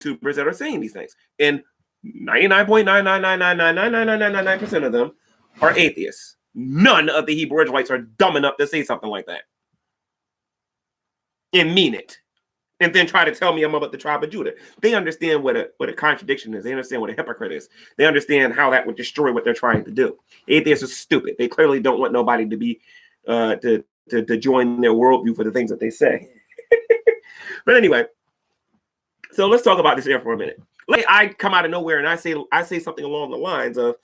YouTubers that are saying these things. And 99.999999999% of them are atheists. None of the Hebrew Israelites are dumb enough to say something like that and mean it, and then try to tell me I'm about the tribe of Judah. They understand what a contradiction is. They understand what a hypocrite is. They understand how that would destroy what they're trying to do. Atheists are stupid. They clearly don't want nobody to be to join their worldview for the things that they say. But anyway, so let's talk about this here for a minute. I come out of nowhere and I say something along the lines of,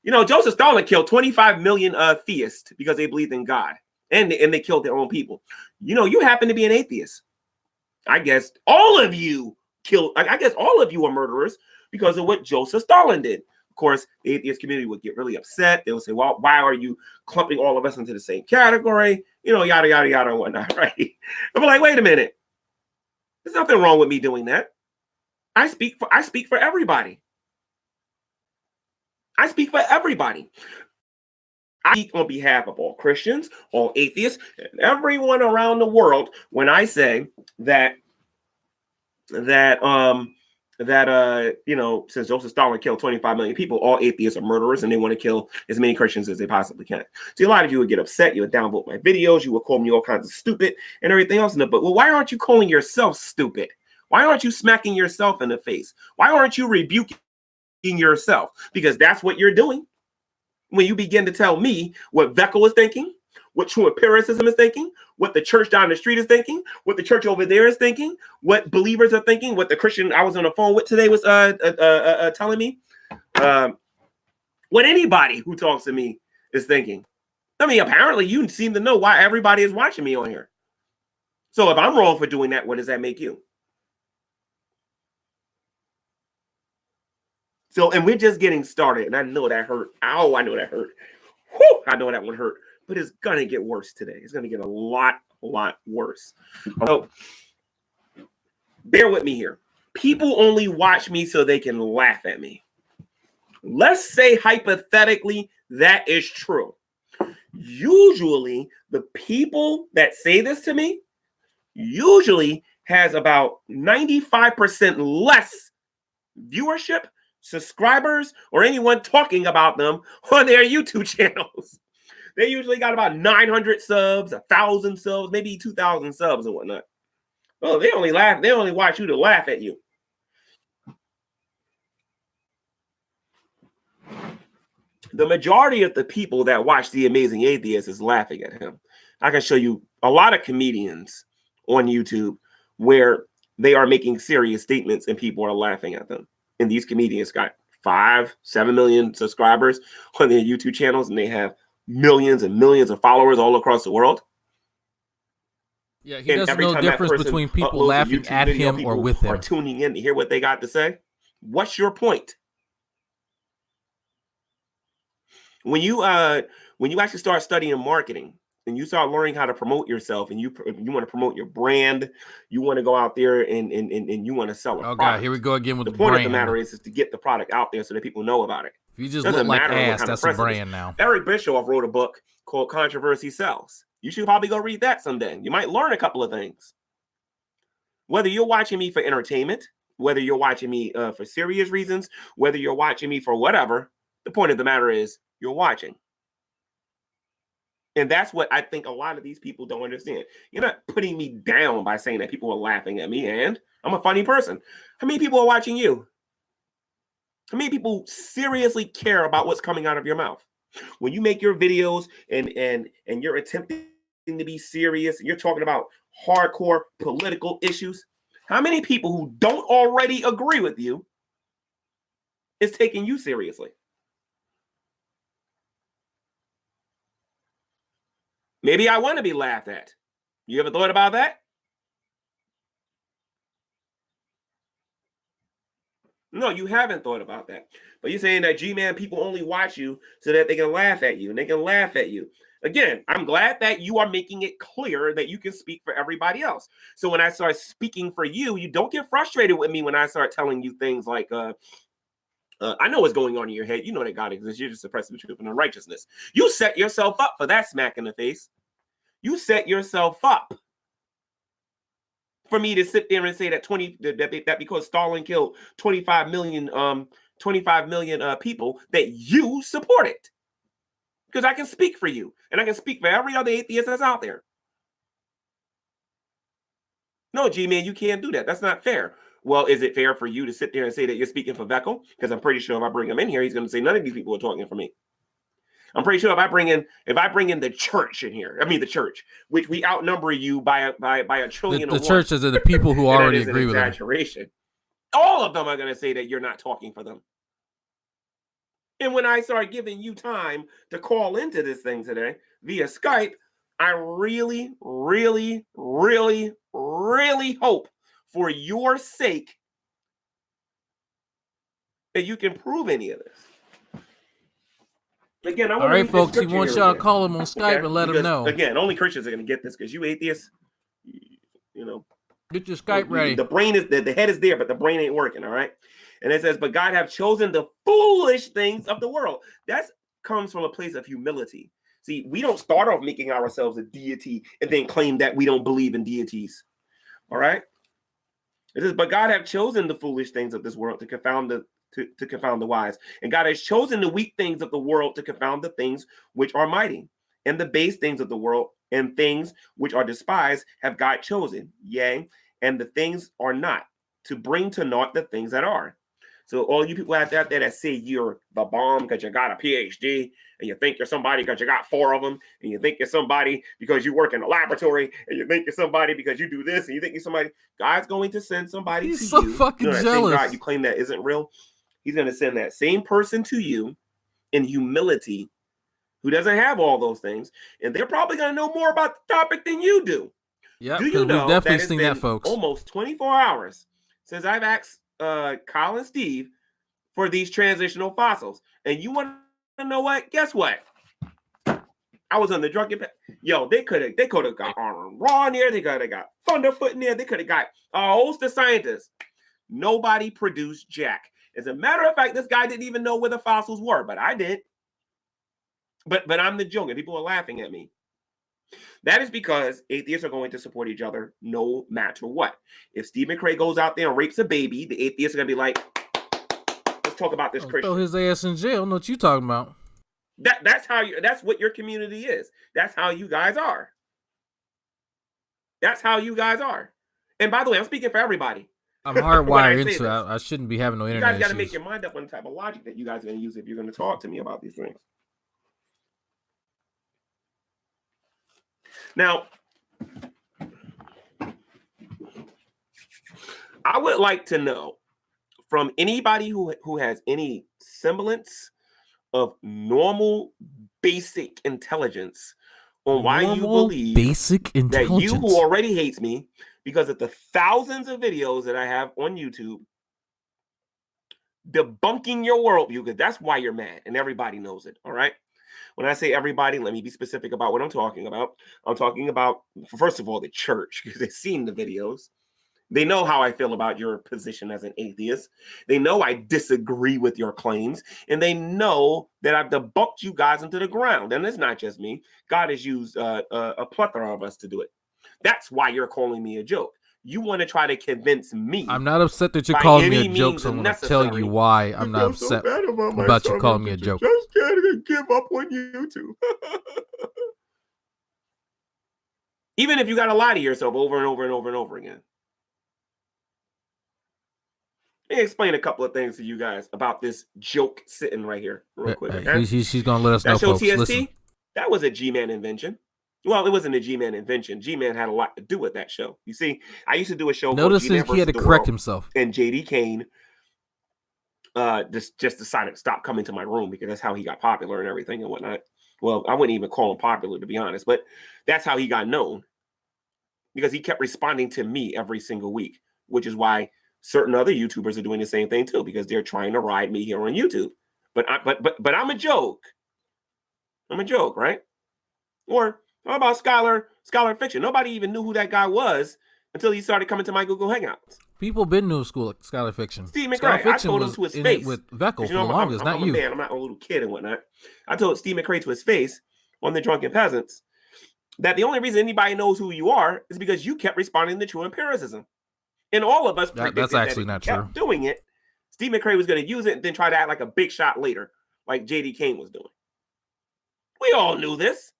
Joseph Stalin killed 25 million theists because they believed in God, and they killed their own people. You happen to be an atheist. I guess all of you are murderers because of what Joseph Stalin did. Of course, the atheist community would get really upset. They would say, well, why are you clumping all of us into the same category? Yada, yada, yada, and whatnot, right? I'm like, wait a minute. There's nothing wrong with me doing that. I speak for everybody. I speak for everybody. I speak on behalf of all Christians, all atheists, and everyone around the world when I say that since Joseph Stalin killed 25 million people, all atheists are murderers and they want to kill as many Christians as they possibly can. See, a lot of you would get upset. You would downvote my videos. You would call me all kinds of stupid and everything else. But why aren't you calling yourself stupid? Why aren't you smacking yourself in the face? Why aren't you rebuking yourself? Because that's what you're doing. When you begin to tell me what Veckel is thinking, what true empiricism is thinking, what the church down the street is thinking, what the church over there is thinking, what believers are thinking, what the Christian I was on the phone with today was telling me, what anybody who talks to me is thinking. I mean, apparently you seem to know why everybody is watching me on here. So if I'm wrong for doing that, what does that make you? So, and we're just getting started, and I know that hurt. Ow, I know that hurt. Whew, I know that one hurt, but it's going to get worse today. It's going to get a lot worse. So, bear with me here. People only watch me so they can laugh at me. Let's say hypothetically that is true. Usually, the people that say this to me usually has about 95% less viewership, subscribers, or anyone talking about them on their YouTube channels. They usually got about 900 subs, 1,000 subs, maybe 2,000 subs and whatnot. Oh, they only watch you to laugh at you. The majority of the people that watch The Amazing Atheist is laughing at him. I can show you a lot of comedians on YouTube where they are making serious statements and people are laughing at them. And these comedians got 5-7 million subscribers on their YouTube channels, and they have millions and millions of followers all across the world. Yeah, he doesn't know the difference between people laughing at him or with him. Or tuning in to hear what they got to say. What's your point? When you actually start studying marketing and you start learning how to promote yourself, and you want to promote your brand, you want to go out there and you want to sell a product. God, here we go again with the point brand. of the matter is to get the product out there so that people know about it. If you just look like ass, that's a brand now. Eric Bischoff wrote a book called Controversy Sells. You should probably go read that someday. You might learn a couple of things. Whether you're watching me for entertainment, whether you're watching me for serious reasons, whether you're watching me for whatever, the point of the matter is you're watching. And that's what I think a lot of these people don't understand. You're not putting me down by saying that people are laughing at me, and I'm a funny person. How many people are watching you? How many people seriously care about what's coming out of your mouth? When you make your videos and you're attempting to be serious, and you're talking about hardcore political issues, how many people who don't already agree with you is taking you seriously? Maybe I want to be laughed at. You ever thought about that? No, you haven't thought about that. But you're saying that Gman people only watch you so that they can laugh at you, and they can laugh at you. Again, I'm glad that you are making it clear that you can speak for everybody else. So when I start speaking for you, you don't get frustrated with me when I start telling you things like, I know what's going on in your head. You know that God exists. You're just suppressing the truth and unrighteousness. You set yourself up for that smack in the face. You set yourself up for me to sit there and say that that because Stalin killed 25 million people that you support it. Because I can speak for you, and I can speak for every other atheist that's out there. No, Gman, you can't do that. That's not fair. Well, is it fair for you to sit there and say that you're speaking for Veckel? Because I'm pretty sure if I bring him in here, he's going to say none of these people are talking for me. I'm pretty sure if I bring in the church in here, the church, which we outnumber you by a trillion. The church is the people who already agree with exaggeration. All of them are going to say that you're not talking for them. And when I start giving you time to call into this thing today via Skype, I really, really, really, really hope for your sake that you can prove any of this. Again, all right, folks, he wants y'all to call him on Skype and let him know. Again, only Christians are going to get this because you atheists, get your Skype ready. The brain is the head is there, but the brain ain't working. All right. And it says, but God have chosen the foolish things of the world. That comes from a place of humility. See, we don't start off making ourselves a deity and then claim that we don't believe in deities. All right. It says, but God have chosen the foolish things of this world to confound the wise. And God has chosen the weak things of the world to confound the things which are mighty. And the base things of the world and things which are despised have God chosen. Yea, and the things are not, to bring to naught the things that are. So all you people out there that say you're the bomb because you got a PhD, and you think you're somebody because you got 4 of them, and you think you're somebody because you work in a laboratory, and you think you're somebody because you do this, and you think you're somebody, God's going to send somebody He's to so you. Fucking that jealous. same God you claim that isn't real. He's going to send that same person to you in humility who doesn't have all those things, and they're probably going to know more about the topic than you do. Yeah, do you know we've definitely that seen that, folks. Almost 24 hours since I've asked Kyle and Steve for these transitional fossils. And you want to know what? Guess what? I was on the drunken. Yo, they could have got Arnold Raw in there. They could have got Thunderfoot in there. They could have got a host of scientists. Nobody produced jack. As a matter of fact, this guy didn't even know where the fossils were, but I did. But I'm the joke, and people are laughing at me. That is because atheists are going to support each other no matter what. If Steve McRae goes out there and rapes a baby, the atheists are going to be like, let's talk about this Christian. Throw his ass in jail. Know what you talking about. That's what your community is. That's how you guys are. That's how you guys are. And by the way, I'm speaking for everybody. I'm hardwired into it. I shouldn't be having no internet You guys got to issues. make your mind up on the type of logic that you guys are going to use if you're going to talk to me about these things. Now, I would like to know from anybody who has any semblance of normal, basic intelligence on why you believe that you who already hates me because of the thousands of videos that I have on YouTube debunking your worldview, because that's why you're mad, and everybody knows it, all right? When I say everybody, let me be specific about what I'm talking about. I'm talking about, first of all, the church, because they've seen the videos. They know how I feel about your position as an atheist. They know I disagree with your claims, and they know that I've debunked you guys into the ground. And it's not just me. God has used a plethora of us to do it. That's why you're calling me a joke. You want to try to convince me. I'm not upset that you're calling me a joke, so I'm going to tell you why I'm not upset about you calling me a joke. Just can't give up on YouTube. Even if you got to lie to yourself over and over and over and over again. Let me explain a couple of things to you guys about this joke sitting right here real quick. Okay? She's going to let us know, folks. TST, listen. That was a Gman invention. Well, it wasn't a Gman invention. Gman had a lot to do with that show. You see, I used to do a show. Notice he had to correct himself. And JD Kane just decided to stop coming to my room because that's how he got popular and everything and whatnot. Well, I wouldn't even call him popular, to be honest, but that's how he got known, because he kept responding to me every single week, which is why certain other YouTubers are doing the same thing too, because they're trying to ride me here on YouTube. But I'm a joke. I'm a joke, right? Or how about Scholar Fiction? Nobody even knew who that guy was until he started coming to my Google Hangouts. People been new school Scholar Fiction. Steve McRae, I told him to his face with Veckel for the longest, not you. Man, I'm not a little kid and whatnot. I told Steve McRae to his face on the Drunken Peasants that the only reason anybody knows who you are is because you kept responding to true empiricism. And all of us predicted that's actually that not kept true. doing it. Steve McCrae was going to use it and then try to act like a big shot later, like J.D. Kane was doing. We all knew this.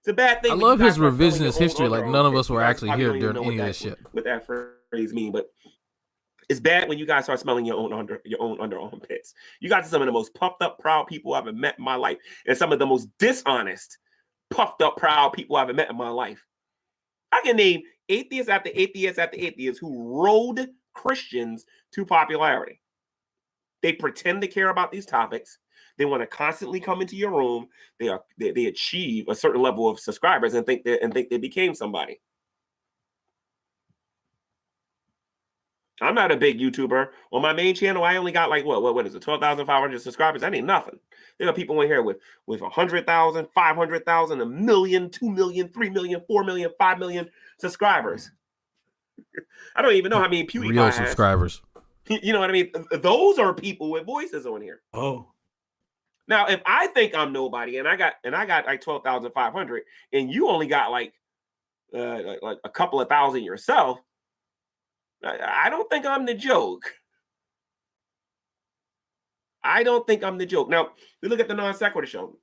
It's a bad thing. I love his revisionist history. Like none of us were actually here during any of this shit. What that phrase mean, but it's bad when you guys start smelling your own underarm pits. You got some of the most puffed up, proud people I've ever met in my life, and some of the most dishonest, puffed up, proud people I've ever met in my life. I can name atheist after atheist after atheist who rode Christians to popularity. They pretend to care about these topics. They want to constantly come into your room. They achieve a certain level of subscribers and think they became somebody. I'm not a big YouTuber. On my main channel, I only got like what is it, 12,500 subscribers? That ain't nothing. There are people in here with 100,000, 500,000, 1 million, 2 million, 3 million, 4 million, 5 million subscribers. I don't even know how many PewDiePie real has. Subscribers. You know what I mean? Those are people with voices on here. Oh. Now, if I think I'm nobody and I got like 12,500 and you only got like a couple of thousand yourself, I don't think I'm the joke. I don't think I'm the joke. Now, we look at the Non Sequitur Show.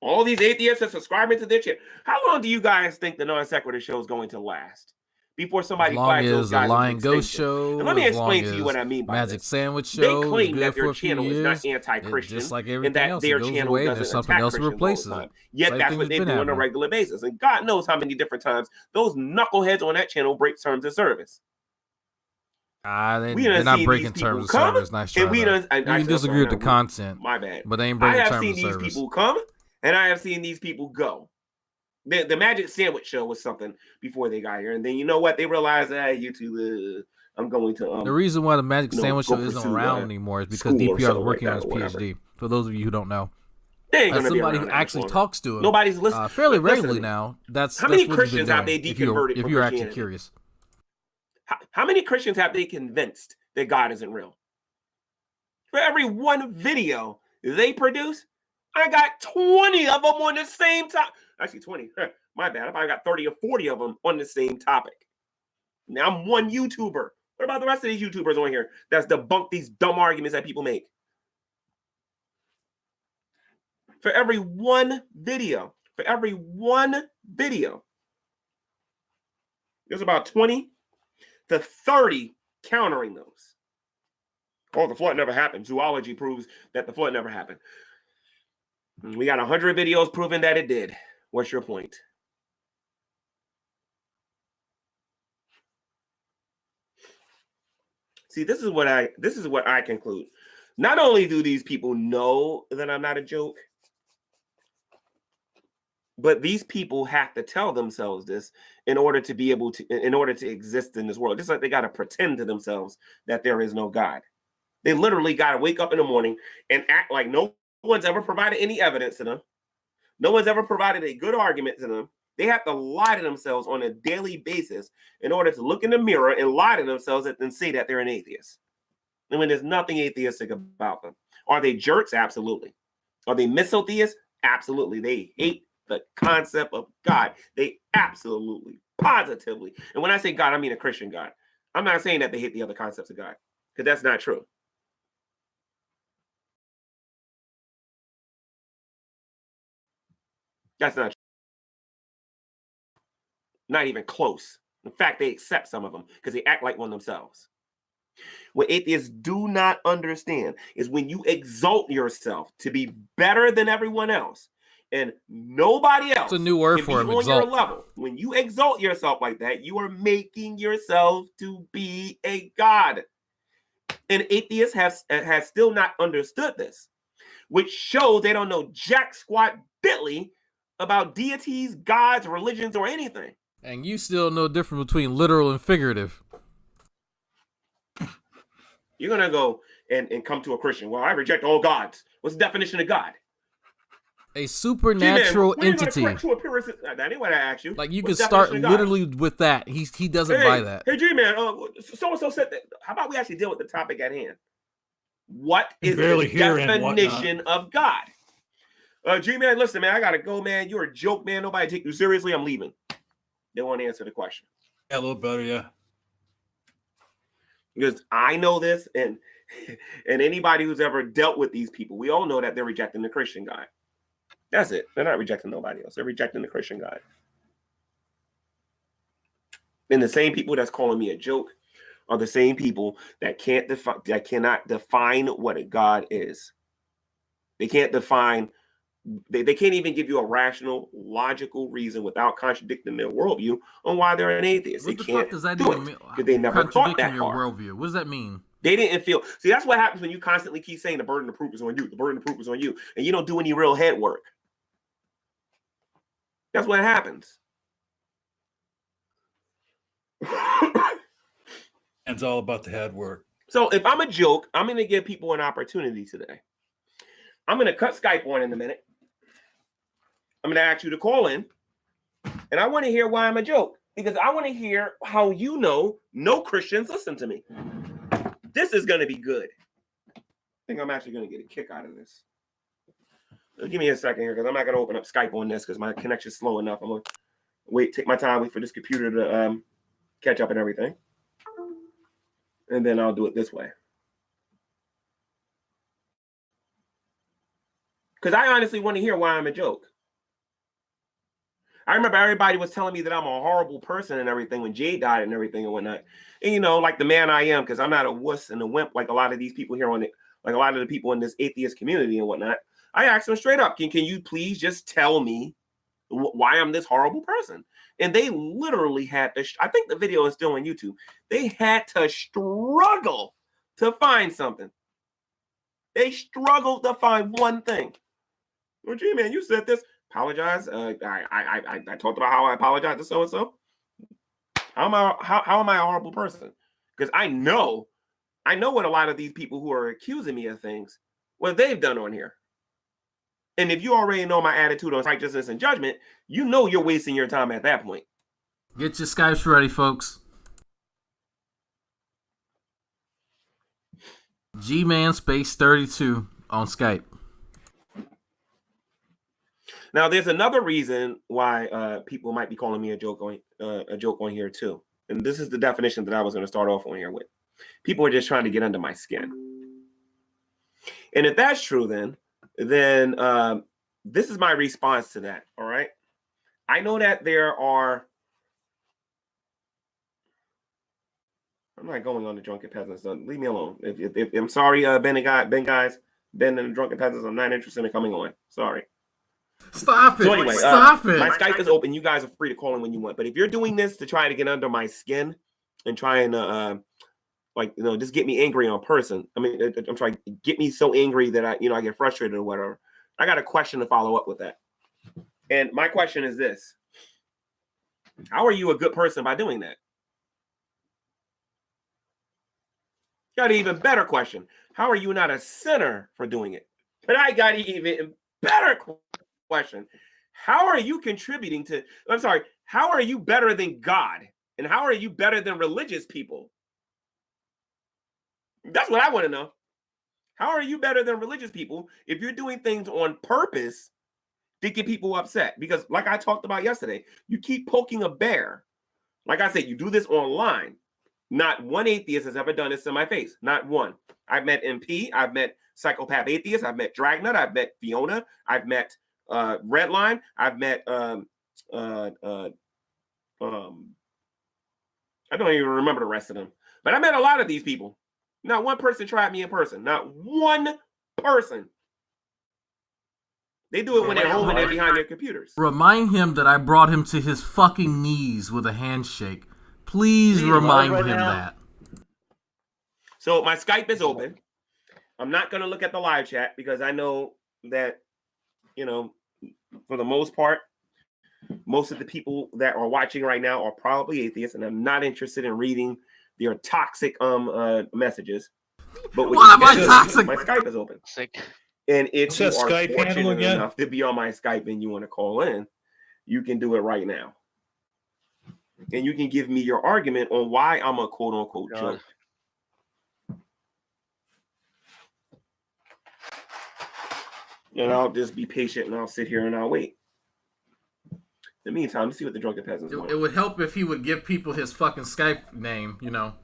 All these atheists are subscribing to this shit. How long do you guys think the Non Sequitur Show is going to last before somebody flags those guys? As long as the Lion Ghost Show. And let me explain to you what I mean by Magic this. Sandwich Show. They claim that their channel is not anti-Christian, just like and that else, their channel away, doesn't something attack else Christians replaces all the time. it. Yet that's what they do on a regular basis. And God knows how many different times those knuckleheads on that channel break terms of service. They're not breaking terms of service. Nice try. You can disagree with the content. My bad. But they ain't breaking terms of service. I have seen these people come, and I have seen these people go. The Magic Sandwich Show was something before they got here, and then you know what? They realized that YouTube. I'm going to. The reason why the Magic Sandwich Show isn't around anymore is because DPR is working on his PhD. For those of you who don't know, as somebody who actually talks to him, nobody's listening fairly regularly now. That's how many Christians have they deconverted? If you're actually curious. How many Christians have they convinced that God isn't real? For every one video they produce, I got 20 of them on the same topic. Actually, 20. My bad. I probably got 30 or 40 of them on the same topic. Now I'm one YouTuber. What about the rest of these YouTubers on here that's debunked these dumb arguments that people make? For every one video, there's about 20 to 30 countering those. Oh, the flood never happened. Zoology proves that the flood never happened. We got 100 videos proving that it did. What's your point? See, this is what I conclude. Not only do these people know that I'm not a joke, but these people have to tell themselves this in order to exist in this world. Just like they got to pretend to themselves that there is no God. They literally got to wake up in the morning and act like no one's ever provided any evidence to them. No one's ever provided a good argument to them. They have to lie to themselves on a daily basis in order to look in the mirror and lie to themselves and then say that they're an atheist. And when there's nothing atheistic about them. Are they jerks? Absolutely. Are they misotheists? Absolutely. They hate the concept of God. They absolutely, positively. And when I say God, I mean a Christian God. I'm not saying that they hate the other concepts of God, because that's not true. That's not true. Not even close. In fact, they accept some of them because they act like one themselves. What atheists do not understand is when you exalt yourself to be better than everyone else, and nobody else. It's a new word for him. On your level. When you exalt yourself like that, you are making yourself to be a god. And atheists have still not understood this, which shows they don't know jack squat diddly about deities, gods, religions, or anything. And you still know the difference between literal and figurative. You're gonna go and come to a Christian. Well, I reject all gods. What's the definition of God? A supernatural entity. That ain't what I asked you. Like you can start literally with that. He doesn't buy that. Hey, Gman, so and so said that. How about we actually deal with the topic at hand? What is the definition of God? Gman, listen, man, I gotta go, man. You're a joke, man. Nobody take you seriously. I'm leaving. They won't answer the question. Yeah, a little better, yeah. Because I know this, and anybody who's ever dealt with these people, we all know that they're rejecting the Christian God. That's it. They're not rejecting nobody else. They're rejecting the Christian God. And the same people that's calling me a joke are the same people that cannot define what a God is. They can't define. They can't even give you a rational, logical reason without contradicting their worldview on why they're an atheist. What they the can't fuck does that do even mean? Because they never thought that your far. worldview. What does that mean? They didn't feel. See, that's what happens when you constantly keep saying the burden of proof is on you. The burden of proof is on you, and you don't do any real head work. That's what happens. It's all about the head work. So if I'm a joke, I'm going to give people an opportunity today. I'm going to cut Skype on in a minute. I'm going to ask you to call in, and I want to hear why I'm a joke, because I want to hear how you know no Christians listen to me. This is going to be good. I think I'm actually going to get a kick out of this. So give me a second here, because I'm not going to open up Skype on this because my connection's slow enough. I'm going to take my time, wait for this computer to catch up and everything. And then I'll do it this way. Because I honestly want to hear why I'm a joke. I remember everybody was telling me that I'm a horrible person and everything when Jay died and everything and whatnot. And, you know, like the man I am, because I'm not a wuss and a wimp like a lot of these people here on it, like a lot of the people in this atheist community and whatnot. I asked them straight up, can you please just tell me why I'm this horrible person? And they literally had to, I think the video is still on YouTube. They had to struggle to find something. They struggled to find one thing. Well, gee, man, you said this. Apologize. I talked about how I apologize to so-and-so. How am I a horrible person? Because I know what a lot of these people who are accusing me of things, what they've done on here. And if you already know my attitude on righteousness and judgment, you know you're wasting your time at that point. Get your Skypes ready, folks. Gman space 32 on Skype. Now, there's another reason why people might be calling me a joke on here too. And this is the definition that I was going to start off on here with. People are just trying to get under my skin. And if that's true, then this is my response to that. All right. I know that there are. I'm not going on the drunken peasants. Leave me alone. If I'm sorry, Ben and the drunken peasants, I'm not interested in coming on. Sorry. Stop it. So anyway, Stop it. My Skype is open. You guys are free to call in when you want. But if you're doing this to try to get under my skin and trying to just get me angry on person. I mean, I'm trying to get me so angry that I get frustrated or whatever. I got a question to follow up with that. And my question is this. How are you a good person by doing that? Got an even better question. How are you not a sinner for doing it? But I got an even better question. How are you contributing to, how are you better than God? And how are you better than religious people? That's what I want to know. How are you better than religious people if you're doing things on purpose to get people upset? Because like I talked about yesterday, you keep poking a bear. Like I said, you do this online. Not one atheist has ever done this in my face. Not one. I've met MP. I've met Psychopath Atheist. I've met Dragnut. I've met Fiona. I've met Redline. I've met I don't even remember the rest of them. But I met a lot of these people. Not one person tried me in person. Not one person. They do it when they're home and they're behind their computers. Remind him that I brought him to his fucking knees with a handshake. Please remind him that. So my Skype is open. I'm not going to look at the live chat because I know that, for the most part, most of the people that are watching right now are probably atheists, and I'm not interested in reading their toxic messages. But why am I toxic? My Skype is open. And if you are fortunate enough to be on my Skype and you want to call in, you can do it right now. And you can give me your argument on why I'm a quote unquote joke. And I'll just be patient and I'll sit here and I'll wait. In the meantime, let's see what the drunken peasants want. It would help if he would give people his fucking Skype name, you know.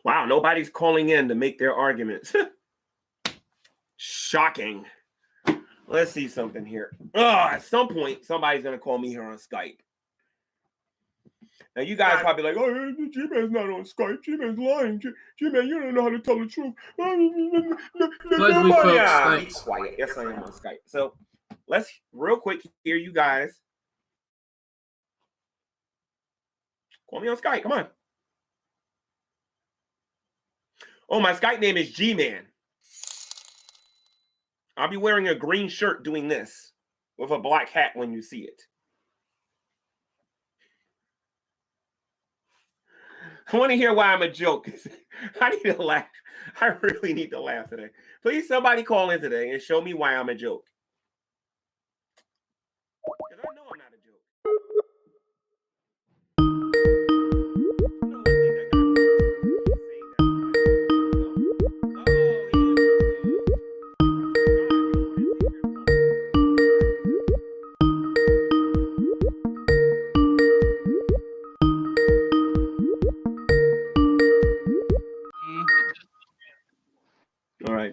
Wow, nobody's calling in to make their arguments. Shocking. Let's see something here. At some point, somebody's going to call me here on Skype. Now, you guys probably like, oh, Gman's not on Skype. Gman's lying. Gman, you don't know how to tell the truth. Be quiet. Yes, I am on Skype. So let's real quick hear you guys. Call me on Skype. Come on. Oh, my Skype name is Gman. I'll be wearing a green shirt doing this with a black hat when you see it. I want to hear why I'm a joke. I need to laugh. I really need to laugh today. Please, somebody call in today and show me why I'm a joke. Because I know I'm not a joke.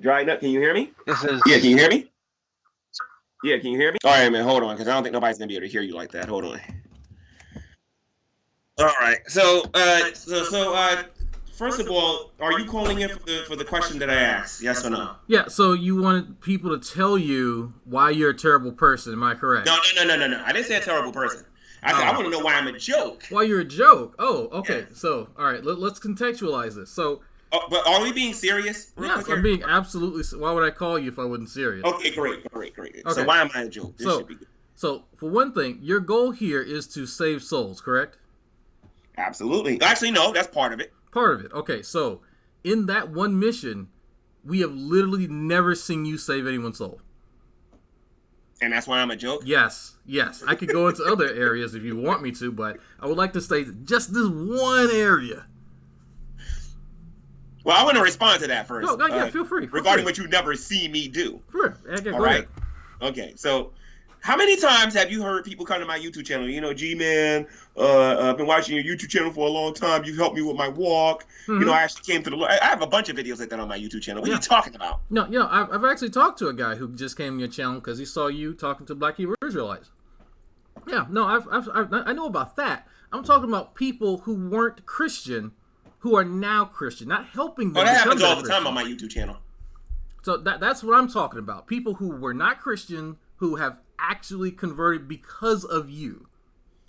Drying up. Can you hear me? Yeah, can you hear me? Yeah, can you hear me? All right, man, hold on, because I don't think nobody's gonna be able to hear you like that. Hold on. All right. So first of all, are you calling in for the question that I asked? Yes or no? Yeah. So you wanted people to tell you why you're a terrible person. Am I correct? No. I didn't say a terrible person. I said I want to know why I'm a joke. Why you're a joke? Oh, okay. Yeah. So all right, let's contextualize this. So. But are we being serious? Yes, I'm being absolutely. Why would I call you if I wasn't serious? Okay, great. Okay. So why am I a joke? This should be good. So for one thing, your goal here is to save souls, correct? Absolutely. Actually, no, that's part of it. Part of it. Okay, so in that one mission, we have literally never seen you save anyone's soul. And that's why I'm a joke? Yes. I could go into other areas if you want me to, but I would like to stay just this one area. Well, I want to respond to that first. No, yeah, feel free. Regarding what you never see me do. Sure. Okay, go ahead. Okay, so how many times have you heard people come to my YouTube channel? You know, Gman, I've been watching your YouTube channel for a long time. You've helped me with my walk. Mm-hmm. You know, I actually came to the Lord. I have a bunch of videos like that on my YouTube channel. What are you talking about? No, I've actually talked to a guy who just came to your channel because he saw you talking to Black Hebrew Israelites. Yeah, no, I know about that. I'm talking about people who weren't Christian who are now Christian, not helping them. Oh, that happens all the time on my YouTube channel. So that's what I'm talking about. People who were not Christian who have actually converted because of you.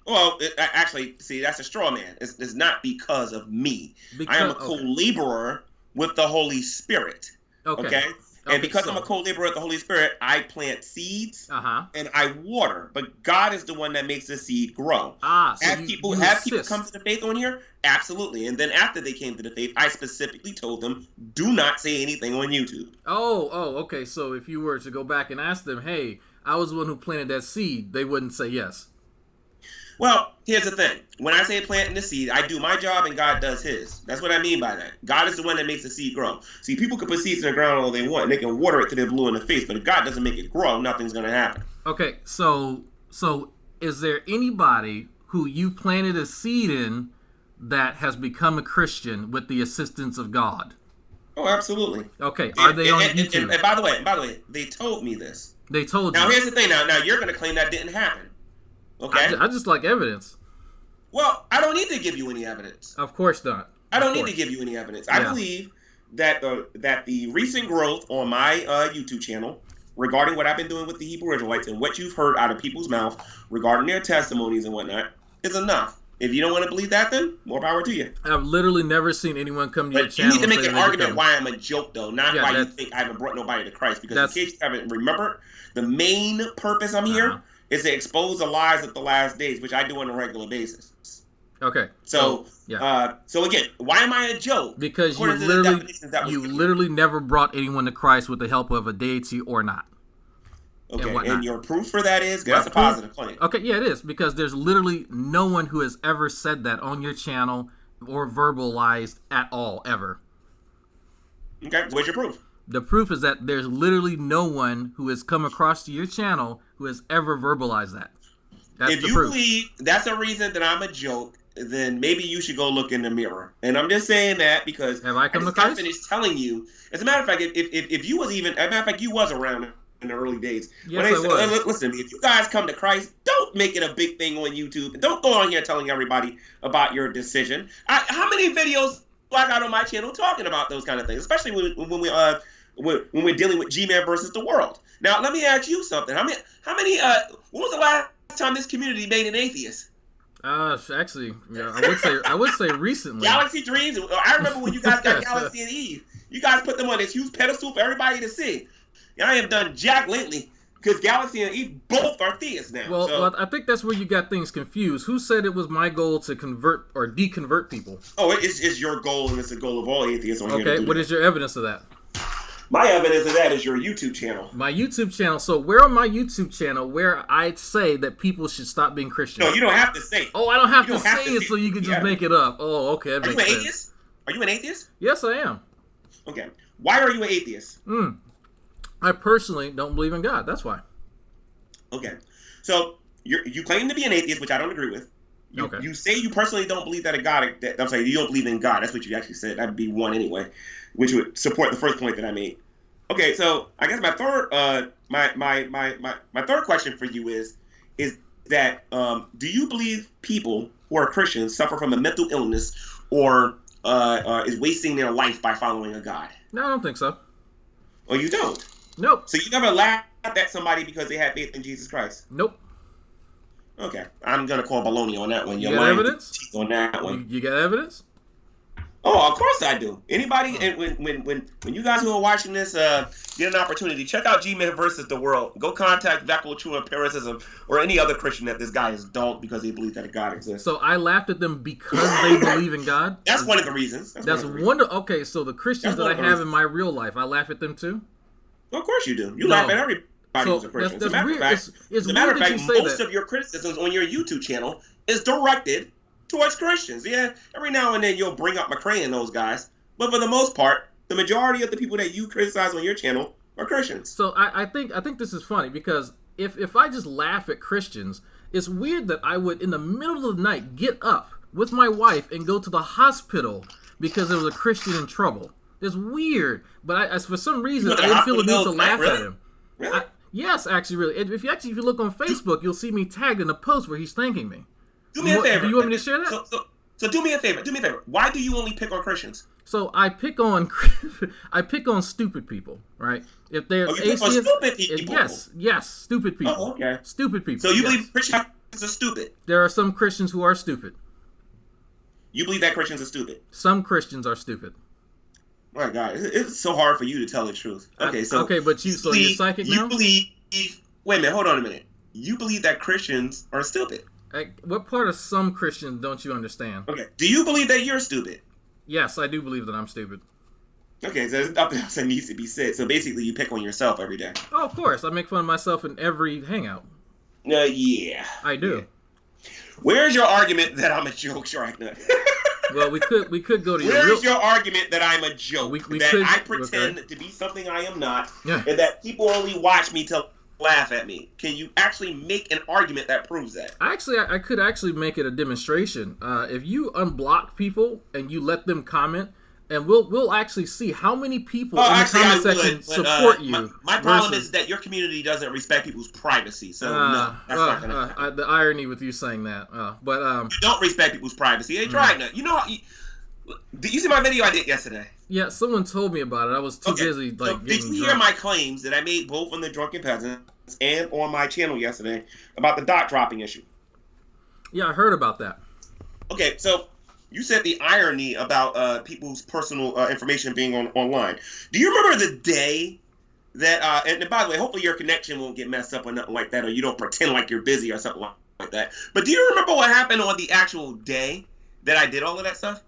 Well, actually, see, that's a straw man. It's not because of me. I am a co-laborer with the Holy Spirit. Okay? And because I'm a co-laborer with the Holy Spirit, I plant seeds and I water. But God is the one that makes the seed grow. So have people come to the faith on here? Absolutely. And then after they came to the faith, I specifically told them, do not say anything on YouTube. Oh, okay. So if you were to go back and ask them, hey, I was the one who planted that seed, they wouldn't say yes. Well, here's the thing. When I say planting the seed, I do my job and God does his. That's what I mean by that. God is the one that makes the seed grow. See, people can put seeds in the ground all they want, and they can water it till they're blue in the face, but if God doesn't make it grow, nothing's going to happen. Okay, so is there anybody who you planted a seed in that has become a Christian with the assistance of God? Oh, absolutely. Okay, are they on YouTube? And by the way, they told me this. They told you. Now, here's the thing. Now you're going to claim that didn't happen. Okay. I just like evidence. Well, I don't need to give you any evidence. Of course not. I don't need to give you any evidence. I believe that the recent growth on my YouTube channel regarding what I've been doing with the Hebrew Israelites and what you've heard out of people's mouth regarding their testimonies and whatnot is enough. If you don't want to believe that, then more power to you. I've literally never seen anyone come to your channel. You need to make an argument why I'm a joke, though, not why you think I haven't brought nobody to Christ. Because in case you haven't remembered, the main purpose I'm here is to expose the lies of the last days, which I do on a regular basis. Okay. So again, why am I a joke? Because According to the definitions that was you given. literally never brought anyone to Christ with the help of a deity or not. Okay, and your proof for that is that's a proof- positive claim. Okay, yeah, it is, because there's literally no one who has ever said that on your channel or verbalized at all, ever. Okay, where's your proof? The proof is that there's literally no one who has come across to your channel who has ever verbalized that. That's If the you proof. believe that's a reason that I'm a joke, then maybe you should go look in the mirror. And I'm just saying that because Have I come to just got Christ? finished telling you. As a matter of fact, if you was even, as a matter of fact, you was around in the early days. Yes, When I was. Listen to me. If you guys come to Christ, don't make it a big thing on YouTube. Don't go on here telling everybody about your decision. How many videos do I got on my channel talking about those kind of things? Especially when we're dealing with Gman versus the world. Now, let me ask you something. When was the last time this community made an atheist? Actually, yeah, I would say recently. Galaxy Dreams. I remember when you guys got Galaxy and Eve. You guys put them on this huge pedestal for everybody to see. And I have done jack lately because Galaxy and Eve both are theists now. Well, I think that's where you got things confused. Who said it was my goal to convert or deconvert people? Oh, it's your goal, and it's the goal of all atheists on here. Okay, what is your evidence of that? My evidence of that is your YouTube channel. My YouTube channel. So where on my YouTube channel where I say that people should stop being Christian? No, you don't have to say it. Oh, I don't have You to don't have say to it, say so it. you can just Yeah. make it up. Oh, okay, that Are you makes an sense. atheist? Are you an atheist? Yes, I am. Okay. Why are you an atheist? I personally don't believe in God. That's why. Okay. So you claim to be an atheist, which I don't agree with. Okay. You say you personally don't believe that a God. I'm sorry, you don't believe in God. That's what you actually said. That'd be one anyway, which would support the first point that I made. Okay, so I guess my third my third question for you is that do you believe people who are Christians suffer from a mental illness or is wasting their life by following a God? No, I don't think so. Or you don't? Nope. So you never laughed at somebody because they had faith in Jesus Christ? Nope. Okay, I'm gonna call baloney on that one. You Your got mind evidence? cheat on that one. You got evidence? Oh, of course I do. Anybody, and when you guys who are watching this get an opportunity, check out Gman versus the world. Go contact Veckel True Empiricism or any other Christian that this guy is dogged because they believe that a God exists. So I laughed at them because they believe in God? That's one of the reasons. That's wonderful. Okay, so the Christians That's that I one of the have in reasons. my real life, I laugh at them too? Of course you do. You No. laugh at everybody So who's a Christian. that's As a matter of weird. fact, It's as a matter of weird that fact, you say most that. of your criticisms on your YouTube channel is directed towards Christians. Yeah, every now and then you'll bring up McCray and those guys, but for the most part, the majority of the people that you criticize on your channel are Christians. So I think this is funny because if I just laugh at Christians, it's weird that I would in the middle of the night get up with my wife and go to the hospital because there was a Christian in trouble. It's weird, but for some reason went I to the didn't feel the need to hospital? laugh Really? at him. Really? Yes, actually, really. If you look on Facebook, you'll see me tagged in a post where he's thanking me. Do me a favor. Do you want me to share that? So do me a favor. Do me a favor. Why do you only pick on Christians? So I pick on stupid people, right? If they're Oh, you pick on atheists, stupid people. yes, stupid people. Oh, okay. Stupid people. So you yes. believe Christians are stupid? There are some Christians who are stupid. You believe that Christians are stupid? Some Christians are stupid. My God, it's so hard for you to tell the truth. Okay, so but you're psychic now? You believe? Wait a minute. Hold on a minute. You believe that Christians are stupid? What part of some Christians don't you understand? Okay. Do you believe that you're stupid? Yes, I do believe that I'm stupid. Okay, so there's nothing else that needs to be said. So basically, you pick on yourself every day. Oh, of course. I make fun of myself in every hangout. Yeah. I do. Yeah. Where's your argument that I'm a joke, Sharknut? Well, we could go to Where's your argument that I'm a joke? We that could, I pretend okay. to be something I am not, Yeah. and that people only watch me to laugh at me. Can you actually make an argument that proves that? Actually, I could actually make it a demonstration. If you unblock people and you let them comment, and we'll actually see how many people in the comment section support you. My problem is that your community doesn't respect people's privacy. So no, that's not gonna happen. The irony with you saying that. You don't respect people's privacy. Hey, try it. You know, did you see my video I did yesterday? Yeah, someone told me about it. I was too busy So getting did you hear drunk. my claims that I made both on the Drunken Peasants and on my channel yesterday about the dot dropping issue? Yeah, I heard about that. Okay, so you said the irony about people's personal information being online. Do you remember the day that, and by the way, hopefully your connection won't get messed up or nothing like that, or you don't pretend like you're busy or something like that. But do you remember what happened on the actual day that I did all of that stuff?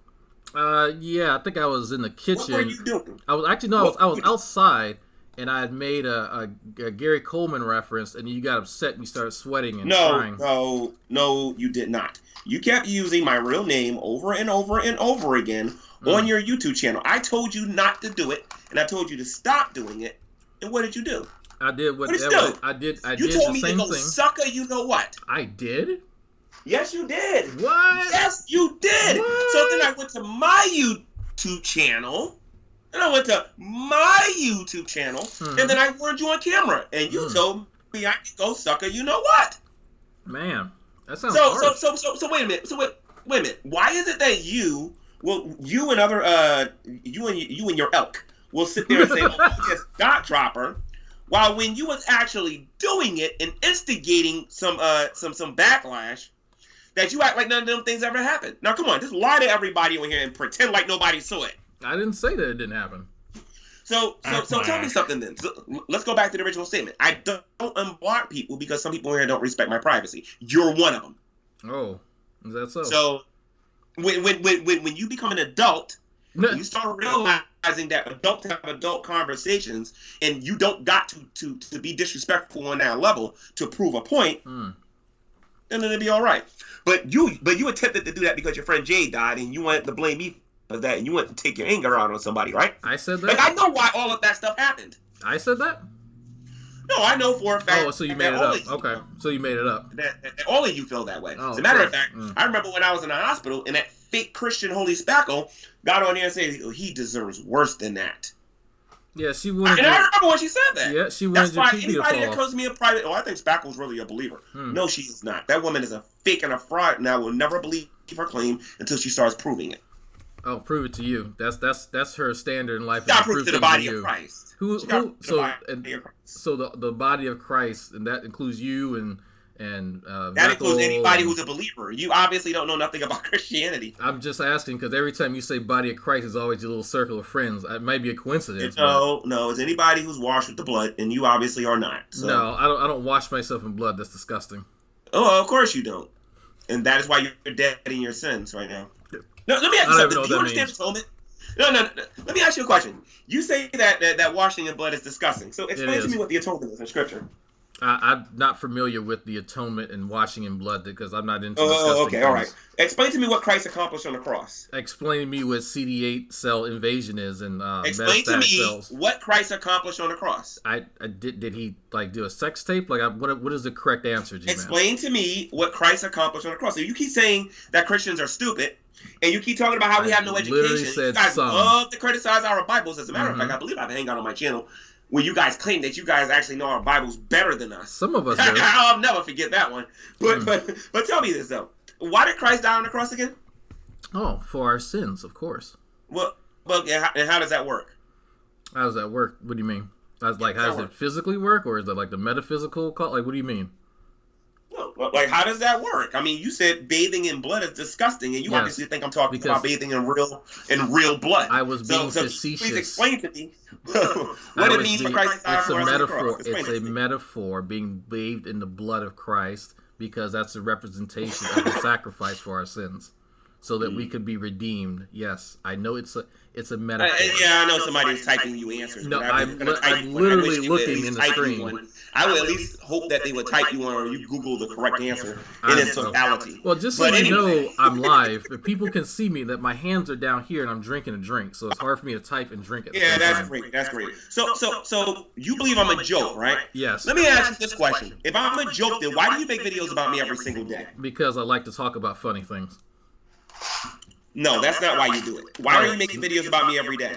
Yeah, I think I was in the kitchen. What were you doing? I was actually no, I was outside, and I had made a Gary Coleman reference, and you got upset and you started sweating and crying. No, you did not. You kept using my real name over and over and over again on your YouTube channel. I told you not to do it, and I told you to stop doing it. And what did you do? I did what did you do? I did. You did told the me same to go thing. sucker. You know what? I did. Yes, you did. What? Yes, you did. What? So then I went to my YouTube channel, and I went to my YouTube channel, and then I heard you on camera, and you told me I could go sucker. You know what? Man, that sounds harsh. So wait a minute. So wait a minute. Why is it that you and other you and your elk will sit there and say, "Oh, this dot dropper," while when you was actually doing it and instigating some backlash, that you act like none of them things ever happened. Now, come on, just lie to everybody on here and pretend like nobody saw it. I didn't say that it didn't happen. So tell me something then. So, let's go back to the original statement. I don't unblock people because some people here don't respect my privacy. You're one of them. Oh, is that so? So when you become an adult, you start realizing that adults have adult conversations, and you don't got to be disrespectful on that level to prove a point. Then it'll be all right. But you attempted to do that because your friend Jay died, and you wanted to blame me for that, and you wanted to take your anger out on somebody, right? I said that. Like, I know why all of that stuff happened. I said that. No, I know for a fact. Oh, so you made it up. Okay, so you made it up. That all of you feel that way. Oh, As a matter of fact, I remember when I was in the hospital, and that fake Christian Holy Spackle got on there and said, oh, he deserves worse than that. Yeah, she wanted. And I remember when she said that. Yeah, she wanted. That's why anybody that comes to me in private, I think Spackle's really a believer. No, she is not. That woman is a fake and a fraud, and I will never believe her claim until she starts proving it. Oh, prove it to you. That's her standard in life. Got proof to the body of Christ. So the body of Christ, and that includes you and that includes anybody who's a believer. You obviously don't know nothing about Christianity. I'm just asking because every time you say body of Christ, is always your little circle of friends. It might be a coincidence. No, it's anybody who's washed with the blood, and you obviously are not. So. No, I don't wash myself in blood. That's disgusting. Oh, of course you don't, and that is why you're dead in your sins right now. No, let me ask you something. Do you understand atonement? No. Let me ask you a question. You say that washing in blood is disgusting. So explain to me what the atonement is in Scripture. I'm not familiar with the atonement and washing in blood because I'm not into disgusting okay, things. All right. Explain to me what Christ accomplished on the cross. Explain to me what CD8 cell invasion is and explain to me cells. What Christ accomplished on the cross. I did he like do a sex tape? Like what is the correct answer, Gman? Explain to me what Christ accomplished on the cross. So you keep saying that Christians are stupid, and you keep talking about how we have no education. You guys love to criticize our Bibles. As a matter of fact, I believe I've hanged out on my channel where you guys claim that you guys actually know our Bibles better than us. Some of us do. I'll never forget that one. But tell me this though. Why did Christ die on the cross again? Oh, for our sins, of course. Well, and how does that work? How does that work? What do you mean? How does it physically work, or is it like the metaphysical? Like, what do you mean? No, like, how does that work? I mean, you said bathing in blood is disgusting, and you obviously think I'm talking about bathing in real blood. I was being facetious. Please explain to me what it means for Christ to die on the cross. It's a metaphor, being bathed in the blood of Christ, because that's a representation of the sacrifice for our sins, so that we could be redeemed. Yes, I know it's a metaphor. I know somebody's typing you answers. No, I'm literally looking in the screen. I would at least hope that they would type you one, or you Google the correct answer in its totality. Well, just so you know, I'm live. If people can see me, that my hands are down here and I'm drinking a drink, so it's hard for me to type and drink it. Yeah, that's great. That's great. So you believe I'm a joke, right? Yes. Let me ask you this question: if I'm a joke, then why do you make videos about me every single day? Because I like to talk about funny things. No, that's not why you do it. Why are you making videos about me every day?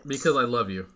Because I love you.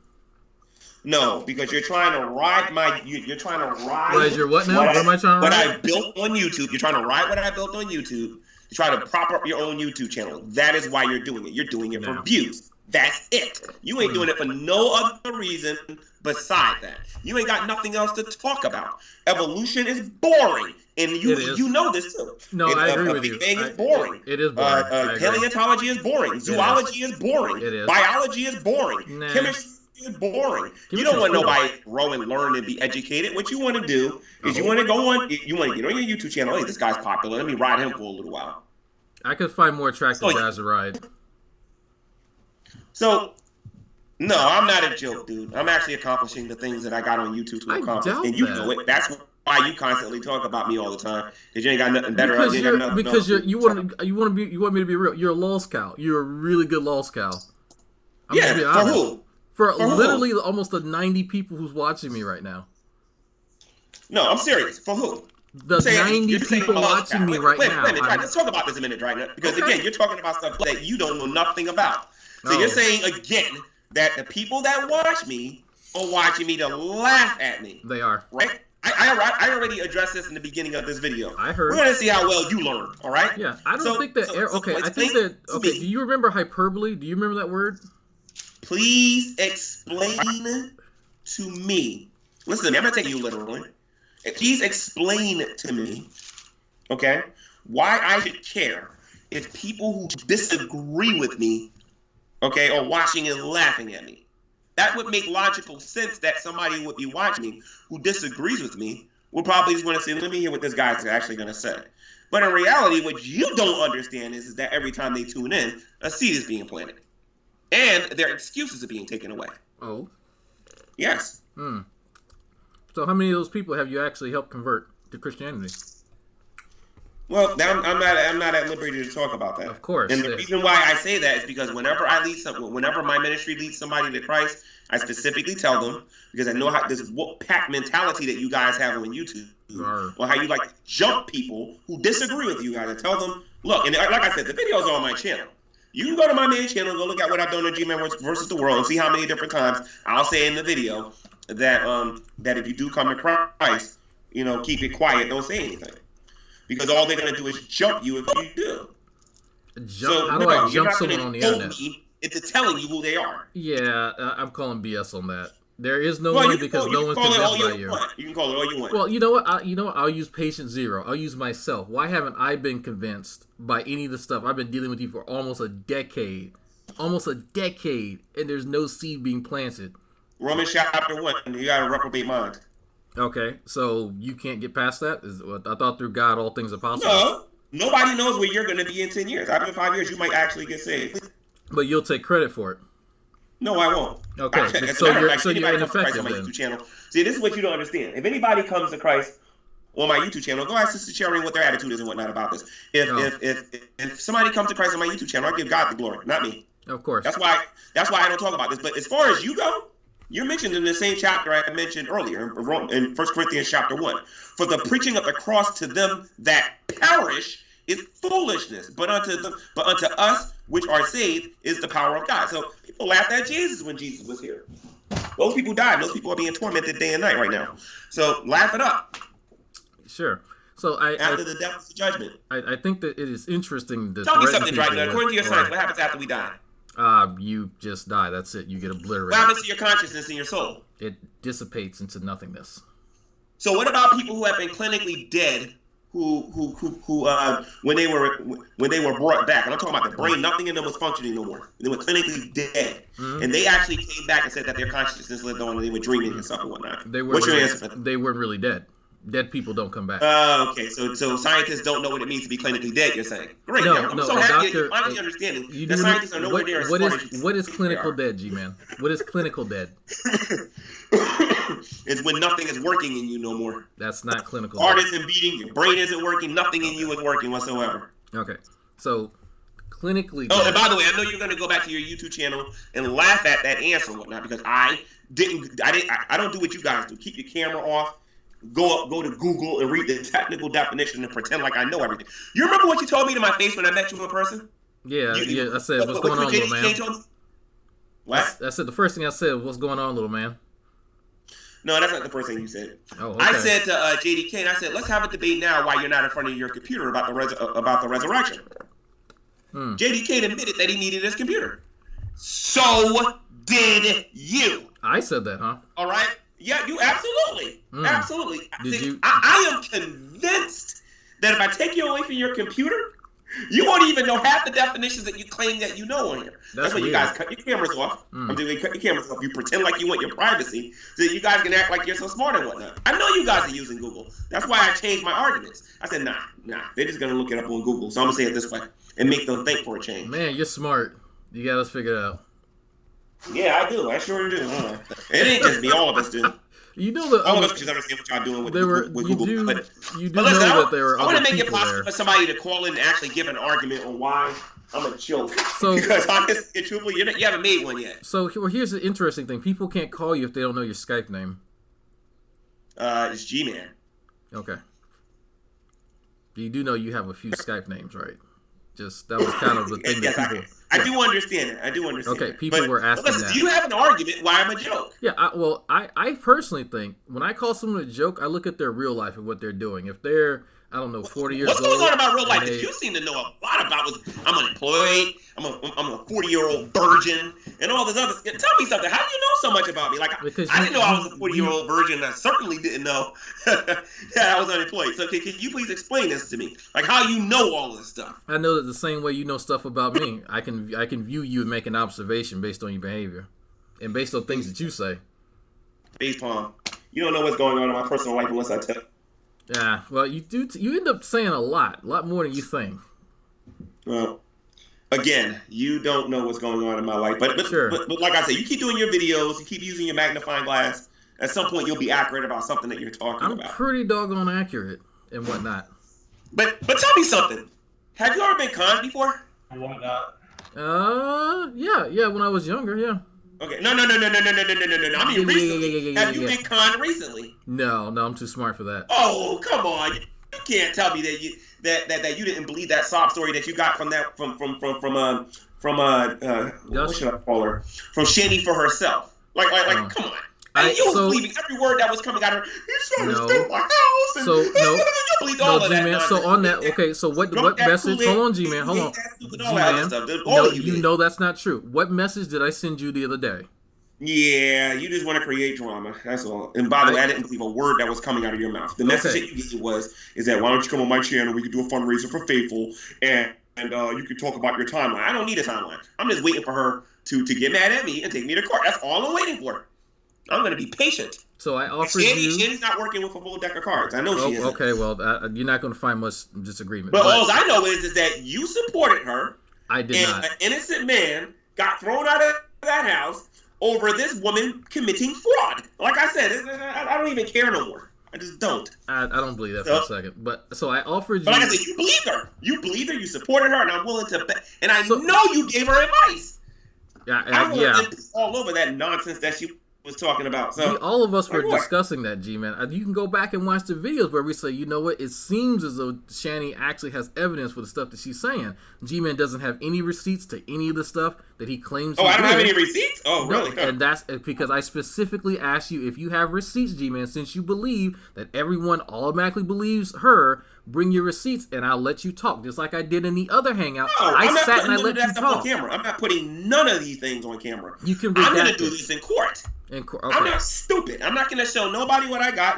No, because you're trying to ride my. You're trying to ride. Ride your what now? What am I trying to ride? What I built on YouTube. You're trying to ride what I built on YouTube. You try to prop up your own YouTube channel. That is why you're doing it. You're doing it for views. That's it. You ain't doing it for no other reason beside that. You ain't got nothing else to talk about. Evolution is boring. And you know this too. No, I agree with you. Big Bang is boring. It is boring. Paleontology is boring. Zoology is boring. It is. Biology is boring. Chemistry is boring. You don't want nobody to grow and learn and be educated. What you want to do is you want to go on. You want to get on your YouTube channel. Hey, this guy's popular. Let me ride him for a little while. I could find more attractive So- guys to ride. So, no, I'm not a joke, dude. I'm actually accomplishing the things that I got on YouTube to I accomplish, doubt and you that. know it. That's why you constantly talk about me all the time, because you ain't got nothing better. Because you ain't got nothing else to you want me to be real. You're a lost cow. You're a really good lost cow. I'm Yeah, just being for honest. who? For who? literally almost the 90 people who's watching me right now. No, I'm serious. For who? The 90 people watching me right now. Wait a minute, Dragnet, let's talk about this a minute, Dragnet. Because again, you're talking about stuff that you don't know nothing about. So Oh. you're saying again that the people that watch me are watching me to laugh at me, They are. right? I already addressed this in the beginning of this video. I heard. We're gonna see how well you learn. All right? Yeah, I don't So- think that. so I think explain that. to Okay, me. do you remember hyperbole? Do you remember that word? Please explain to me. Listen, I'm not taking you literally. Please explain to me, okay, why I should care if people who disagree with me, okay, are watching and laughing at me. That would make logical sense that somebody would be watching me who disagrees with me would probably just want to say, let me hear what this guy's actually going to say. But in reality, what you don't understand is that every time they tune in, a seed is being planted. And their excuses are being taken away. Oh. Yes. So how many of those people have you actually helped convert to Christianity? Well, now I'm not at liberty to talk about that. Of course. And the reason why I say that is because whenever whenever my ministry leads somebody to Christ, I specifically tell them, because I know how this pack mentality that you guys have on YouTube, or how you like to jump people who disagree with you guys. I tell them, look, and like I said, the videos are on my channel. You can go to my main channel, go look at what I've done on Gman versus the world, and see how many different times I'll say in the video that that if you do come to Christ, keep it quiet, don't say anything. Because all they're going to do is jump you if you do. How do I jump someone on the internet? Into telling you who they are. Yeah, I'm calling BS on that. There is no Well, one because no one's convinced by you. You can call it all you want. Well, you know what? I'll use patient zero. I'll use myself. Why haven't I been convinced by any of the stuff? I've been dealing with you for almost a decade. And there's no seed being planted. Romans chapter 1, you got a reprobate mind. Okay, so you can't get past that? I thought through God all things are possible. No, nobody knows where you're going to be in 10 years. After 5 years, you might actually get saved. But you'll take credit for it. No, I won't. Okay, so you're ineffective then. YouTube channel. See, this is what you don't understand. If anybody comes to Christ on my YouTube channel, go ask Sister Cherry what their attitude is and whatnot about this. If somebody comes to Christ on my YouTube channel, I give God the glory, not me. Of course. That's why I don't talk about this. But as far as you go, you're mentioned in the same chapter I mentioned earlier in 1 Corinthians chapter 1. For the preaching of the cross to them that perish is foolishness, but unto us which are saved is the power of God. So people laughed at Jesus when Jesus was here. Those people died. Those people are being tormented day and night right now. So laugh it up. Sure. So after the death is the judgment. I think that it is interesting to tell me something, Dragon. According to your science, what happens after we die? You just die. That's it. You get obliterated. What happens to your consciousness and your soul? It dissipates into nothingness. So what about people who have been clinically dead, who when they were brought back? And I'm talking about the brain. Nothing in them was functioning no more. They were clinically dead, and they actually came back and said that their consciousness lived on, and they were dreaming and stuff and whatnot. What's your answer for that? They weren't really dead. Dead people don't come back. Okay, so scientists don't know what it means to be clinically dead. You're saying? Great. No, I'm so happy you're finally understanding. The scientists are nowhere near as smart as you what is think clinical they are. dead, G-Man? What is clinical dead? It's when nothing is working in you no more. That's not clinical. Heart dead. isn't beating, your brain isn't working, nothing in you is working whatsoever. Okay, so clinically. Oh, dead. and by the way, I know you're going to go back to your YouTube channel and laugh at that answer and whatnot because I don't do what you guys do. Keep your camera off. Go to Google and read the technical definition and pretend like I know everything. You remember what you told me to my face when I met you in person? Yeah. I said, "What's going on, little man?" What? I said the first thing I said, "What's going on, little man?" No, that's not the first thing you said. Oh, okay. I said to JDK, and I said, let's have a debate now while you're not in front of your computer about the resurrection. JDK admitted that he needed his computer. So did you. I said that, huh? All right? Yeah, you absolutely. Absolutely. Did you? I am convinced that if I take you away from your computer You won't even know half the definitions that you claim that you know on here. That's when you weird. guys cut your cameras off. I'm doing cut your cameras off. You pretend like you want your privacy so that you guys can act like you're so smart and whatnot. I know you guys are using Google. That's why I changed my arguments. I said, nah. They're just going to look it up on Google. So I'm going to say it this way and make them think for a change. Man, you're smart. You got us figured out. Yeah, I do. I sure do. It ain't just me. All of us do. You know that all of us just understand what y'all doing with Google. You do but know listen, that there are I want other to make it people possible there. for somebody to call in and actually give an argument on why I'm a joke. So, because honestly and truthfully, you haven't made one yet. So here's the interesting thing: people can't call you if they don't know your Skype name. It's Gman. Okay. You do know you have a few Skype names, right? Just that was kind of the thing that people. I do understand it. I do understand. Okay, people were asking listen, that. do you have an argument why I'm a joke? Yeah, I personally think when I call someone a joke, I look at their real life and what they're doing. If they're, I don't know, 40 years old. What's going on about real life that you seem to know a lot about? Was I'm unemployed. I'm a 40-year-old virgin and all this other. Tell me something. How do you know so much about me? Like I didn't know I was a 40-year-old virgin. I certainly didn't know that I was unemployed. So can you please explain this to me? Like how you know all this stuff? I know that the same way you know stuff about me. I can view you and make an observation based on your behavior and based on things that you say. Based on you don't know what's going on in my personal life unless I tell. Yeah, well, you do. You end up saying a lot more than you think. Well, again, you don't know what's going on in my life, but sure. But like I said, you keep doing your videos, you keep using your magnifying glass. At some point, you'll be accurate about something that you're talking about. I'm pretty doggone accurate and whatnot. But tell me something. Have you ever been conned before? Why not? Yeah. When I was younger, yeah. Okay, no. I mean, recently. Have you been conned recently? No, I'm too smart for that. Oh, come on! You can't tell me that you didn't believe that sob story that you got from what should I call her? From Shani for herself. Like, come on! And you was believing every word that was coming out of her. He's trying to steal my house. And, you believed all of that. G-Man, so on that, okay, so what message? Hold on, G-Man, hold on. G-Man, you know that's not true. What message did I send you the other day? Yeah, you just want to create drama. That's all. And by the way, I didn't believe a word that was coming out of your mouth. The message that you gave is that why don't you come on my channel? We can do a fundraiser for Faithful, and you can talk about your timeline. I don't need a timeline. I'm just waiting for her to get mad at me and take me to court. That's all I'm waiting for. I'm going to be patient. So I offered you. Shani's not working with a full deck of cards. I know she isn't. Okay, well, you're not going to find much disagreement. But all I know is that you supported her. I did not. And an innocent man got thrown out of that house over this woman committing fraud. Like I said, I don't even care no more. I just don't. I don't believe that for a second. But so I offered you. But like I said, you believed her. You believed her. You supported her, and I'm willing to bet. And I know you gave her advice. Yeah. All over that nonsense that she was talking about. So all of us were discussing that, G-Man. You can go back and watch the videos where we say, you know what, it seems as though Shani actually has evidence for the stuff that she's saying. G-Man doesn't have any receipts to any of the stuff that he claims. I don't have any receipts? Oh, no, really? And that's because I specifically asked you if you have receipts, G-Man, since you believe that everyone automatically believes her. Bring your receipts and I'll let you talk, just like I did in the other hangout. I sat and I let you talk. On camera. I'm not putting none of these things on camera. You can. I'm going to do this in court. Okay. I'm not stupid. I'm not going to show nobody what I got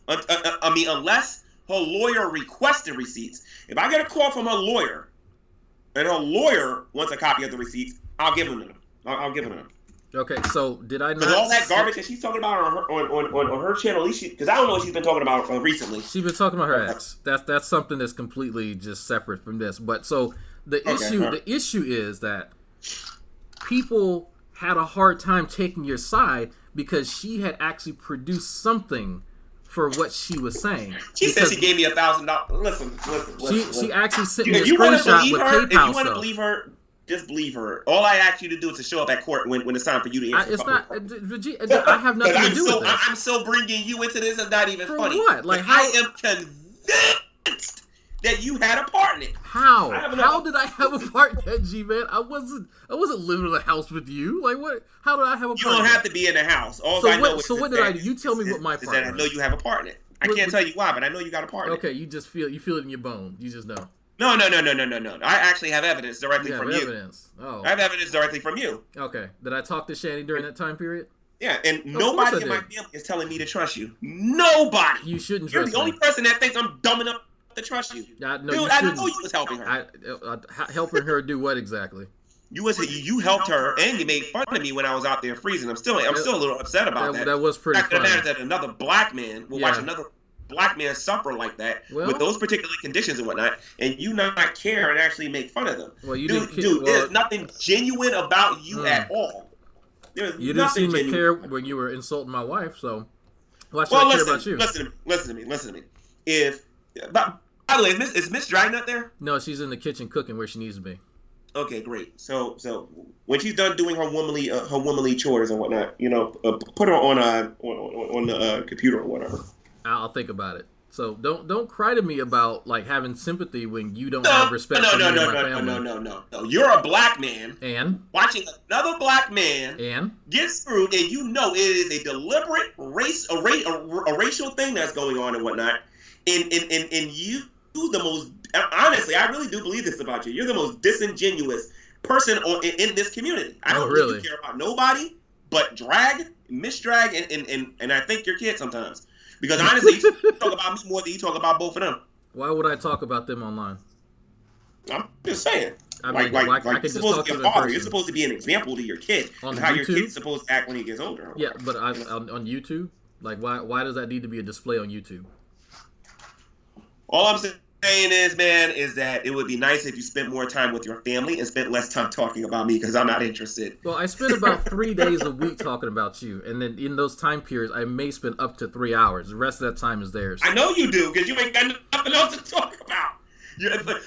unless her lawyer requested receipts. If I get a call from her lawyer and her lawyer wants a copy of the receipts, I'll give them to them. I'll give them to them. Okay, so did I not? Because all that garbage that she's talking about on her channel, at least because I don't know what she's been talking about recently. She's been talking about her ex. That's something that's completely just separate from this. But so the issue is that people had a hard time taking your side because she had actually produced something for what she was saying. She said she gave me $1,000. Listen. She actually sent me a screenshot with PayPal stuff. If you want to believe her, just believe her. All I ask you to do is to show up at court when it's time for you to answer. It's not. I have nothing to do with this. I'm so bringing you into this. It's not even funny. What? Like how? I am convinced that you had a part in it. How? How did I have a part in that, G-Man? I wasn't living in the house with you. Like what? How did I have a part? You don't have to be in the house. All I know is what did I do? You tell me what my part is. That I know you have a part in it. I can't tell you why, but I know you got a part in it. Okay, you feel it in your bone. You just know. No. I actually have evidence directly from you. Evidence. Oh. I have evidence directly from you. Okay. Did I talk to Shani during that time period? Yeah, and nobody in my family is telling me to trust you. Nobody. You shouldn't trust me. You're the only person that thinks I'm dumb enough to trust you. No, Dude, you I shouldn't. know you was helping her. Helping her do what exactly? You helped her, and you made fun of me when I was out there freezing. I'm still a little upset about that. That was pretty Fact of the funny. matter is that another black man will watch another black man suffer like that with those particular conditions and whatnot, and you not care and actually make fun of them. Well, you dude, there's nothing genuine about you at all. You didn't seem to care when you were insulting my wife, so why should I care about you? Listen to me. By the way, is Miss Dragnet there? No, she's in the kitchen cooking where she needs to be. Okay, great. So when she's done doing her womanly chores and whatnot, put her on the computer or whatever. I'll think about it. So don't cry to me about like having sympathy when you don't have respect for me and my family. No. You're a black man and watching another black man and get screwed, and you know it is a deliberate a racial thing that's going on and whatnot. And you the most honestly, I really do believe this about you. You're the most disingenuous person in this community. I don't really care about nobody but Miss Drag, and I think your kid sometimes. Because honestly, you talk about me more than you talk about both of them. Why would I talk about them online? I'm just saying. I mean, I can just talk to them in person. You're supposed to be an example to your kid on how your kid's supposed to act when he gets older. Yeah, but on YouTube, like why does that need to be a display on YouTube? All I'm saying is that it would be nice if you spent more time with your family and spent less time talking about me because I'm not interested. Well, I spend about 3 days a week talking about you, and then in those time periods, I may spend up to 3 hours. The rest of that time is theirs. I know you do because you ain't got nothing else to talk about.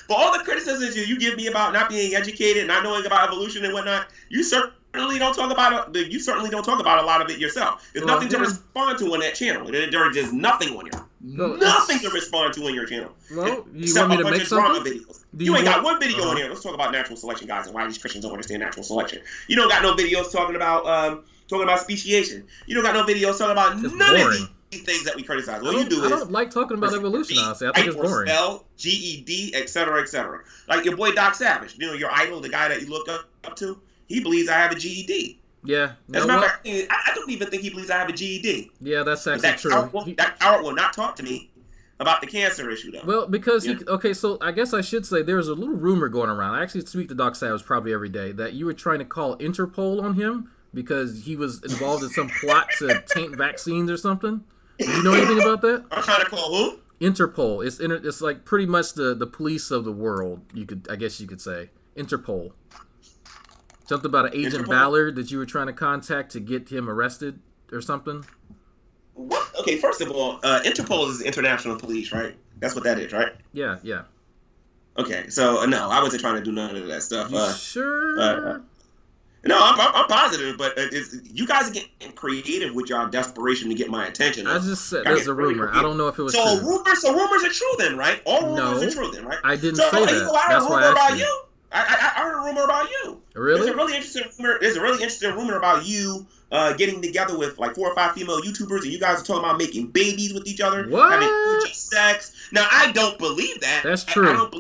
For all the criticisms you give me about not being educated, not knowing about evolution and whatnot, you certainly don't talk about it. You certainly don't talk about a lot of it yourself. There's nothing to respond to on that channel. There's just nothing on here. Nothing to respond to on your channel. Well, you want me to make something? Videos. You ain't got one video on here. Let's talk about natural selection, guys, and why these Christians don't understand natural selection. You don't got no videos talking about speciation. You don't got no videos talking about none of these things that we criticize. All you do is I don't like talking about evolution. Honestly, I think it's boring. Spell, GED, etc., etc. Like your boy Doc Savage, your idol, the guy that you look up to. He believes I have a GED. Yeah. As a matter of fact, I don't even think he believes I have a GED. Yeah, that's actually true. That coward will not talk to me about the cancer issue, though. Well, because so I guess I should say there's a little rumor going around. I actually speak to Doc Savage probably every day that you were trying to call Interpol on him because he was involved in some plot to taint vaccines or something. Do you know anything about that? I'm trying to call who? Interpol. It's like pretty much the police of the world. I guess you could say Interpol. Something about an Agent Ballard that you were trying to contact to get him arrested or something? What? Okay, first of all, Interpol is international police, right? That's what that is, right? Yeah. Okay, so no, I wasn't trying to do none of that stuff. You sure? No, I'm positive, but you guys are getting creative with your desperation to get my attention. I just said there's a rumor. I don't know if it was true. Rumors are true then, right? All rumors are true then, right? I didn't say that. That's why I asked you. I heard a rumor about you. Really? There's a really interesting rumor about you getting together with like 4 or 5 female YouTubers, and you guys are talking about making babies with each other, having orgy sex. Now, I don't believe that. That's true. I don't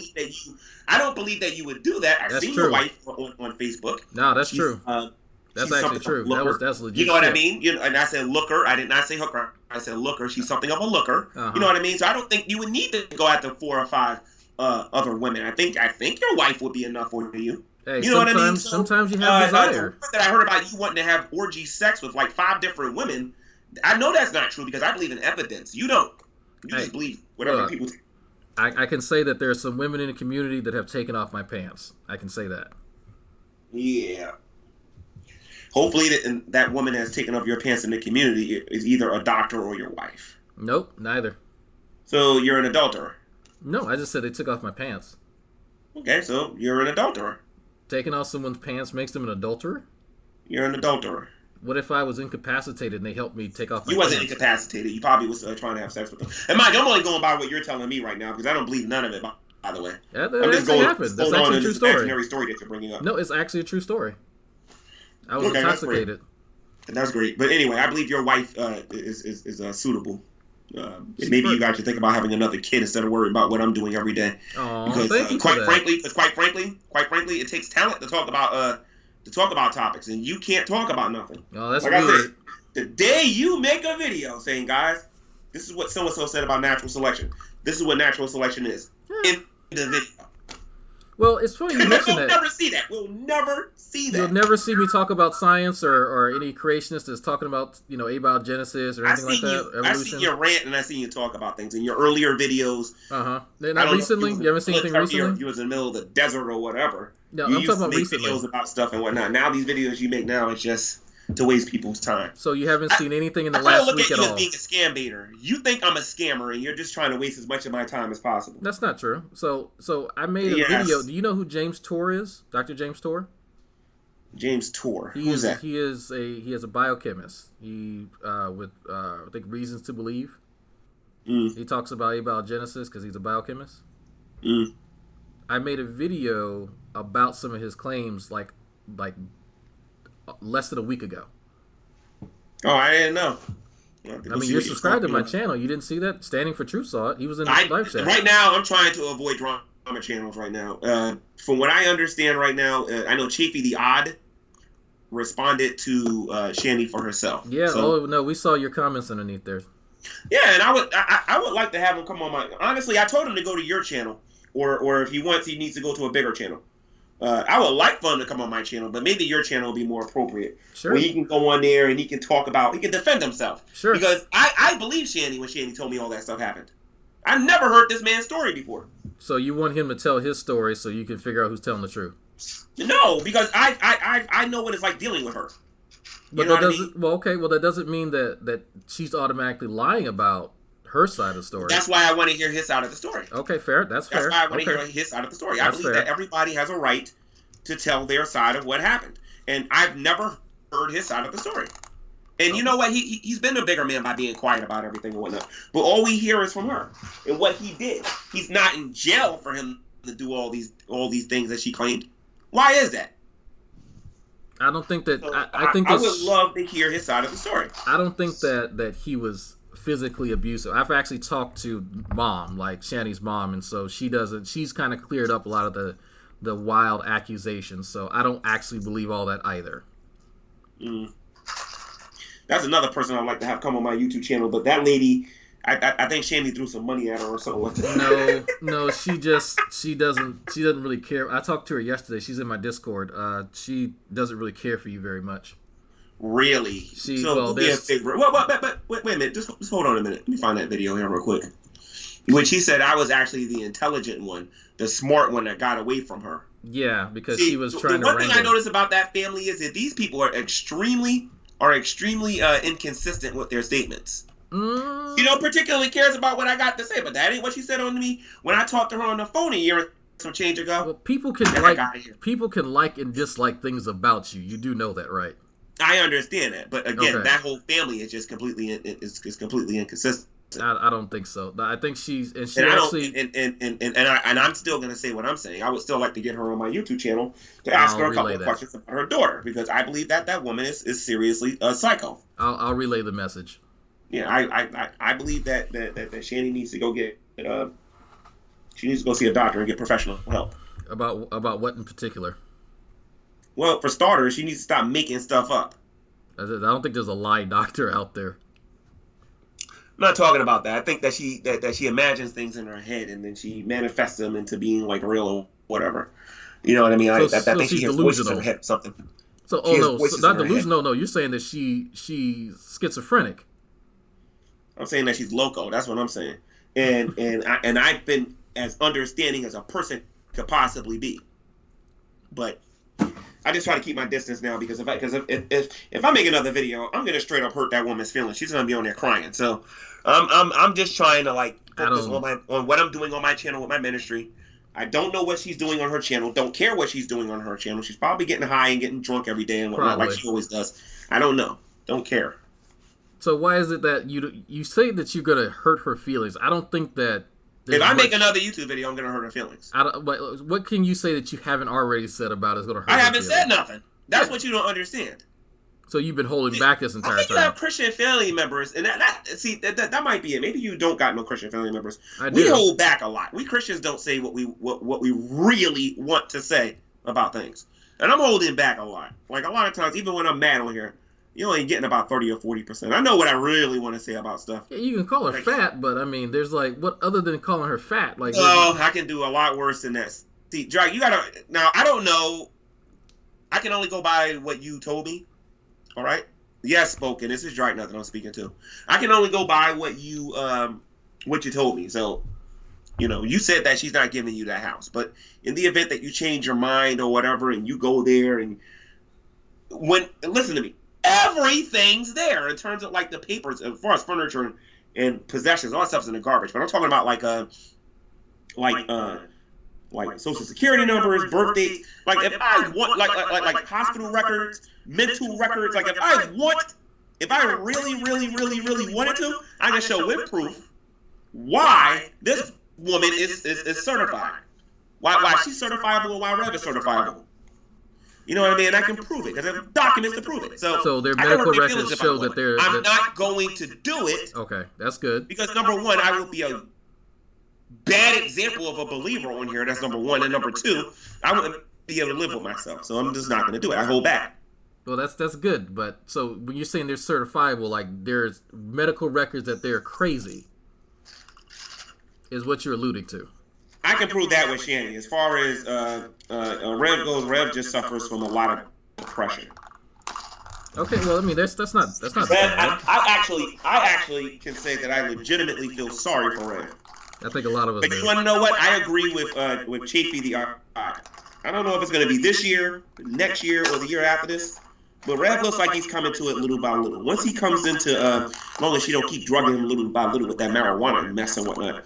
believe that you would do that. I've seen your wife on Facebook. No, that's true. That's actually true. That's legit. You know what I mean? And I said looker. I did not say hooker. I said looker. She's something of a looker. You know what I mean? So I don't think you would need to go after 4 or 5 other women. I think your wife would be enough for you. Hey, you know what I mean? So, sometimes you have desire. That I heard about you wanting to have orgy sex with like 5 different women. I know that's not true because I believe in evidence. You don't. You just believe whatever people. I can say that there are some women in the community that have taken off my pants. I can say that. Yeah. Hopefully that woman has taken off your pants in the community is either a doctor or your wife. Nope, neither. So you're an adulterer. No, I just said they took off my pants. Okay, so you're an adulterer. Taking off someone's pants makes them an adulterer? You're an adulterer. What if I was incapacitated and they helped me take off my pants? You wasn't incapacitated. You probably was trying to have sex with them. And Mike, I'm only going by what you're telling me right now because I don't believe none of it, by the way. Yeah, that actually happened. That's actually a true story. Imaginary story that you're bringing up. No, it's actually a true story. I was intoxicated. That's great. But anyway, I believe your wife is suitable. Maybe you guys should think about having another kid instead of worrying about what I'm doing every day. Because thank you quite frankly, it takes talent to talk about topics, and you can't talk about nothing. Oh, that's like weird. I said, the day you make a video saying, guys, This is what so and so said about natural selection. This is what natural selection is in the video. Well, it's funny you mention We'll that. never see that. We'll never see that. You'll never see me talk about science or any creationist that's talking about, abiogenesis or anything like that. Evolution. I see your rant and I see you talk about things in your earlier videos. Not recently. You haven't seen anything recently? You was in the middle of the desert or whatever. No, you I'm talking about recently. Videos about stuff and whatnot. Now these videos you make now is just to waste people's time. So you haven't seen anything in the I last week at all? you as being a scam baiter. You think I'm a scammer and you're just trying to waste as much of my time as possible. That's not true. So I made a video. Do you know who James Tour is? Dr. James Tour? James Tour. Who's that? He is a biochemist. He with I think Reasons to Believe. He talks about abiogenesis because he's a biochemist. I made a video about some of his claims like less than a week ago. Oh, I didn't know. I mean, you're subscribed to my channel. You didn't see that? Standing for Truth saw it. He was in the live chat. Right now, I'm trying to avoid drama channels right now. From what I understand right now, I know Chafee the Odd responded to Shandy for herself. Yeah, so, no, we saw your comments underneath there. Yeah, and I would like to have him come on my... Honestly, I told him to go to your channel, or if he wants, he needs to go to a bigger channel. I would like for him to come on my channel, but maybe your channel will be more appropriate. Sure. Where he can go on there and he can talk about, he can defend himself. Sure. Because I believe Shandy when Shandy told me all that stuff happened. I never heard this man's story before. So you want him to tell his story so you can figure out who's telling the truth? No, because I know what it's like dealing with her. But that doesn't. Well, okay. Well, that doesn't mean that she's automatically lying about her side of the story. That's why I want to hear his side of the story. Okay, fair. That's fair. That's why I want to hear his side of the story. That's I believe that everybody has a right to tell their side of what happened, and I've never heard his side of the story. And you know what? He's been a bigger man by being quiet about everything and whatnot. But all we hear is from her and what he did. He's not in jail for him to do all these things that she claimed. Why is that? I don't think that. So I think I would love to hear his side of the story. I don't think that he was physically abusive. I've actually talked to mom, like Shanny's mom, and so she doesn't. She's kind of cleared up a lot of the wild accusations. So I don't actually believe all that either. That's another person I'd like to have come on my YouTube channel, but that lady, I think Shandy threw some money at her or something like that. No, she doesn't really care. I talked to her yesterday. She's in my Discord. She doesn't really care for you very much. Really? So do me a favor. Wait a minute. Just hold on a minute. Let me find that video here real quick. When she said I was actually the intelligent one, the smart one that got away from her. Yeah, because she was trying to wrangle. One thing I noticed about that family is that these people are extremely inconsistent with their statements. She don't particularly cares about what I got to say, but that ain't what she said on me when I talked to her on the phone a year and some change ago. Well, people can like and dislike things about you. You do know that, right? I understand that, but again, that whole family is just completely inconsistent. I don't think so. I think I'm still gonna say what I'm saying. I would still like to get her on my YouTube channel to ask her a couple of questions about her daughter, because I believe that woman is seriously a psycho. I'll relay the message. Yeah, I believe that Shandy needs to go get she needs to go see a doctor and get professional help. About what in particular? Well, for starters, she needs to stop making stuff up. I don't think there's a lie doctor out there. I'm not talking about that. I think that she imagines things in her head and then she manifests them into being like real or whatever. You know what I mean? I think she hears voices in her head or something. So not delusional. No, you're saying that she's schizophrenic. I'm saying that she's loco. That's what I'm saying. And I've been as understanding as a person could possibly be. But I just try to keep my distance now, because if I make another video, I'm gonna straight up hurt that woman's feelings. She's gonna be on there crying. So I'm just trying to focus on what I'm doing on my channel with my ministry. I don't know what she's doing on her channel. Don't care what she's doing on her channel. She's probably getting high and getting drunk every day and whatnot, like she always does. I don't know. Don't care. So why is it that you say that you're gonna hurt her feelings? I don't think that. If I make another YouTube video, I'm gonna hurt her feelings. What can you say that you haven't already said about is gonna hurt? I haven't said nothing. That's what you don't understand. So you've been holding back this entire time. I think you have Christian family members, and that might be it. Maybe you don't got no Christian family members. We hold back a lot. We Christians don't say what we really want to say about things, and I'm holding back a lot. Like a lot of times, even when I'm mad on here, you're only getting about 30 or 40%. I know what I really want to say about stuff. Yeah, you can call her fat, but I mean, there's like, what other than calling her fat? Like, well, I can do a lot worse than that. See, Drake, you gotta. Now, I don't know. I can only go by what you told me. All right. Yes, spoken. This is Drake, nothing I'm speaking to. I can only go by what you told me. So, you said that she's not giving you that house, but in the event that you change your mind or whatever, and you go there, and listen to me, everything's there in terms of like the papers, as far as furniture and possessions, all that stuff's in the garbage. But I'm talking about like Social Security numbers, birth dates. Like if I want, like hospital records, mental records. Like if I really, really, really, really wanted to, I can show with proof why this woman is certified. Why she's certifiable and why Rev is certifiable. You know what I mean? And I can prove it because I have documents to prove it. So their medical records show that they're. I'm not going to do it. Okay, that's good. Because number one, I will be a bad example of a believer on here. That's number one. And number two, I wouldn't be able to live with myself. So I'm just not going to do it. I hold back. Well, that's good. But so when you're saying they're certifiable, like there's medical records that they're crazy, is what you're alluding to. I can prove that with Shanny. As far as Rev goes, Rev just suffers from a lot of depression. Okay, well, I mean that's not bad. I actually can say that I legitimately feel sorry for Rev. I think a lot of us. But you want to know what? I agree with Chafee the Art. I don't know if it's going to be this year, next year, or the year after this. But Rev looks like he's coming to it little by little. Once he comes into, as long as she don't keep drugging him little by little with that marijuana mess and whatnot,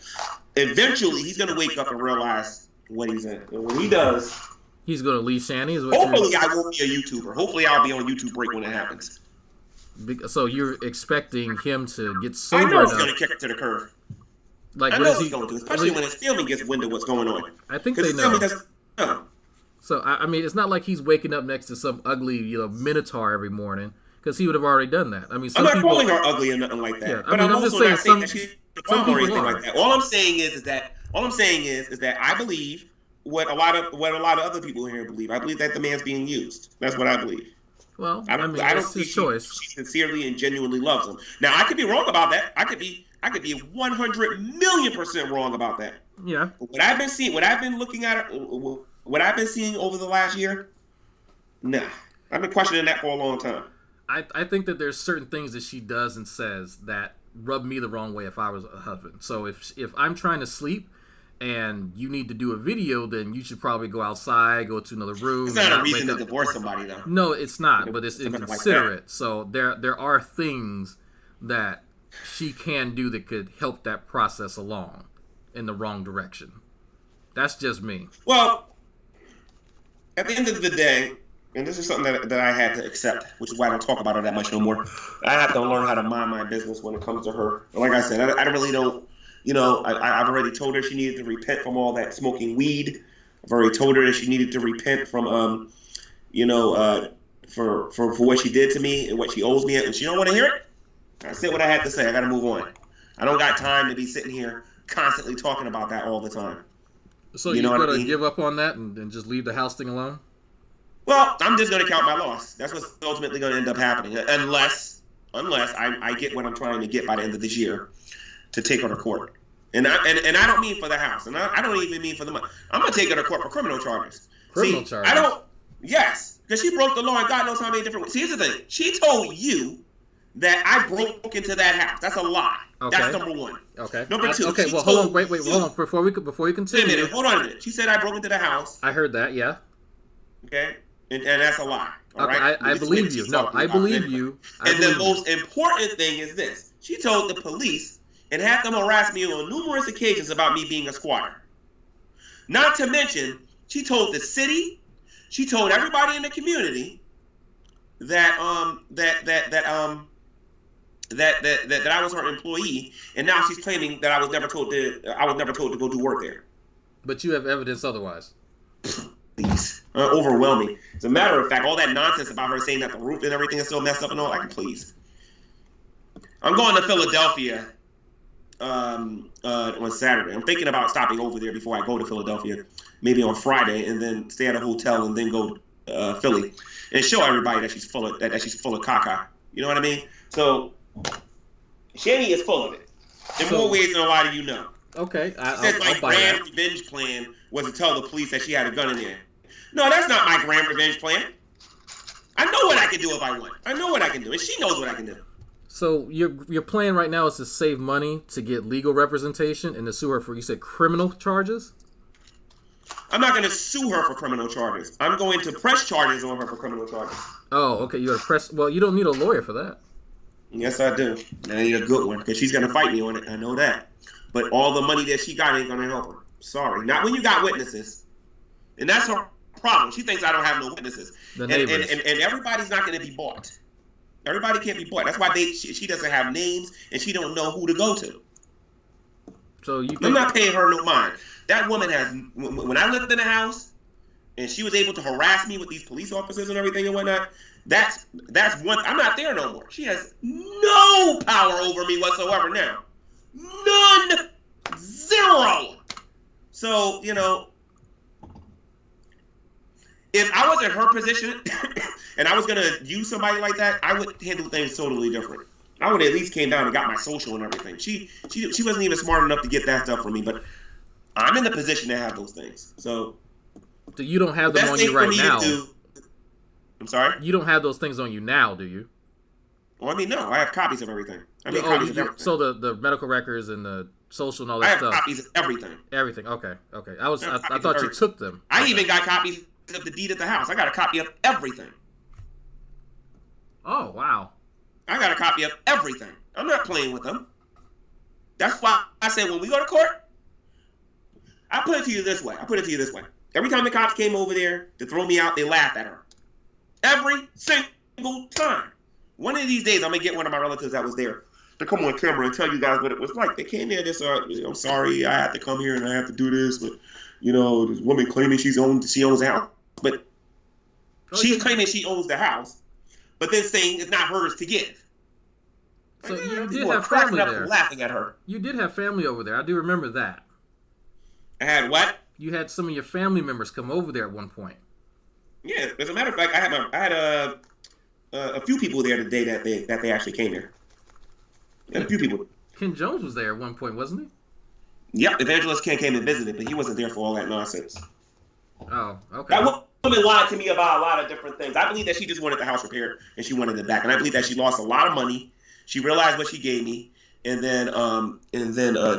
eventually he's going to wake up and realize what he's in. And when he does, he's going to leave Shanny. Hopefully, I won't be a YouTuber. Hopefully, I'll be on YouTube Break when it happens. So you're expecting him to get sober enough? I know he's enough. going to kick it to the curb. Like, I know he's going to, especially when his family gets wind of what's going on. I think they know. So, I mean, it's not like he's waking up next to some ugly, minotaur every morning, because he would have already done that. I mean, I'm not calling her ugly or nothing like that. Yeah, but I'm also just not saying that she's some or anything like that. All I'm saying is that I believe what a lot of other people here believe. I believe that the man's being used. That's what I believe. Well, I don't that's think his choice. She sincerely and genuinely loves him. Now, I could be wrong about that. I could be 100,000,000% wrong about that. Yeah. But what I've been seeing, what I've been looking at, what I've been seeing over the last year, nah. I've been questioning that for a long time. I think that there's certain things that she does and says that rub me the wrong way if I was a husband. So if I'm trying to sleep and you need to do a video, then you should probably go outside, go to another room. It's not a reason to divorce somebody, though. No, it's not, but it's inconsiderate. Like so there are things that she can do that could help that process along in the wrong direction. That's just me. Well, at the end of the day, and this is something that I had to accept, which is why I don't talk about her that much no more. I have to learn how to mind my business when it comes to her. And like I said, I really don't, I've already told her she needed to repent from all that smoking weed. I've already told her that she needed to repent from, for what she did to me and what she owes me. And she don't want to hear it. I said what I had to say. I got to move on. I don't got time to be sitting here constantly talking about that all the time. So you're going to give up on that and just leave the house thing alone? Well, I'm just going to count my loss. That's what's ultimately going to end up happening, unless I get what I'm trying to get by the end of this year to take her to court. And I don't mean for the house, and I don't even mean for the money. I'm going to take her to court for criminal charges. Charges? Yes, because she broke the law in God knows how many different ways. See, here's the thing. She told you that I broke into that house. That's a lie. Okay. That's number one. Okay. Number two. Okay. Well, hold on. Wait. Hold on. Before you continue. Wait a minute. Hold on a minute. She said I broke into the house. I heard that. Yeah. Okay. And that's a lie. All okay. right. I believe you. No, I believe you. And the most important thing is this: she told the police and had them harass me on numerous occasions about me being a squatter. Not to mention, she told the city, she told everybody in the community that I was her employee, and now she's claiming that I was never told to go do work there. But you have evidence otherwise. Please, overwhelming. As a matter of fact, all that nonsense about her saying that the roof and everything is still messed up and all, please. I'm going to Philadelphia on Saturday. I'm thinking about stopping over there before I go to Philadelphia, maybe on Friday, and then stay at a hotel and then go to Philly and show everybody that she's full of caca. You know what I mean? So Shani is full of it in more ways than a lot of you know. Okay, She said my grand revenge plan was to tell the police that she had a gun in there. No, that's not my grand revenge plan. I know what I can do if I want. I know what I can do, and she knows what I can do. So your plan right now is to save money to get legal representation and to sue her for, you said, criminal charges? I'm not going to sue her for criminal charges. I'm going to press charges on her for criminal charges. Oh, okay. You got to press. Well, you don't need a lawyer for that. Yes, I do. And I need a good one because she's going to fight me on it. I know that. But all the money that she got ain't going to help her. Sorry. Not when you got witnesses. And that's her problem. She thinks I don't have no witnesses. And everybody's not going to be bought. Everybody can't be bought. That's why she doesn't have names and she don't know who to go to. So I'm not paying her no mind. That woman has, when I lived in the house and she was able to harass me with these police officers and everything and whatnot, that's one, I'm not there no more. She has no power over me whatsoever now. None. Zero. So, you know, if I was in her position and I was going to use somebody like that, I would handle things totally different. I would have at least came down and got my social and everything. She wasn't even smart enough to get that stuff from me, but I'm in the position to have those things. So you don't have them on you right now. I'm sorry? You don't have those things on you now, do you? Well, I mean, no. I have copies of everything. Copies of everything. So the medical records and the social and all that stuff. I have copies of everything. Everything. Okay. I thought you took them. I even got copies of the deed at the house. I got a copy of everything. Oh, wow. I got a copy of everything. I'm not playing with them. That's why I said when we go to court, I put it to you this way. Every time the cops came over there to throw me out, they laughed at her. Every single time. One of these days, I'm going to get one of my relatives that was there to come on camera and tell you guys what it was like. They came there, I'm sorry, I had to come here and I have to do this, but, you know, this woman claiming she owns the house. But she's claiming she owns the house, but then saying it's not hers to give. So you did have family there. Laughing at her. You did have family over there. I do remember that. I had what? You had some of your family members come over there at one point. Yeah, as a matter of fact, I had a few people there the day that they actually came here. A few people. Ken Jones was there at one point, wasn't he? Yep, Evangelist Ken came and visited, but he wasn't there for all that nonsense. Oh, okay. That woman lied to me about a lot of different things. I believe that she just wanted the house repaired and she wanted it back, and I believe that she lost a lot of money. She realized what she gave me, and then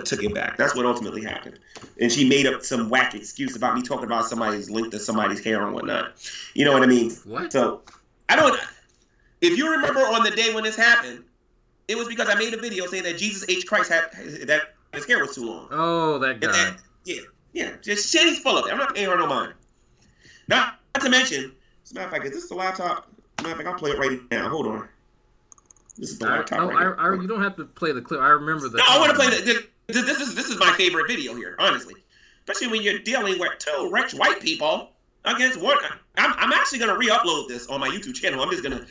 took it back. That's what ultimately happened. And she made up some whack excuse about me talking about somebody's link to somebody's hair and whatnot. You know what I mean? What? So if you remember on the day when this happened, it was because I made a video saying that Jesus H. Christ that his hair was too long. Oh, that guy. Yeah. Just Shani's full of it. I'm not paying her no mind. Not to mention, as a matter of fact, is this the laptop? As a matter of fact, I'll play it right now. Hold on. This is the laptop. You don't have to play the clip. I remember that. No, I want to play this is my favorite video here, honestly. Especially when you're dealing with two rich white people against one. I'm actually gonna re-upload this on my YouTube channel. I'm just gonna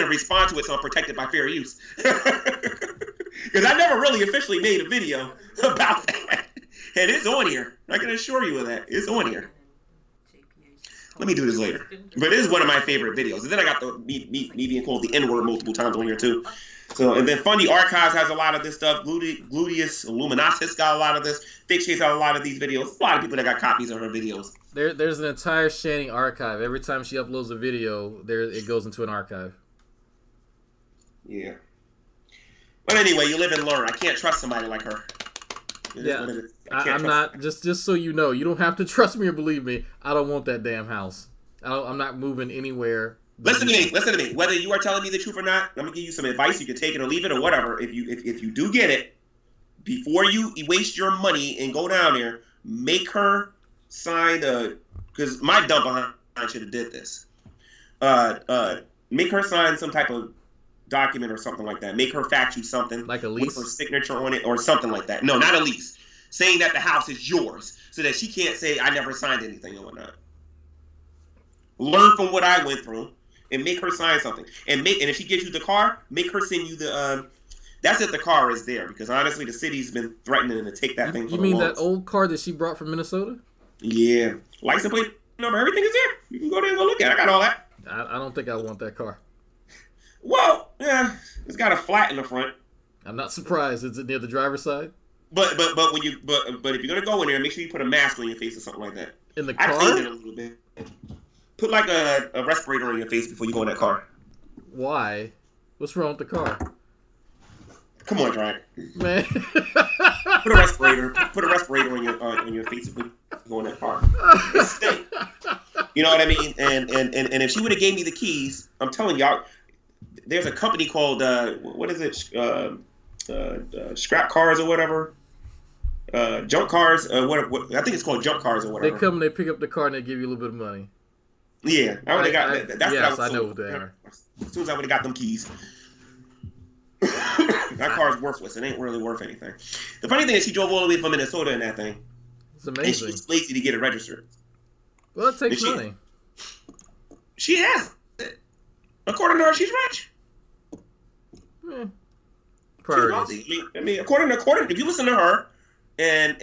respond to it so I'm protected by fair use. Because I never really officially made a video about that. And it's on here. I can assure you of that. It's on here. Let me do this later. But it is one of my favorite videos. And then I got me being called the N-word multiple times on here too. So, and then Fundy Archives has a lot of this stuff. Gluteus Illuminatus got a lot of this. Thick Shades got a lot of these videos. A lot of people that got copies of her videos. There's an entire Shani archive. Every time she uploads a video, it goes into an archive. Yeah. But anyway, you live and learn. I can't trust somebody like her. I'm not, just so you know, you don't have to trust me or believe me. I don't want that damn house. I'm not moving anywhere. Listen to me. Whether you are telling me the truth or not, I'm gonna give you some advice. You can take it or leave it or whatever. If you do get it, before you waste your money and go down there, make her sign because my dumb behind should have did this. Make her sign some type of document or something like that. Make her fax you something like a lease with her signature on it or something like that. No, not a lease. Saying that the house is yours, so that she can't say I never signed anything or whatnot. Learn from what I went through and make her sign something. And if she gives you the car, make her send you the. That's if the car is there, because honestly, the city's been threatening to take that thing. You mean that old car that she brought from Minnesota? Yeah, license plate number, everything is there. You can go there and go look at it. I got all that. I don't think I want that car. Well, yeah, it's got a flat in the front. I'm not surprised. Is it near the driver's side? But when you but if you're gonna go in there, make sure you put a mask on your face or something like that. In the I cleaned car? it a little bit. Put like a respirator on your face before you go in that car. Why? What's wrong with the car? Come on, Ryan. Man. Put a respirator. Put a respirator on your face before you go in that car. It's stink. You know what I mean? And if she would have gave me the keys, I'm telling y'all, there's a company called what is it? Scrap cars or whatever. Junk cars. What I think it's called junk cars or whatever. They come and they pick up the car and they give you a little bit of money. Yeah, I would have got that. That's yes, what I know what they are. As soon as I would have got them keys. That car is worthless. It ain't really worth anything. The funny thing is she drove all the way from Minnesota in that thing. It's And she amazing. was lazy to get it registered. Well, it takes She- money. She has it. According to her, she's rich. Eh. She's Priorities. wealthy. I mean, according, if you listen to her and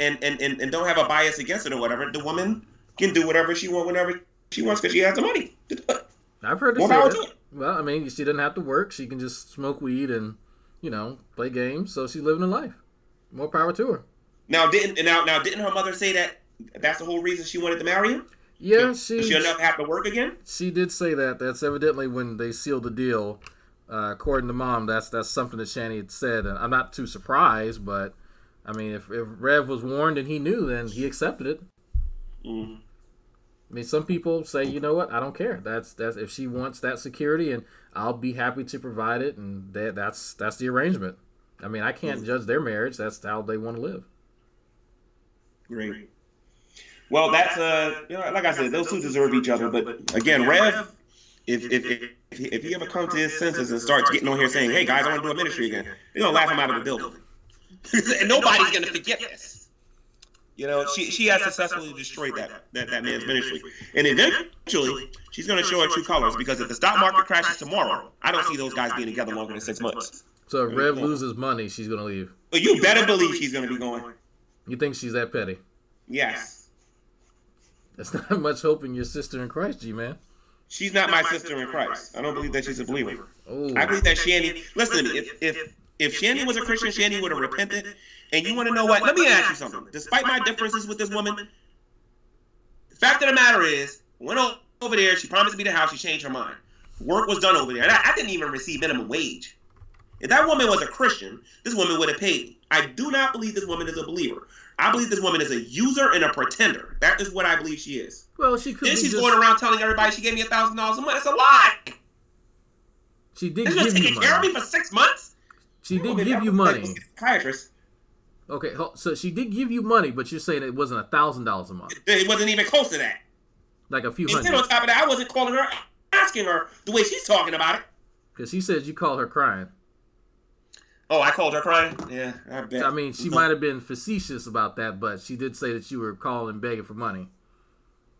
don't have a bias against it or whatever, the woman can do whatever she wants whenever she wants because she has the money to do it. I've heard her More say power that. to it. Well, I mean, she doesn't have to work. She can just smoke weed and, play games. So she's living her life. More power to her. Now didn't her mother say that that's the whole reason she wanted to marry him? Yeah, She'll never have to work again? she did say that. That's evidently when they sealed the deal. According to Mom, that's something that Shani had said, and I'm not too surprised. But I mean, if Rev was warned and he knew, then he accepted it. Mm. I mean, some people say, you know what, I don't care. That's if she wants that security, and I'll be happy to provide it, and that's the arrangement. I mean, I can't judge their marriage. That's how they want to live. Great. Well, that's like I said, those two deserve each other. But again, Rev, if he ever comes to his senses and starts getting on here saying, "Hey guys, I want to do a ministry again," they're gonna laugh him out of the building, and nobody's gonna forget this. You know, she has successfully destroyed that man's ministry, and eventually she's gonna show her true colors. Because if the stock market crashes tomorrow, I don't see those guys being together longer than 6 months. So if Rev loses money, she's gonna leave. But you better believe she's gonna be going. You think she's that petty? Yes. That's not much hope in your sister in Christ, Gman. She's not my sister in Christ. I don't believe that she's a believer. Oh, I believe that Shani. Listen to me. If Shani was a Christian, Shani would have repented. And you want to know what? Let me ask you something. Despite my differences with this woman, the fact of the matter is, went over there. She promised me the house. She changed her mind. Work was done over there, and I didn't even receive minimum wage. If that woman was a Christian, this woman would have paid me. I do not believe this woman is a believer. I believe this woman is a user and a pretender. That is what I believe she is. well, she could. Then be she's just, going around telling everybody she gave me $1,000 a month. That's a lie. She did She's just give you taking care of me money. for 6 months. She did give you money. Psychiatrist. Okay, so she did give you money, but you're saying it wasn't $1,000 a month, It wasn't even close to that. like a few And then hundred. on top of that, I wasn't calling her, asking her the way she's talking about it. Because she says you called her crying. Oh, I called her crying? Yeah, I bet. I mean, she might have been facetious about that, but she did say that you were calling begging for money.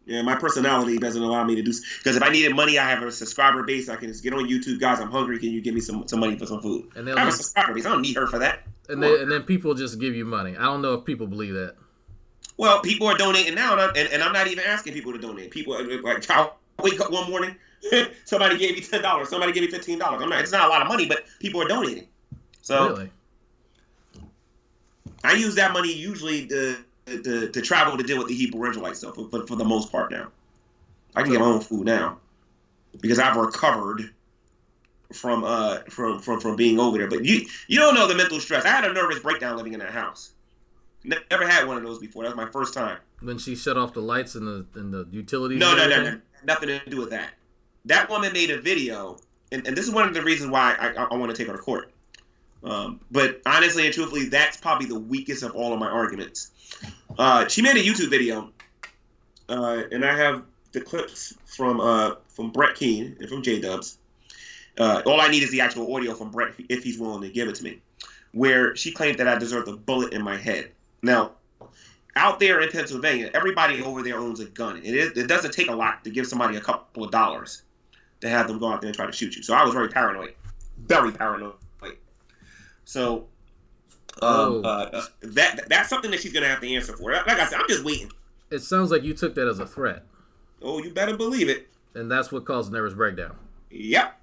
Yeah, my personality doesn't allow me to do. Because if I needed money, I have a subscriber base. I can just get on YouTube. Guys, I'm hungry. Can you give me some money for some food? And I they'll have a just, subscriber base. I don't need her for that. and then people just give you money. I don't know if people believe that. Well, people are donating now, and I'm not even asking people to donate. People like, I wake up one morning, somebody gave me $10, somebody gave me $15. It's not a lot of money, but people are donating. So Really? I use that money usually to travel to deal with the Hebrew Israelites stuff for the most part now. I can get my own food now because I've recovered from being over there. But you don't know the mental stress. I had a nervous breakdown living in that house. Never had one of those before. That was my first time. When she shut off the lights and the utilities. No, and no, no, everything? no. Nothing to do with that. That woman made a video, and this is one of the reasons why I want to take her to court. But honestly and truthfully, that's probably the weakest of all of my arguments. She made a YouTube video, and I have the clips from Brett Keane and from J-Dubs. All I need is the actual audio from Brett if he's willing to give it to me, where she claimed that I deserved a bullet in my head. Now, out there in Pennsylvania, everybody over there owns a gun. It doesn't take a lot to give somebody a couple of dollars to have them go out there and try to shoot you. So I was very paranoid. Very paranoid. So that's something that she's going to have to answer for. Like I said, I'm just waiting. It sounds like you took that as a threat. Oh, you better believe it. And that's what caused the nervous breakdown. Yep.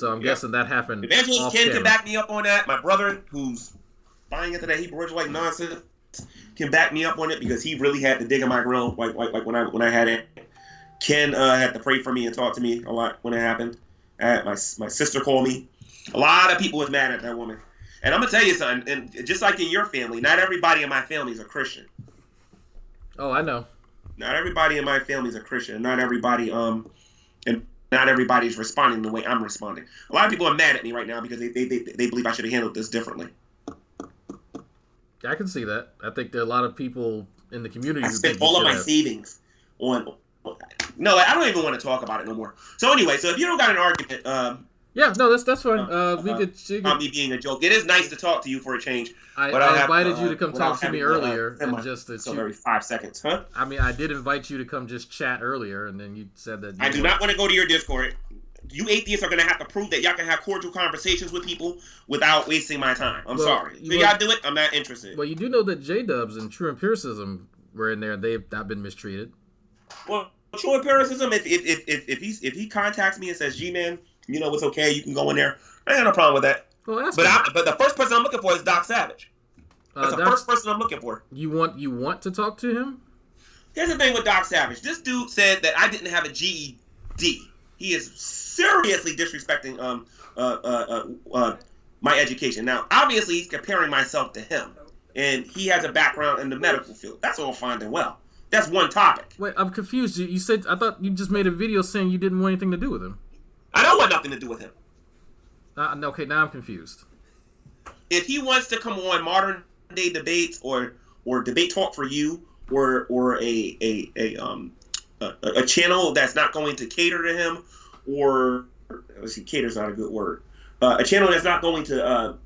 So I'm guessing that happened. Evangelist off Ken camera. can back me up on that. My brother, who's buying into that Hebrew Israelite nonsense, can back me up on it because he really had to dig in my grill, like when I had it. Ken had to pray for me and talk to me a lot when it happened. I had my sister called me. A lot of people was mad at that woman. And I'm gonna tell you something. And just like in your family, not everybody in my family is a Christian. Oh, I know. Not everybody in my family is a Christian. Not everybody and not everybody's responding the way I'm responding. A lot of people are mad at me right now because they believe I should have handled this differently. I can see that. I think there are a lot of people in the community I who spent think you all of should my have. savings on. No, I don't even want to talk about it no more. So anyway, so if you don't got an argument, Yeah, no, that's fine. We could. about me being a joke, it is nice to talk to you for a change. I But I'll have invited to, you to come without talk to me having to, earlier, send and my- just that so you. every 5 seconds, huh? I mean, I did invite you to come just chat earlier, and then you said that. I do not want to go to your Discord. You atheists are going to have to prove that y'all can have cordial conversations with people without wasting my time. I'm Well, sorry. So well- y'all do it, I'm not interested. Well, you do know that J-Dubs and True Empiricism were in there, and they've not been mistreated. Well, true empiricism, if he contacts me and says, G-Man, you know it's okay, you can go in there, I ain't got no problem with that. Well, ask But him. but the first person I'm looking for is Doc Savage. That's the Doc- first person I'm looking for. You want to talk to him? Here's the thing with Doc Savage. This dude said that I didn't have a GED. He is seriously disrespecting my education. Now, obviously, he's comparing myself to him, and he has a background in the medical field. That's all fine and well. That's one topic. Wait, I'm confused. You said I thought you just made a video saying you didn't want anything to do with him. I don't want nothing to do with him. Okay, now I'm confused. If he wants to come on modern day debates or debate talk for you or a channel that's not going to cater to him, or let's see, cater's not a good word. A channel that's not going to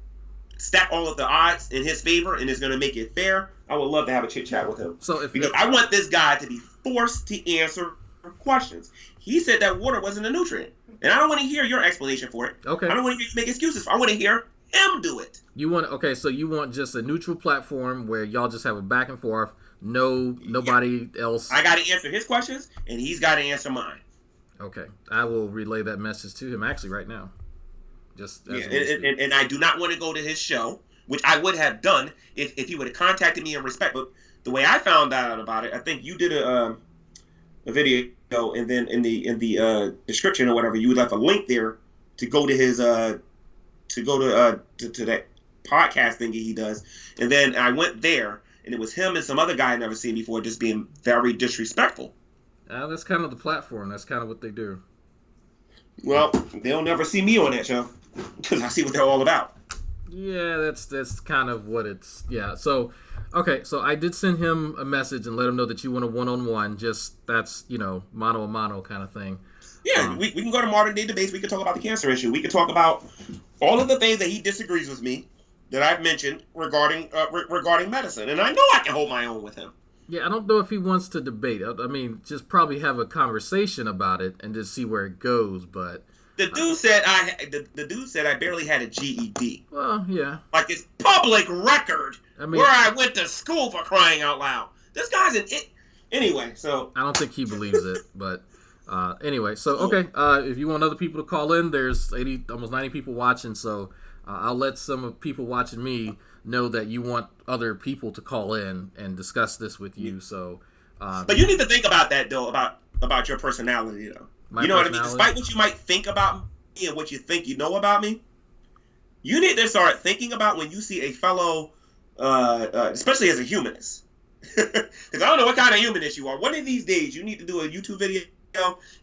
stack all of the odds in his favor and is going to make it fair, I would love to have a chit chat with him. So Because I want this guy to be forced to answer questions. He said that water wasn't a nutrient, and I don't want to hear your explanation for it. Okay. I don't want to hear you make excuses. I want to hear him do it. So you want just a neutral platform where y'all just have a back and forth, nobody else. I got to answer his questions, and he's got to answer mine. Okay, I will relay that message to him actually right now. Just as And I do not want to go to his show, which I would have done if he would have contacted me in respect. But the way I found out about it, I think you did a video, and then in the description or whatever, you left a link there to go to his to that podcast thingy he does, and then I went there, and it was him and some other guy I never seen before, just being very disrespectful. that's kind of the platform. That's kind of what they do. Well, they'll never see me on that show because I see what they're all about. Yeah, that's kind of what it's. Yeah. So, okay. So I did send him a message and let him know that you want a one-on-one. Just that's mano a mano kind of thing. Yeah, we can go to modern day debates. We can talk about the cancer issue. We can talk about all of the things that he disagrees with me that I've mentioned regarding medicine, and I know I can hold my own with him. Yeah, I don't know if he wants to debate. I mean, just probably have a conversation about it and just see where it goes. But The dude said I barely had a GED. well, yeah. Like it's public record I mean, where I went to school, for crying out loud. This guy's an it. Anyway, so I don't think he believes it, but anyway. So okay, if you want other people to call in, there's almost 90 people watching. So I'll let some of people watching me know that you want other people to call in and discuss this with you. So, but you need to think about that though, about your personality though. You know what I mean? Despite what you might think about me and what you think you know about me, you need to start thinking about when you see a fellow, especially as a humanist. Because I don't know what kind of humanist you are. One of these days, you need to do a YouTube video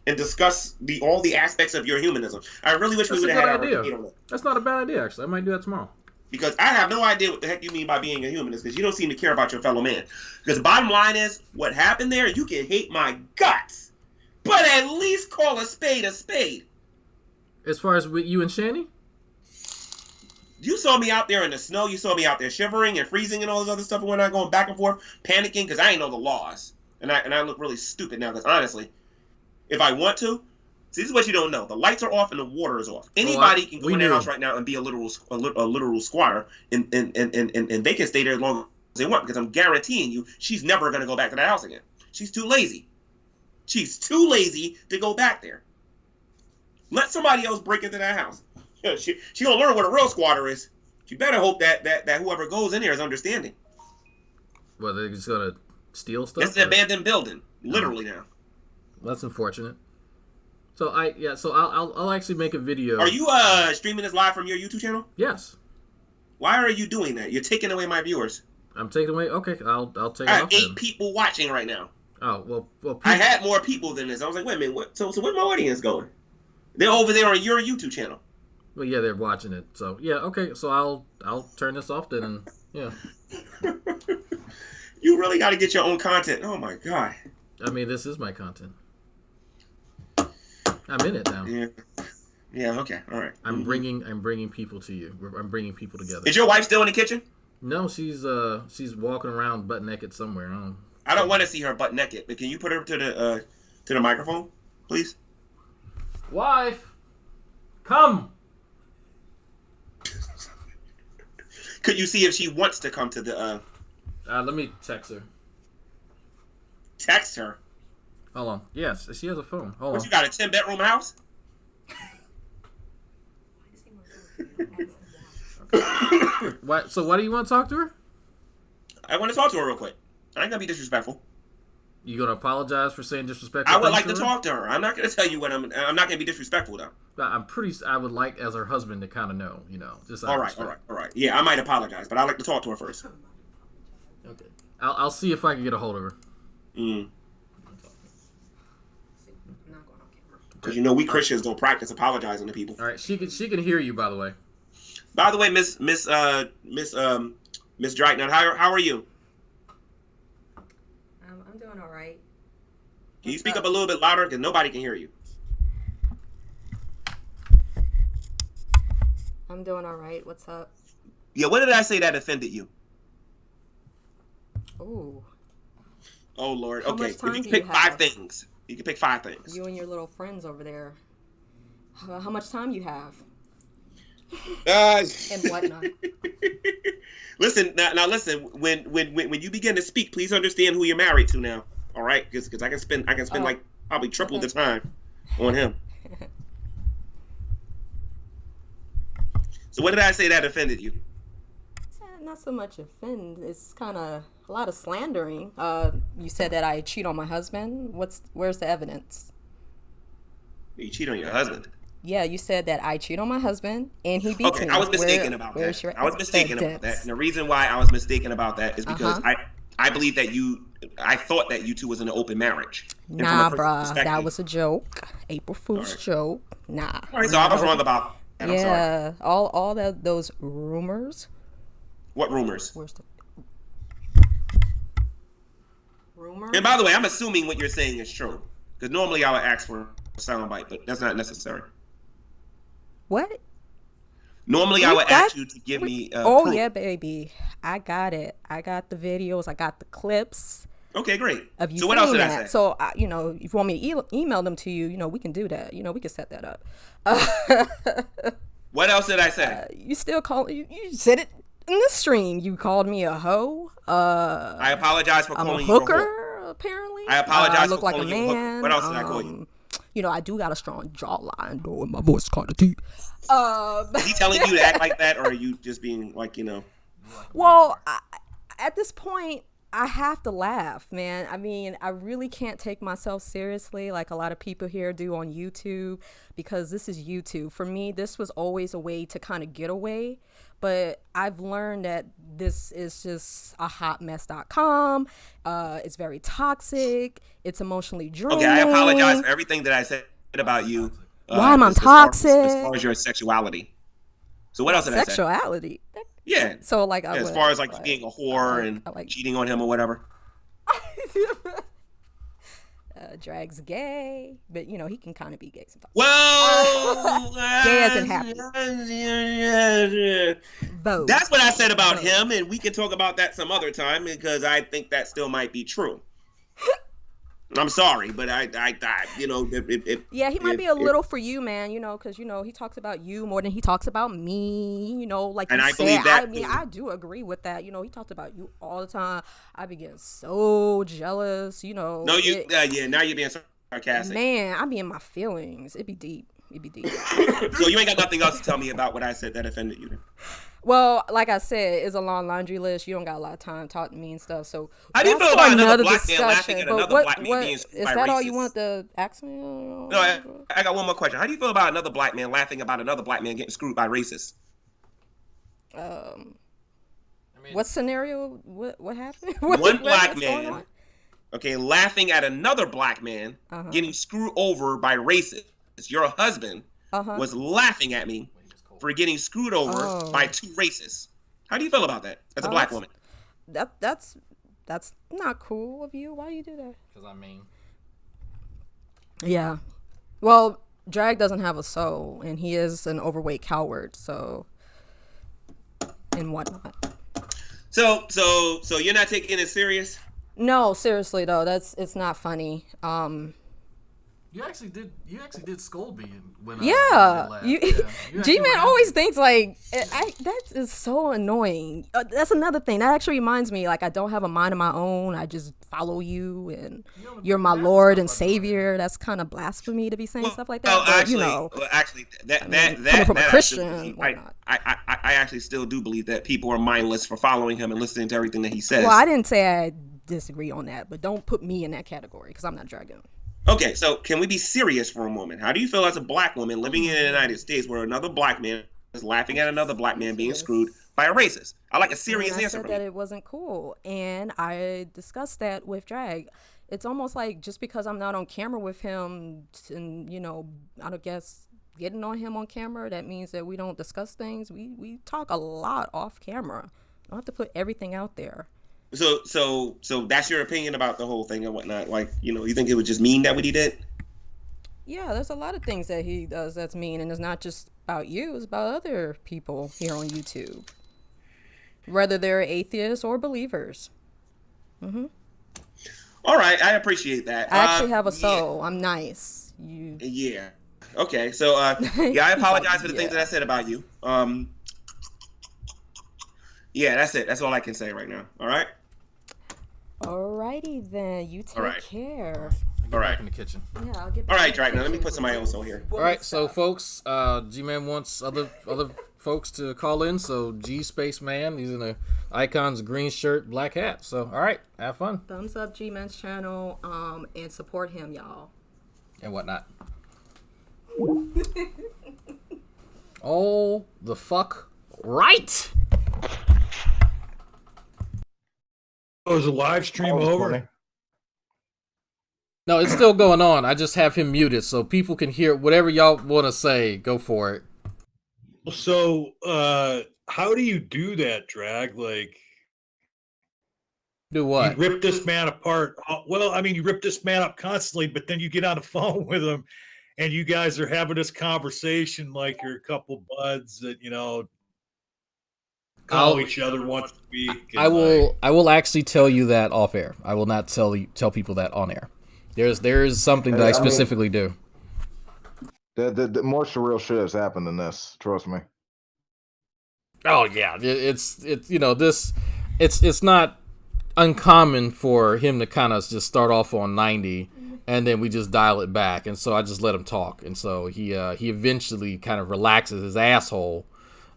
and discuss all the aspects of your humanism. I really wish we would have had our debate on that. That's not a bad idea, actually. I might do that tomorrow. Because I have no idea what the heck you mean by being a humanist, because you don't seem to care about your fellow man. Because the bottom line is, what happened there, you can hate my guts, but at least call a spade a spade. As far as with you and Shani? You saw me out there in the snow. You saw me out there shivering and freezing and all this other stuff, and we're not going back and forth, panicking, because I ain't know the laws. And I look really stupid now, because honestly, if I want to, see, this is what you don't know. The lights are off and the water is off. Anybody can go in their house right now and be a literal squatter, and they can stay there as long as they want, because I'm guaranteeing you she's never going to go back to that house again. She's too lazy. She's too lazy to go back there. Let somebody else break into that house. Yeah, she gonna learn what a real squatter is. She better hope that whoever goes in there is understanding. Well, they're just gonna steal stuff. It's an abandoned building, literally now. That's unfortunate. So I'll actually make a video. Are you streaming this live from your YouTube channel? Yes. Why are you doing that? You're taking away my viewers. I'm taking away. Okay, I'll take. I it have off 8 then. people watching right now. Oh well. People, I had more people than this. I was like, wait a minute, what? So where's my audience going? They're over there on your YouTube channel. well, yeah, they're watching it. So yeah, okay. So I'll turn this off then, and yeah. You really got to get your own content. Oh my god. I mean, this is my content. I'm in it now. Yeah. Yeah. Okay. All right. I'm bringing people to you. I'm bringing people together. Is your wife still in the kitchen? No, she's walking around butt naked somewhere. I don't want to see her butt naked, but can you put her to the microphone, please? Wife, come. Could you see if she wants to come to the? Let me text her. Text her. Hold on. Yes, she has a phone. Hold What, on. you got a 10-bedroom house? What? So why do you want to talk to her? I want to talk to her real quick. I ain't gonna be disrespectful. You gonna apologize for saying disrespectful? I would things like to her? talk to her. I'm not gonna tell you what I'm not gonna be disrespectful though. I would like, as her husband, to kind of know. Just out All of right. respect. Yeah, I might apologize, but I'd like to talk to her first. Okay. I'll see if I can get a hold of her. Because we Christians don't practice apologizing to people. All right. She can hear you, by the way. By the way, Miss Drayton, how are you? I'm doing all right. Can you speak up a little bit louder? Because nobody can hear you. I'm doing all right. What's up? Yeah, what did I say that offended you? Ooh, Oh, Lord. How Okay, much if time you do pick you 5 have? things. You can pick 5 things. you and your little friends over there. How much time you have and whatnot? Listen, now listen. When you begin to speak, please understand who you're married to now. All right, because I can spend Oh, like probably triple okay. the time on him. So what did I say that offended you? Not so much offend. It's kind of a lot of slandering. You said that I cheat on my husband. Where's the evidence? You cheat on your husband. Yeah, you said that I cheat on my husband and he beats Okay, me. I was mistaken about where's that. your I was mistaken about that. evidence? And the reason why I was mistaken about that is because Uh-huh. I believe that I thought that you two was in an open marriage. And from a Nah, personal bruh, perspective- that was a joke. April Fool's Alright. joke. Nah. All right, so I was wrong about that. I'm sorry. Yeah, all those rumors. What rumors? Where's the rumors? And by the way, I'm assuming what you're saying is true. Because normally I would ask for a soundbite, but that's not necessary. What? Normally I We would got- ask you to give me Oh proof. yeah, baby. I got it. I got the videos. I got the clips Okay, great. of you So what else saying did I that. say? So if you want me to email them to you, we can do that. We can set that up. What else did I say? You still call you said it in the stream. You called me a hoe. I apologize for I'm a calling you a whore. hooker, apparently. I apologize I for look like a calling you a hooker. man. What else did I call you? I do got a strong jawline, though, and my voice kind of deep. Is he telling you to act like that, or are you just being like, Well, at this point, I have to laugh, man. I mean, I really can't take myself seriously like a lot of people here do on YouTube, because this is YouTube. For me, this was always a way to kind of get away. But I've learned that this is just a hotmess.com. It's very toxic. It's emotionally draining. Okay, I apologize for everything that I said about you. Why am I as far as toxic? your sexuality. So what else did I say? Sexuality. Yeah. So like, As far as like you being a whore and cheating on him or whatever. Drag's gay, but he can kind of be gay sometimes. Well, Gay as in happy. Vogue. That's what I said about him, and we can talk about that some other time because I think that still might be true. I'm sorry, but I yeah, he might be a little for you, man. Because he talks about you more than he talks about me. Like and you I said, believe that. I mean, I do agree with that. He talks about you all the time. I be getting so jealous. No, now you're being sarcastic. Man, I be in my feelings. It be deep. EBD. So you ain't got nothing else to tell me about what I said that offended you. Then. Well, like I said, it's a long laundry list. You don't got a lot of time talking to me and stuff. So How do you that's feel for about another another black man laughing discussion. at But another black man what being is screwed by that all racists? you want to ask me? No, I got one more question. How do you feel about another black man laughing about another black man getting screwed by racists? What scenario? What happened? One black what's going man, on? okay, laughing at another black man getting screwed over by racists. Your husband was laughing at me for getting screwed over by two racists. How do you feel about that as a black woman? That's not cool of you. Why do you do that? Because I mean, yeah. Well, Drag doesn't have a soul, and he is an overweight coward. So, and whatnot. So you're not taking it serious? No, seriously though, it's not funny. you actually did scold me when Yeah, I you actually G-Man were always happy. thinks like that is so annoying. That's another thing that actually reminds me, like, I don't have a mind of my own. I just follow you, and you're my Lord and Savior. That's kind of blasphemy to be saying stuff like that. But actually, coming from a Christian, whatnot. I actually still do believe that people are mindless for following him and listening to everything that he says. Well, I didn't say I disagree on that, but don't put me in that category because I'm not Dragon. Okay, so can we be serious for a moment? How do you feel as a black woman living in the United States where another black man is laughing at another black man being screwed by a racist? I like a serious I answer said from that you. it wasn't cool, and I discussed that with Drag. It's almost like just because I'm not on camera with him, and I don't guess getting on him on camera, that means that we don't discuss things. We talk a lot off camera. I don't have to put everything out there. So that's your opinion about the whole thing and whatnot. Like, you think it was just mean that what he did? Yeah, there's a lot of things that he does that's mean, and it's not just about you, it's about other people here on YouTube. Whether they're atheists or believers. All right, I appreciate that. I actually have a soul. I'm nice. Yeah. Okay, so I apologize for the things that I said about you. Yeah, that's it. That's all I can say right now. All right? Alrighty then. You take care. All right. Back in the kitchen. Yeah, I'll get back. All right, in the Drake. Now let me kitchen put somebody else on here. All right, so folks, G-Man wants other folks to call in. So G Space Man, he's in the Icons green shirt, black hat. So all right, have fun Thumbs up G-Man's channel, and support him, y'all. and whatnot. Oh, the fuck right. Oh, is the live stream over? Funny. No, it's still going on. I just have him muted so people can hear whatever y'all want to say. Go for it. So, how do you do that, Drag? Like, Do what? you rip this man apart. Well, I mean, you rip this man up constantly, but then you get on the phone with him, and you guys are having this conversation like you're a couple buds that call each other once a week. I will actually tell you that off air. I will not tell people that on air. There is something that I specifically do. The more surreal shit has happened than this. Trust me. Oh yeah, it's not uncommon for him to kind of just start off on 90 and then we just dial it back, and so I just let him talk, and so he eventually kind of relaxes his asshole.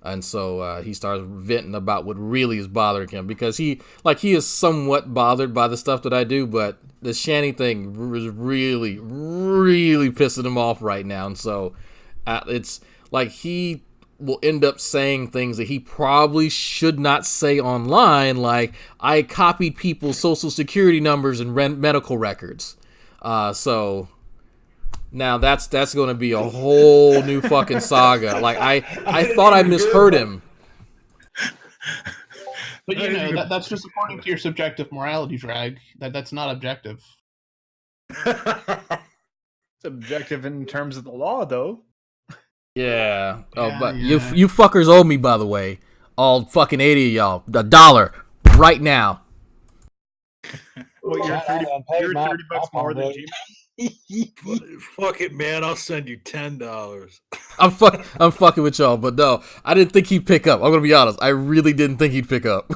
And so he starts venting about what really is bothering him, because he is somewhat bothered by the stuff that I do, but the Shanny thing is really, really pissing him off right now. And so it's like he will end up saying things that he probably should not say online, like, I copied people's social security numbers and medical records. So now that's going to be a whole new fucking saga. Like I thought I misheard him. But that's just according to your subjective morality, Drag. That's not objective. It's objective in terms of the law, though. Yeah. Oh, Yeah, but yeah. you fuckers owe me, by the way. All fucking 80 of y'all. $1 right now. Well, you're 30 bucks more than G. Fuck it, man. I'll send you $10. I'm fucking with y'all, but no, I didn't think he'd pick up. I'm gonna be honest. I really didn't think he'd pick up.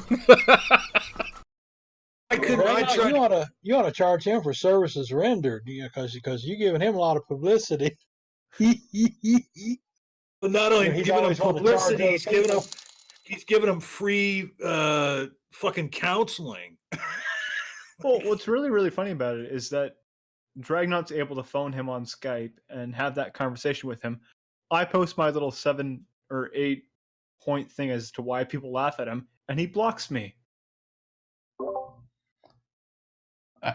You ought to charge him for services rendered, because you're giving him a lot of publicity. But not only He's giving them always wanted to charge publicity, other he's giving them free fucking counseling. Well, what's really, really funny about it is that Dragnot's able to phone him on Skype and have that conversation with him. I post my little 7 or 8 point thing as to why people laugh at him, and he blocks me.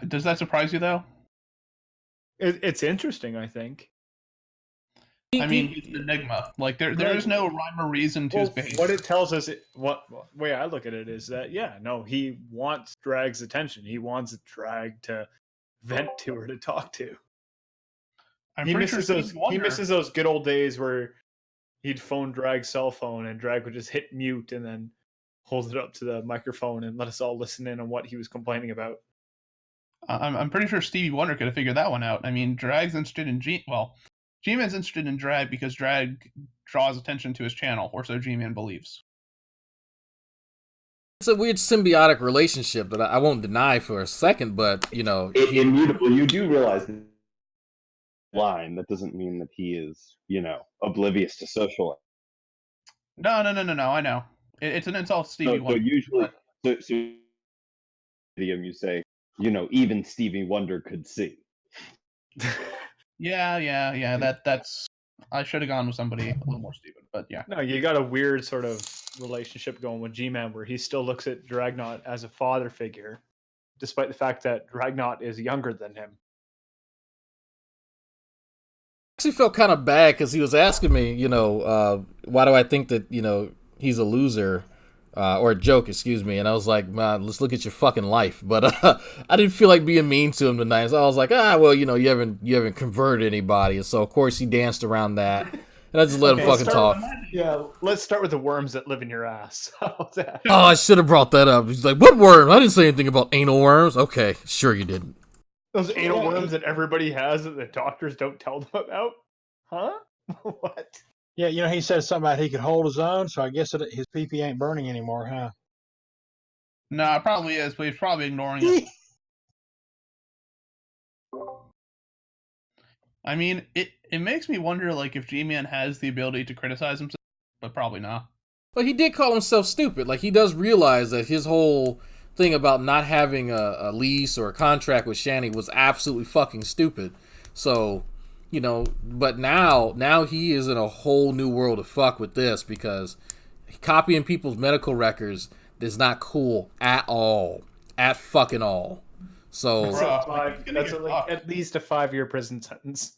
Does that surprise you, though? It's interesting, I think. I mean, he's an enigma. Like, there is no rhyme or reason to his behavior. What it tells us, what way I look at it is that, he wants Drag's attention. He wants Drag to vent to or to talk to. I'm He pretty sure misses those good old days where he'd phone Drag's cell phone and Drag would just hit mute and then hold it up to the microphone and let us all listen in on what he was complaining about. I'm pretty sure Stevie Wonder could have figured that one out. I mean, Drag's interested in G-Man's interested in Drag because Drag draws attention to his channel, or so G-Man believes. It's a weird symbiotic relationship that I won't deny for a second, but, Immutable, you do realize the line. That doesn't mean that he is, oblivious to social. No, I know. It's an insult to Stevie Wonder. So usually, you say, even Stevie Wonder could see. Yeah. That's. I should have gone with somebody a little more stupid, but yeah. No, you got a weird sort of relationship going with G-Man where he still looks at Dragnot as a father figure, despite the fact that Dragnot is younger than him. actually felt kind of bad because he was asking me, why do I think that, he's a loser or a joke, excuse me. And I was like, man, let's look at your fucking life. But I didn't feel like being mean to him tonight. So I was like, well, you haven't converted anybody. And so, of course, he danced around that. And I just let him fucking talk. Let's start with the worms that live in your ass. How about that? Oh, I should have brought that up. He's like, what worm? I didn't say anything about anal worms. Okay, sure you didn't. Those anal worms that everybody has that the doctors don't tell them about? Huh? What? Yeah, he said something about he could hold his own, so I guess his pee-pee ain't burning anymore, huh? No, it probably is, but he's probably ignoring it. I mean, it makes me wonder, like, if G-Man has the ability to criticize himself, but probably not. But he did call himself stupid. Like, he does realize that his whole thing about not having a lease or a contract with Shani was absolutely fucking stupid. So, but now he is in a whole new world of fuck with this because copying people's medical records is not cool at all. At fucking all. So that's at least a 5-year prison sentence.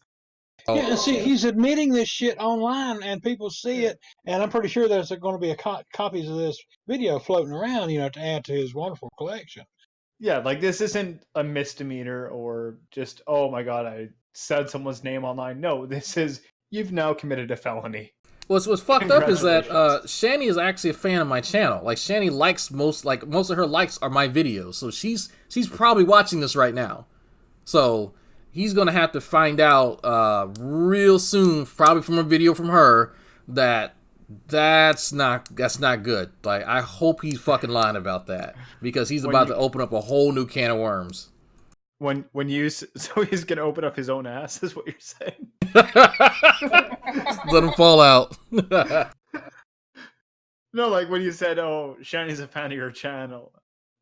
Yeah, and see, he's admitting this shit online, and people see it, and I'm pretty sure there's going to be copies of this video floating around, to add to his wonderful collection. Yeah, like this isn't a misdemeanor or just, oh my god, I said someone's name online. No, this is, you've now committed a felony. What's fucked up is that Shani is actually a fan of my channel. Like, Shani likes most of her likes are my videos. So she's probably watching this right now. So he's gonna have to find out real soon, probably from a video from her, that's not good. Like, I hope he's fucking lying about that because he's about to open up a whole new can of worms. So he's gonna open up his own ass, is what you're saying? Let him fall out. No, like when you said, "Oh, Shani's a fan of your channel,"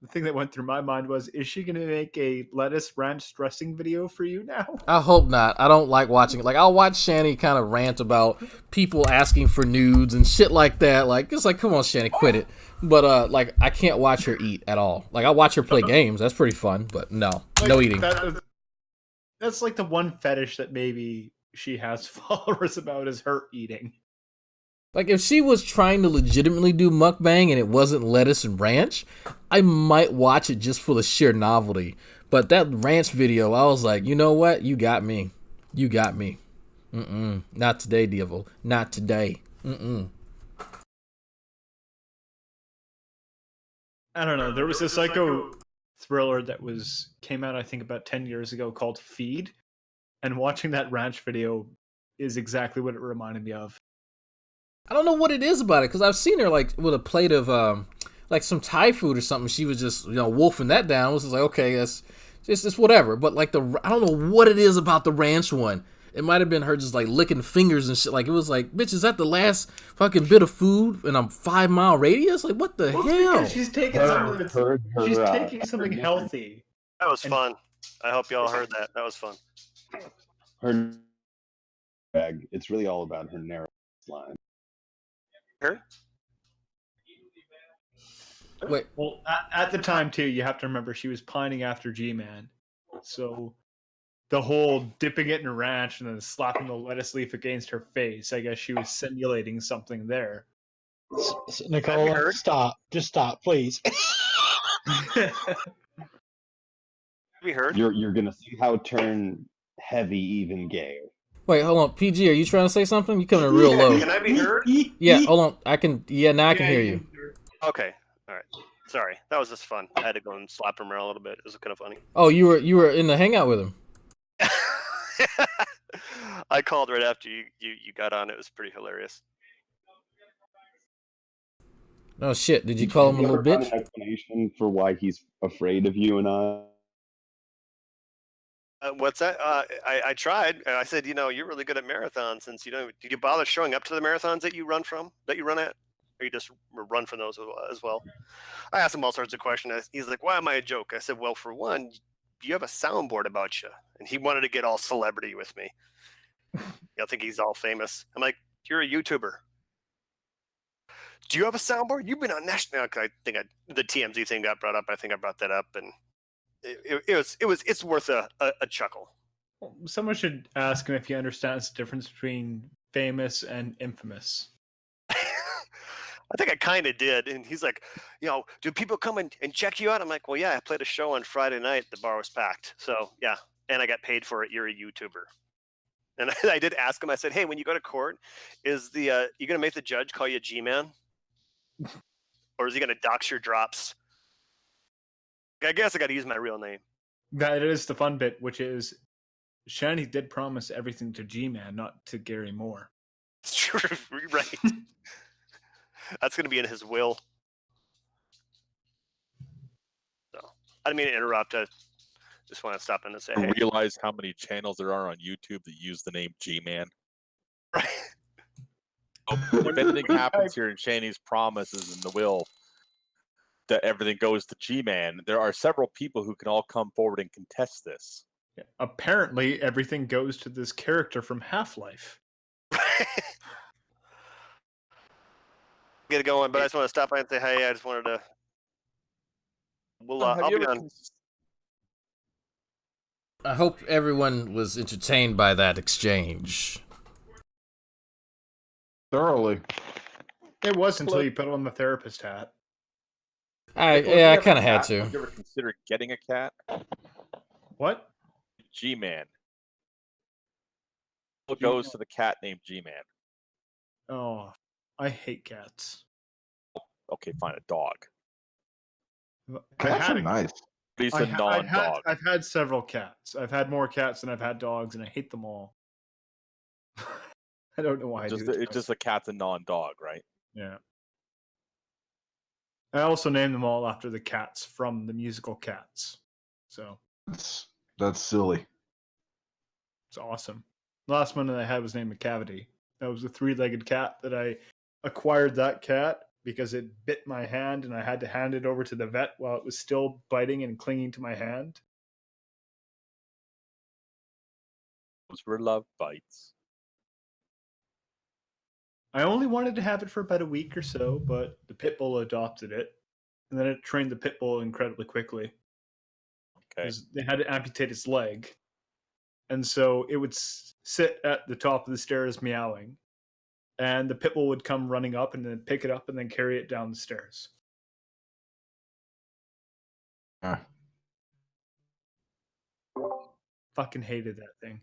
the thing that went through my mind was, is she gonna make a lettuce ranch dressing video for you now? I hope not. I don't like watching it. Like, I'll watch Shani kind of rant about people asking for nudes and shit like that. Like, it's like, come on, Shani, quit it. But like, I can't watch her eat at all. Like, I watch her play games. That's pretty fun. But no eating. That's like the one fetish that maybe she has followers about is her eating. Like, if she was trying to legitimately do mukbang and it wasn't lettuce and ranch, I might watch it just for the sheer novelty. But that ranch video, I was like, you know what? You got me. You got me. Not today, Devil. Not today. I don't know. There was a psycho thriller that came out, I think, about 10 years ago called Feed. And watching that ranch video is exactly what it reminded me of. I don't know what it is about it, because I've seen her, like, with a plate of, like, some Thai food or something. She was just, wolfing that down. It was just like, okay, that's just whatever. But, like, I don't know what it is about the ranch one. It might have been her just like licking fingers and shit. Like it was like, bitch, is that the last fucking bit of food in a 5 mile radius? Like what the Well, it's hell? because she's taking something that's she's taking something healthy. That was And- fun. I hope y'all heard that. That was fun. Her bag. It's really all about her narrow line. Her? Wait, Well, at the time too, you have to remember she was pining after G-Man, so the whole dipping it in ranch and then slapping the lettuce leaf against her face. I guess she was simulating something there. Nicola, heard? stop. Just stop, please. We heard. You're gonna see how turn heavy even gay. wait, hold on. PG, are you trying to say something? You coming in real low. Can I be heard? Yeah, hold on. I can. Yeah, now I can hear you. Okay. All right. Sorry. That was just fun. I had to go and slap him around a little bit. It was kind of funny. Oh, you were in the hangout with him. I called right after you got on. It was pretty hilarious. Oh shit! Did you call him a little ever find bitch? an explanation for why he's afraid of you and I? What's that? I tried. And I said, you're really good at marathons. Since did you bother showing up to the marathons that you run at, or you just run from those as well? I asked him all sorts of questions. He's like, "Why am I a joke?" I said, "Well, for one, you have a soundboard about you," and he wanted to get all celebrity with me. I think he's all famous. I'm like, "You're a YouTuber. Do you have a soundboard? You've been on national." I think the TMZ thing got brought up. I think I brought that up, and it's worth a chuckle. Someone should ask him if he understands the difference between famous and infamous. I think I kind of did. And he's like, do people come and check you out? I'm like, well, yeah, I played a show on Friday night. The bar was packed. So, yeah. And I got paid for it. You're a YouTuber. And I did ask him, I said, hey, when you go to court, is you going to make the judge call you G-Man? Or is he going to dox your drops? I guess I got to use my real name. That is the fun bit, which is Shani did promise everything to G-Man, not to Gary Moore. It's true, right? That's going to be in his will. So I didn't mean to interrupt. I just want to stop in and say, hey. Realize how many channels there are on YouTube that use the name G-Man. Right. If anything happens here and Shani's promises in the will that everything goes to G-Man, there are several people who can all come forward and contest this. Yeah. Apparently, everything goes to this character from Half-Life. Get it going, but I just want to stop by and say, hey, I just wanted to. I'll be on. I hope everyone was entertained by that exchange. Thoroughly. It was until you put on the therapist hat. I kind of had to. Have you ever considered getting a cat? What? G-Man. What goes to the cat named G-Man? Oh, I hate cats. Okay, fine, a dog. Cats are nice. But he's a non-dog. I've had several cats. I've had more cats than I've had dogs, and I hate them all. I don't know why. It's just a cat's a non-dog, right? Yeah. I also named them all after the cats from the musical Cats. So That's silly. it's awesome. The last one that I had was named McCavity. That was a 3-legged cat that I acquired that cat because it bit my hand and I had to hand it over to the vet while it was still biting and clinging to my hand. Those were love bites. I only wanted to have it for about a week or so, but the pit bull adopted it, and then it trained the pit bull incredibly quickly. Okay. They had to amputate its leg, and so it would sit at the top of the stairs meowing, and the pit bull would come running up and then pick it up and then carry it down the stairs. Fucking hated that thing.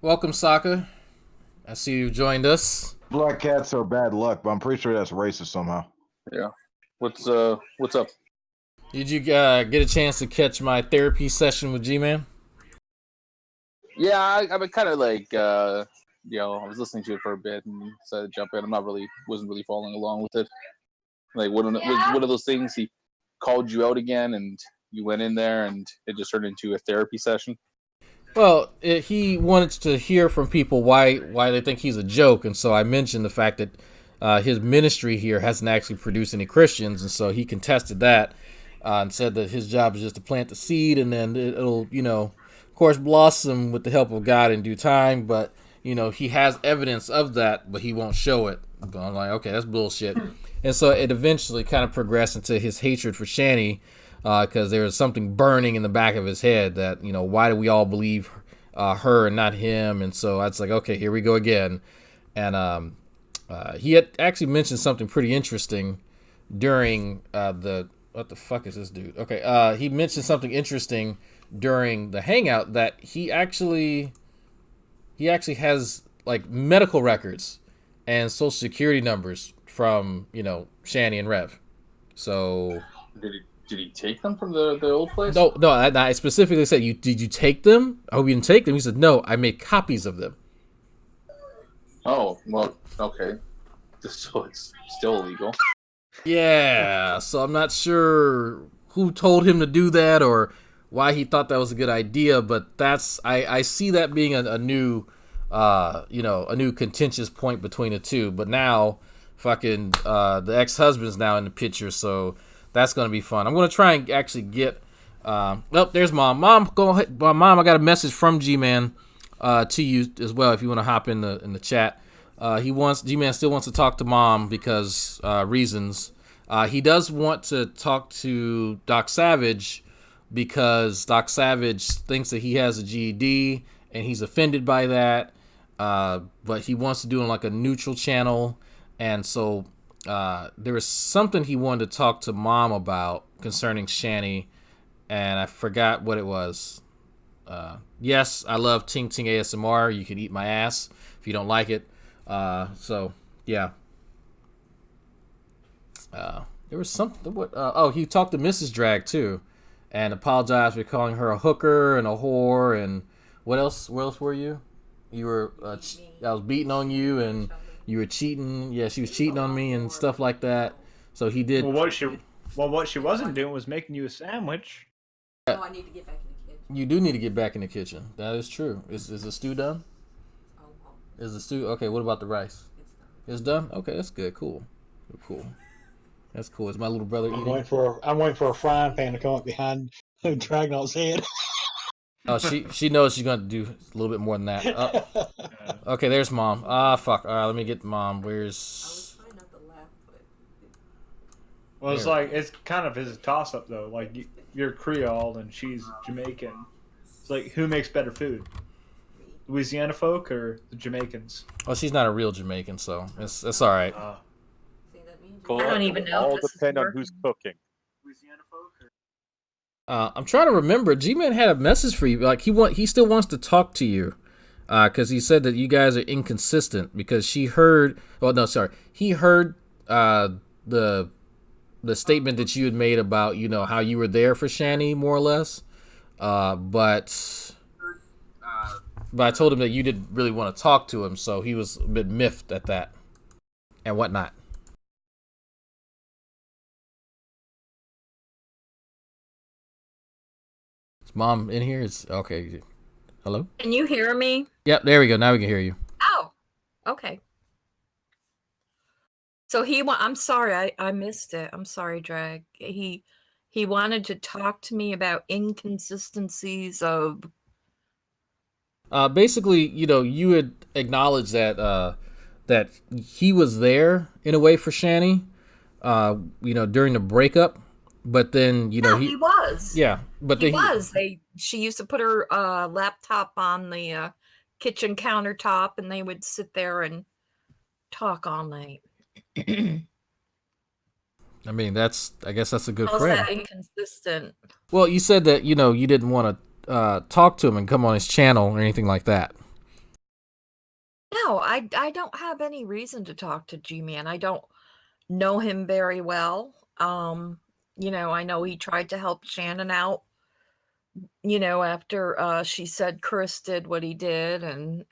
Welcome, Sokka. I see you joined us. Black cats are bad luck, but I'm pretty sure that's racist somehow. Yeah. What's up? Did you get a chance to catch my therapy session with G-Man? Yeah, I've been kind of like, I was listening to it for a bit and decided to jump in. Wasn't really following along with it. Like, one of those things, he called you out again and you went in there and it just turned into a therapy session. Well, he wanted to hear from people why they think he's a joke, and so I mentioned the fact that his ministry here hasn't actually produced any Christians, and so he contested that and said that his job is just to plant the seed, and then it'll, of course, blossom with the help of God in due time. But he has evidence of that, but he won't show it. But I'm like, okay, that's bullshit. And so it eventually kind of progressed into his hatred for Shani, because there was something burning in the back of his head that, why do we all believe her and not him? And so it's like, okay, here we go again. And he had actually mentioned something pretty interesting during what the fuck is this dude? Okay, he mentioned something interesting during the hangout that he actually has like medical records and social security numbers from Shani and Rev. So did he take them from the old place? no, I specifically said, did you take them? I hope you didn't take them. He said, no, I made copies of them. Oh, well, okay. So it's still illegal. Yeah, so I'm not sure who told him to do that or why he thought that was a good idea, but I see that being a new a new contentious point between the two. But now fucking the ex-husband's now in the picture, so that's gonna be fun. I'm gonna try and actually get there's mom. Mom, go ahead. Mom, I got a message from Gman to you as well if you want to hop in the chat. Gman still wants to talk to mom because reasons. He does want to talk to Doc Savage because Doc Savage thinks that he has a GED and he's offended by that. But he wants to do it on like a neutral channel, and so there was something he wanted to talk to mom about concerning Shani, and I forgot what it was. Yes, I love Ting Ting ASMR. You can eat my ass if you don't like it. So yeah. There was something. He talked to Mrs. Drag too, and apologized for calling her a hooker and a whore and what else? Where else were you? You were I was beating on you and you were cheating. Yeah, she was cheating on me and stuff like that. So he did. Well, what she wasn't doing was making you a sandwich. Oh, I need to get back in the kitchen. You do need to get back in the kitchen. That is true. Is the stew done? Is the stew okay? What about the rice? It's done. Okay, that's good. Cool. That's cool. Is my little brother eating? I'm waiting for a frying pan to come up behind Dragnot's head. Oh, she knows she's gonna do a little bit more than that. Okay, there's mom. Fuck. All right, let me get mom. Where's? Well, it's kind of his toss up though. Like you're Creole and she's Jamaican. It's like who makes better food, Louisiana folk or the Jamaicans? Well, she's not a real Jamaican, so it's all right. I don't even know All if this is depend on working. who's cooking. I'm trying to remember. G-Man had a message for you. Like he still wants to talk to you, because he said that you guys are inconsistent. Because he heard the statement that you had made about how you were there for Shani more or less, but I told him that you didn't really want to talk to him, so he was a bit miffed at that and whatnot. Is mom in here? Is okay. Hello? Can you hear me? Yep, there we go. Now we can hear you. Oh, okay. So I'm sorry, I missed it. I'm sorry, Drag. He wanted to talk to me about inconsistencies of. Basically, you had acknowledged that he was there in a way for Shani, during the breakup, but then He was. Yeah, but He then was. She used to put her laptop on the kitchen countertop, and they would sit there and talk all night. I mean, I guess that's a good How's friend. that inconsistent? Well, you said that you didn't want to talk to him and come on his channel or anything like that. No, I don't have any reason to talk to G-Man. I don't know him very well. I know he tried to help Shannon out, after she said Chris did what he did, and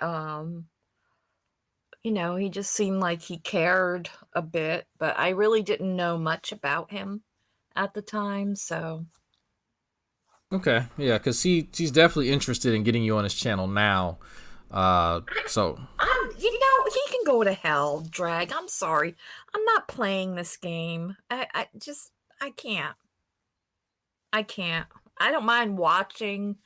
he just seemed like he cared a bit, but I really didn't know much about him at the time, so Okay, yeah, because she's definitely interested in getting you on his channel now. So He can go to hell, Drag. I'm sorry. I'm not playing this game. I can't. I can't. I don't mind watching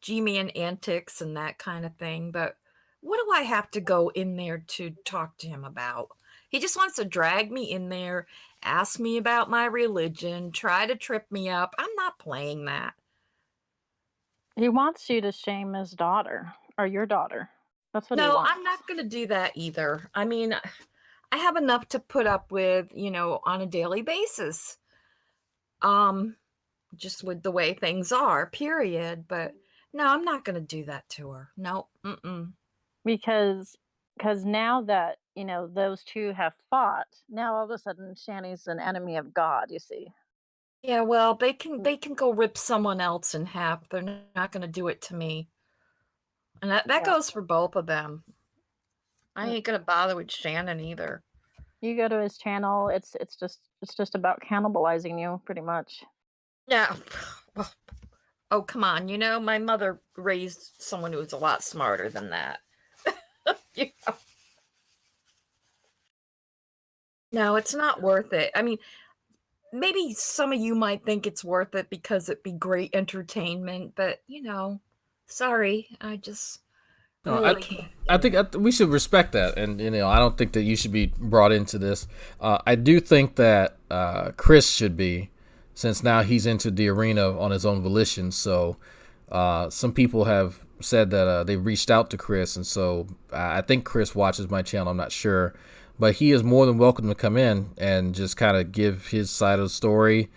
G-Man antics and that kind of thing, but what do I have to go in there to talk to him about? He just wants to drag me in there, ask me about my religion, try to trip me up. I'm not playing that. He wants you to shame his daughter or your daughter. That's what he No, wants. I'm not going to do that either. I mean, I have enough to put up with, on a daily basis. Just with the way things are, period. But no, I'm not going to do that to her. No, mm-mm. Because now that those two have fought, now all of a sudden Shanny's an enemy of God. You see. Yeah, well, they can go rip someone else in half. They're not going to do it to me. And that Yeah. goes for both of them. I ain't going to bother with Shannon either. You go to his channel, it's just about cannibalizing you, pretty much. Yeah. Oh, come on. My mother raised someone who was a lot smarter than that. No, it's not worth it. I mean, maybe some of you might think it's worth it because it'd be great entertainment, but sorry, I just no, really can't. I think we should respect that, and I don't think that you should be brought into this. I do think that Chris should be, since now he's into the arena on his own volition. So some people have said that they reached out to Chris, and so I think Chris watches my channel. I'm not sure, but he is more than welcome to come in and just kind of give his side of the story,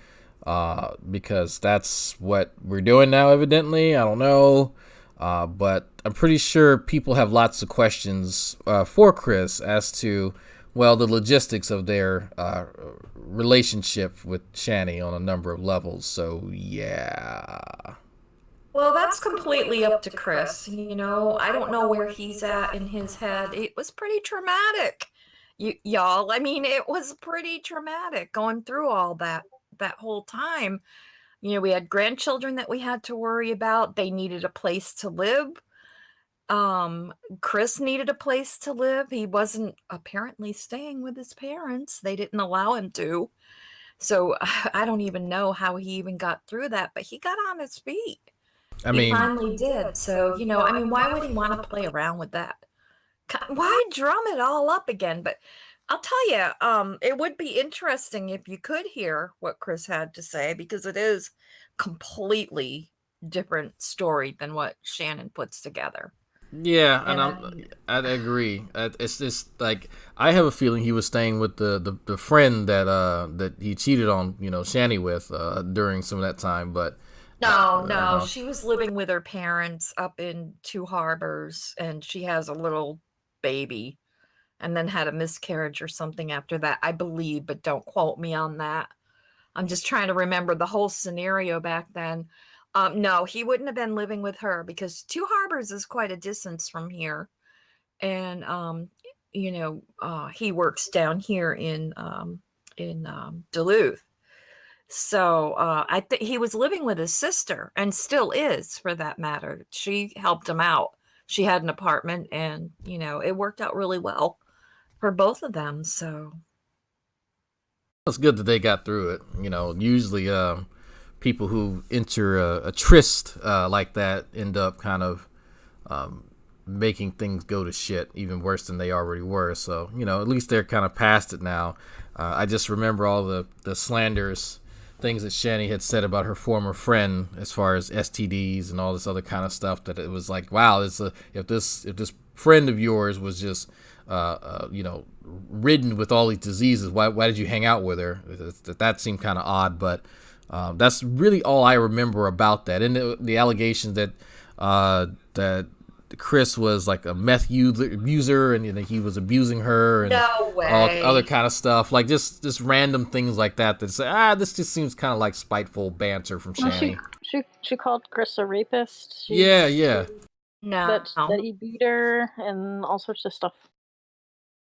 because that's what we're doing now. Evidently, I don't know. But I'm pretty sure people have lots of questions for Chris as to, well, the logistics of their relationship with Shanny on a number of levels. So, yeah. Well, that's completely up to Chris. I don't know where he's at in his head. It was pretty traumatic, y'all. I mean, it was pretty traumatic going through all that whole time. We had grandchildren that we had to worry about. They needed a place to live. Chris needed a place to live. He wasn't apparently staying with his parents. They didn't allow him to. So I don't even know how he even got through that, but he got on his feet. He finally did. So, I mean, why would he want to play around with that? Why drum it all up again? But I'll tell you, it would be interesting if you could hear what Chris had to say, because it is completely different story than what Shannon puts together. Yeah, and I agree. It's just like I have a feeling he was staying with the friend that he cheated on Shanny with during some of that time, but no, she was living with her parents up in Two Harbors, and she has a little baby, and then had a miscarriage or something after that, I believe, but don't quote me on that. I'm just trying to remember the whole scenario back then. No, he wouldn't have been living with her because Two Harbors is quite a distance from here, and he works down here in Duluth. So I think he was living with his sister, and still is, for that matter. She helped him out. She had an apartment, and it worked out really well for both of them. So it's good that they got through it. Usually people who enter a tryst like that end up kind of making things go to shit even worse than they already were. So at least they're kind of past it now. I just remember all the slanders, things that Shanny had said about her former friend as far as STDs and all this other kind of stuff, that it was like, wow, if this friend of yours was just ridden with all these diseases, why did you hang out with her? That seemed kind of odd, but that's really all I remember about that. And the allegations that that Chris was like a meth user, and he was abusing her, and no way. all other kind of stuff, like just random things like that say, this just seems kind of like spiteful banter from Shanny. She called Chris a rapist. Yeah. No. That he beat her and all sorts of stuff.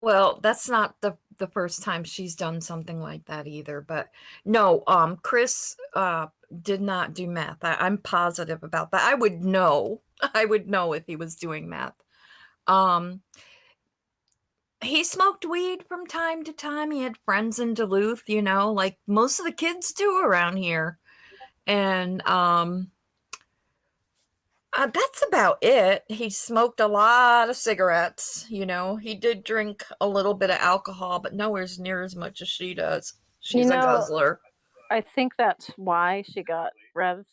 Well, that's not the first time she's done something like that either. But no, Chris did not do meth. I'm positive about that. I would know. I would know if he was doing meth. Um, he smoked weed from time to time. He had friends in Duluth, you know, like most of the kids do around here. And that's about it. He smoked a lot of cigarettes, you know. He did drink a little bit of alcohol, but nowhere near as much as she does. You She's a know, guzzler. I think that's why she got Rev.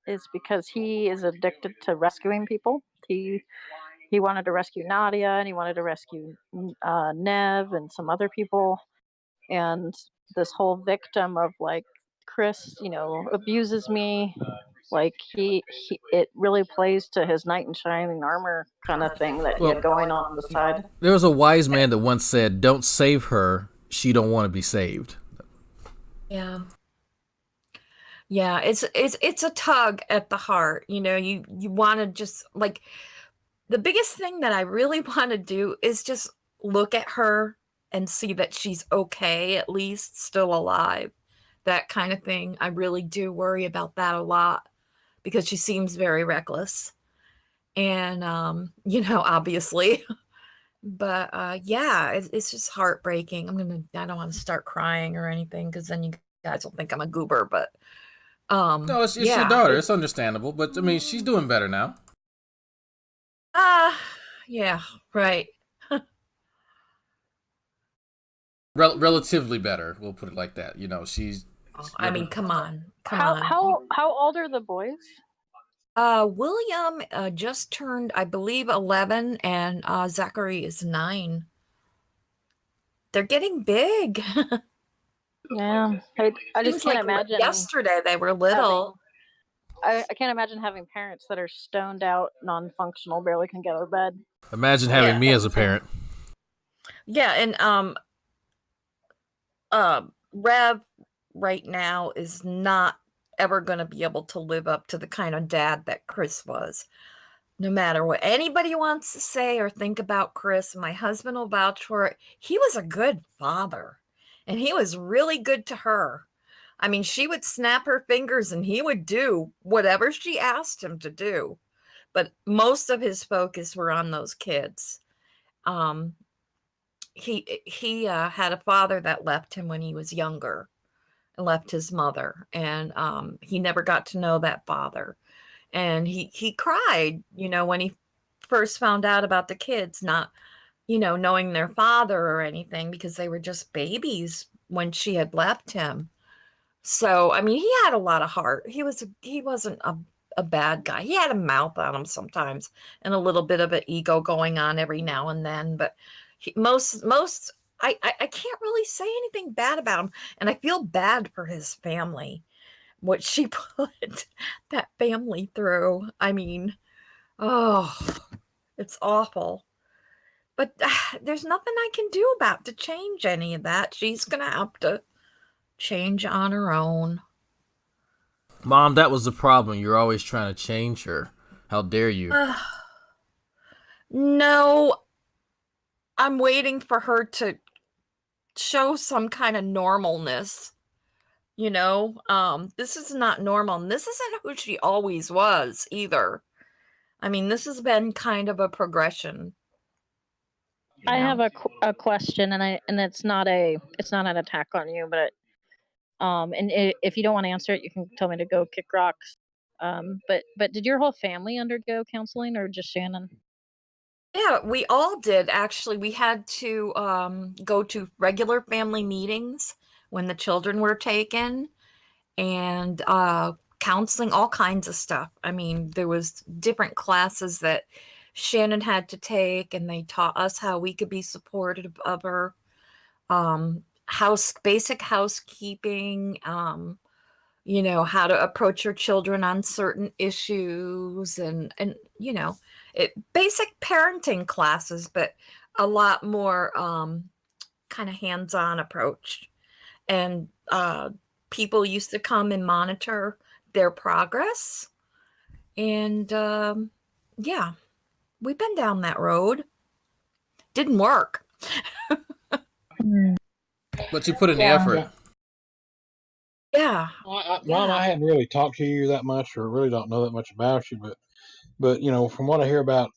Is because he is addicted to rescuing people. He wanted to rescue Nadia, and he wanted to rescue Nev and some other people. And this whole victim of like Chris, you know, abuses me. Like it really plays to his knight in shining armor kind of thing that he had going on the side. There was a wise man that once said, "Don't save her; she don't want to be saved." Yeah. Yeah, it's a tug at the heart. You know, you want to just like the biggest thing that I really want to do is just look at her and see that she's okay, at least still alive. That kind of thing. I really do worry about that a lot because she seems very reckless. And you know, obviously. But yeah, it's just heartbreaking. I don't want to start crying or anything because then you guys will think I'm a goober, but No, it's your yeah. daughter. It's understandable, but I mean, she's doing better now. Yeah, right. Relatively better. We'll put it like that. You know, she's. I mean, come on. How old are the boys? William just turned, I believe, 11, and Zachary is 9. They're getting big. Yeah, I just Seems can't like imagine. yesterday they were little. I can't imagine having parents that are stoned out, non-functional, barely can get out of bed. Imagine having me as a parent. Yeah, and Rev right now is not ever going to be able to live up to the kind of dad that Chris was. No matter what anybody wants to say or think about Chris, my husband will vouch for it. He was a good father, and he was really good to her. I mean, she would snap her fingers and he would do whatever she asked him to do. But most of his focus were on those kids. He had a father that left him when he was younger and left his mother, and he never got to know that father. And he cried, you know, when he first found out about the kids not, you know, knowing their father or anything because they were just babies when she had left him. So, I mean, he had a lot of heart. He wasn't a bad guy. He had a mouth on him sometimes and a little bit of an ego going on every now and then, but most I can't really say anything bad about him, and I feel bad for his family, what she put that family through. I mean, oh, it's awful. But there's nothing I can do about to change any of that. She's gonna have to change on her own. Mom, that was the problem. You're always trying to change her. How dare you? No, I'm waiting for her to show some kind of normalness. You know, this is not normal, and this isn't who she always was either. I mean, this has been kind of a progression. I have a question, and it's not an attack on you, but if you don't want to answer it, you can tell me to go kick rocks. But did your whole family undergo counseling, or just Shannon? Yeah, we all did actually. We had to go to regular family meetings when the children were taken, and counseling, all kinds of stuff. I mean, there was different classes that Shannon had to take, and they taught us how we could be supportive of her. Basic housekeeping, you know, how to approach your children on certain issues, and you know, basic parenting classes, but a lot more kind of hands-on approach. And people used to come and monitor their progress. And yeah, we've been down that road. Didn't work. But you put in the effort. Yeah. Mom, I hadn't really talked to you that much, or really don't know that much about you, but from what I hear about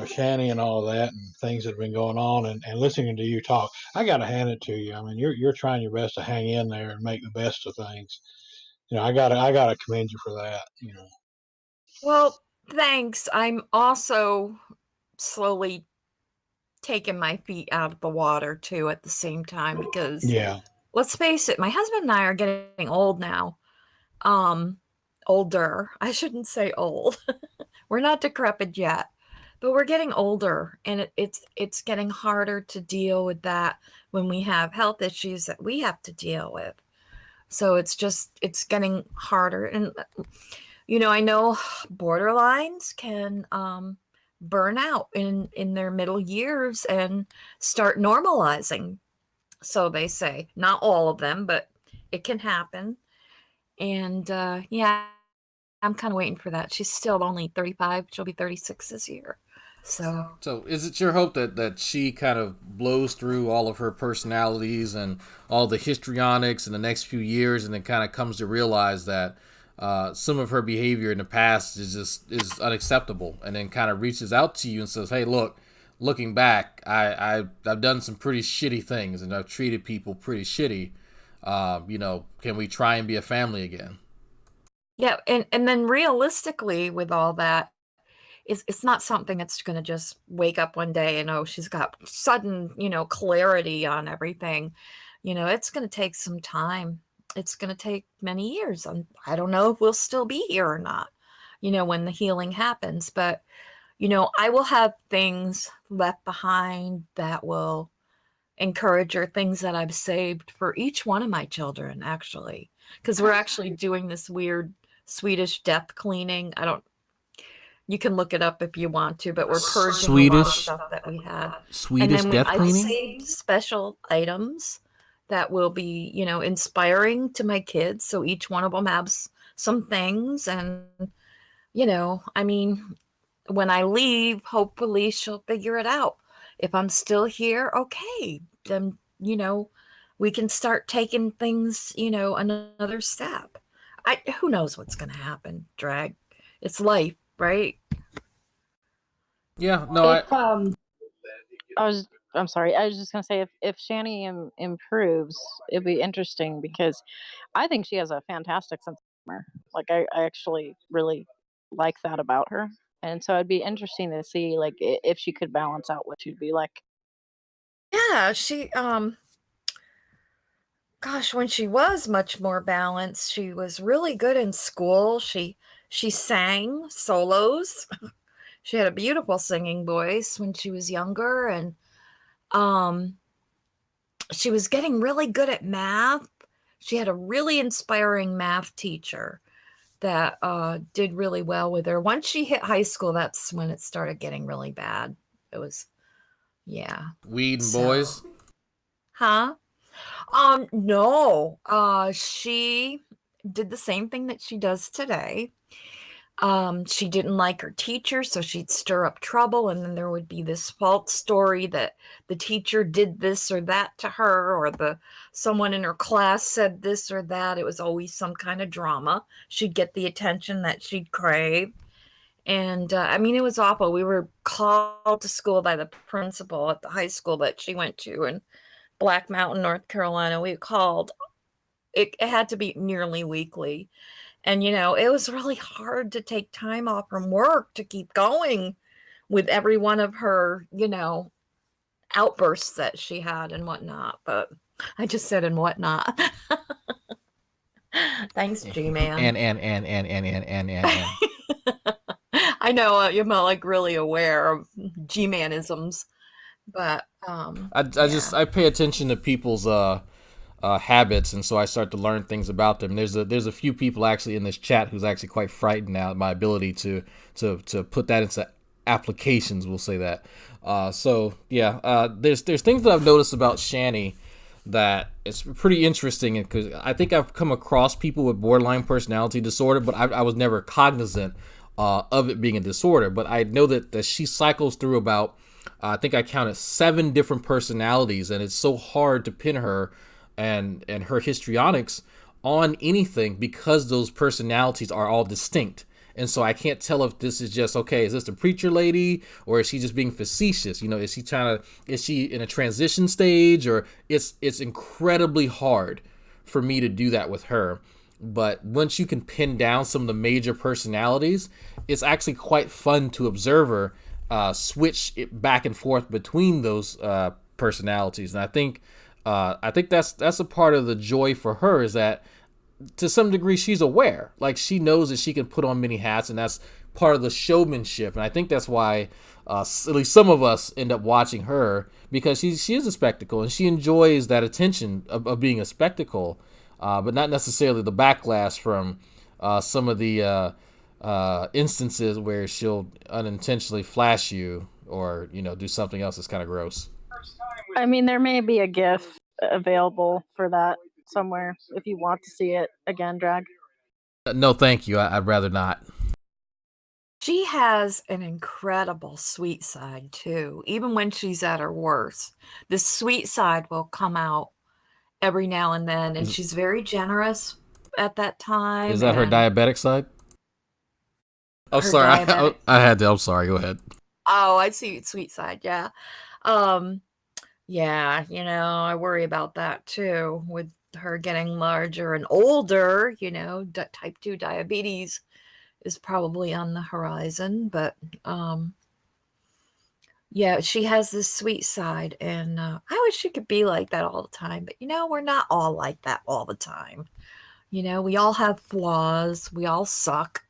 Shanny and all of that, and things that have been going on, and listening to you talk, I got to hand it to you. I mean, you're trying your best to hang in there and make the best of things. I gotta commend you for that. Well, thanks. I'm also slowly taking my feet out of the water too at the same time because Yeah. let's face it, my husband and I are getting old now. Um, Older. I shouldn't say old. We're not decrepit yet, but we're getting older, and it's getting harder to deal with that when we have health issues that we have to deal with. So it's getting harder, and I know borderlines can burn out in their middle years and start normalizing. So they say, not all of them, but it can happen. And yeah, I'm kind of waiting for that. She's still only 35. She'll be 36 this year. So So is it your hope that she kind of blows through all of her personalities and all the histrionics in the next few years, and then kind of comes to realize that some of her behavior in the past is unacceptable, and then kind of reaches out to you and says, "Hey, look, looking back, I've done some pretty shitty things, and I've treated people pretty shitty. Can we try and be a family again?" yeah, and then realistically with all that, it's not something that's going to just wake up one day and she's got sudden clarity on everything. It's going to take some time. It's going to take many years. I don't know if we'll still be here or not, when the healing happens, but I will have things left behind that will encourage her, things that I've saved for each one of my children, actually, because we're actually doing this weird Swedish death cleaning. You can look it up if you want to, but we're purging a lot of stuff that we had. Swedish And then death I've cleaning? saved special items that will be, inspiring to my kids. So each one of them has some things. And, I mean, when I leave, hopefully she'll figure it out. If I'm still here, okay, then, we can start taking things, another step. Who knows what's going to happen, Drag? It's life, right? Yeah, no, If I'm sorry. I was just gonna say if Shani improves, it'd be interesting because I think she has a fantastic sense of humor. Like I actually really like that about her, and so it'd be interesting to see like if she could balance out what she'd be like. Yeah, gosh, when she was much more balanced, she was really good in school. She sang solos. She had a beautiful singing voice when she was younger, and um she was getting really good at math. She had a really inspiring math teacher that did really well with her. Once she hit high school, that's when it started getting really bad. It was, yeah. Weed and So, boys. huh? No. She did the same thing that she does today. She didn't like her teacher, so she'd stir up trouble, and then there would be this false story that the teacher did this or that to her, or someone in her class said this or that. It was always some kind of drama. She'd get the attention that she'd crave. And I mean, it was awful. We were called to school by the principal at the high school that she went to in Black Mountain, North Carolina. We called. It had to be nearly weekly. And, it was really hard to take time off from work to keep going with every one of her, outbursts that she had and whatnot. But I just said and whatnot. Thanks, Gman. And. I know you're not like really aware of Gmanisms, but I pay attention to people's habits, and so I start to learn things about them. There's a few people actually in this chat who's actually quite frightened now at my ability to put that into applications. We'll say that. There's things that I've noticed about Shani that it's pretty interesting, because I think I've come across people with borderline personality disorder, but I was never cognizant of it being a disorder. But I know that she cycles through about I think I counted 7 different personalities, and it's so hard to pin her and her histrionics on anything because those personalities are all distinct. And so I can't tell if this is just, okay, is this the preacher lady or is she just being facetious? You know, is she in a transition stage, or it's incredibly hard for me to do that with her. But once you can pin down some of the major personalities, it's actually quite fun to observe her switch it back and forth between those personalities. And I think that's a part of the joy for her, is that to some degree she's aware, like she knows that she can put on many hats, and that's part of the showmanship. And I think that's why at least some of us end up watching her, because she is a spectacle and she enjoys that attention of being a spectacle, but not necessarily the backlash from some of the instances where she'll unintentionally flash you or do something else that's kind of gross. I mean, there may be a GIF available for that somewhere if you want to see it again, Drag. No, thank you. I'd rather not. She has an incredible sweet side too, even when she's at her worst. The sweet side will come out every now and then, and she's very generous at that time. Is that her diabetic side? Oh, sorry. I had to. I'm sorry. Go ahead. Oh, I see sweet side. Yeah. Yeah, I worry about that too with her getting larger and older, type 2 diabetes is probably on the horizon, but yeah, she has this sweet side, and I wish she could be like that all the time, but we're not all like that all the time. We all have flaws, we all suck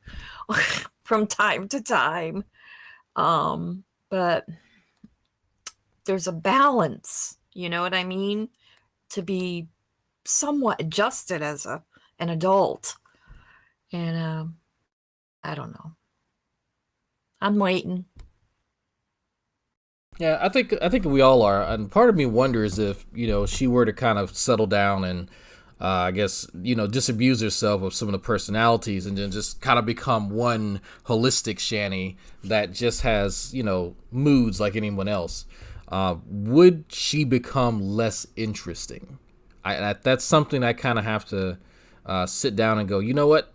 from time to time. But there's a balance, you know what I mean? To be somewhat adjusted as an adult. And I don't know. I'm waiting. Yeah, I think we all are, and part of me wonders if she were to kind of settle down and I guess disabuse herself of some of the personalities, and then just kind of become one holistic Shanny that just has moods like anyone else. Would she become less interesting? That's something I kind of have to sit down and go, you know what?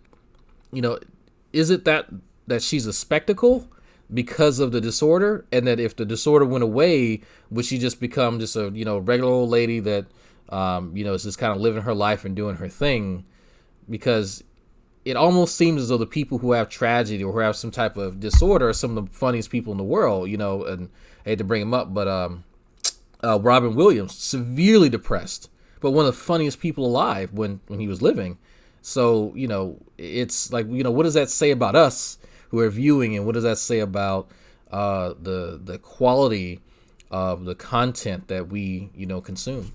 Is it that she's a spectacle because of the disorder, and that if the disorder went away, would she just become just a regular old lady that is just kind of living her life and doing her thing? Because it almost seems as though the people who have tragedy or who have some type of disorder are some of the funniest people in the world. And I hate to bring him up, but Robin Williams, severely depressed, but one of the funniest people alive when he was living. So it's like, what does that say about us who are viewing, and what does that say about the quality of the content that we consume?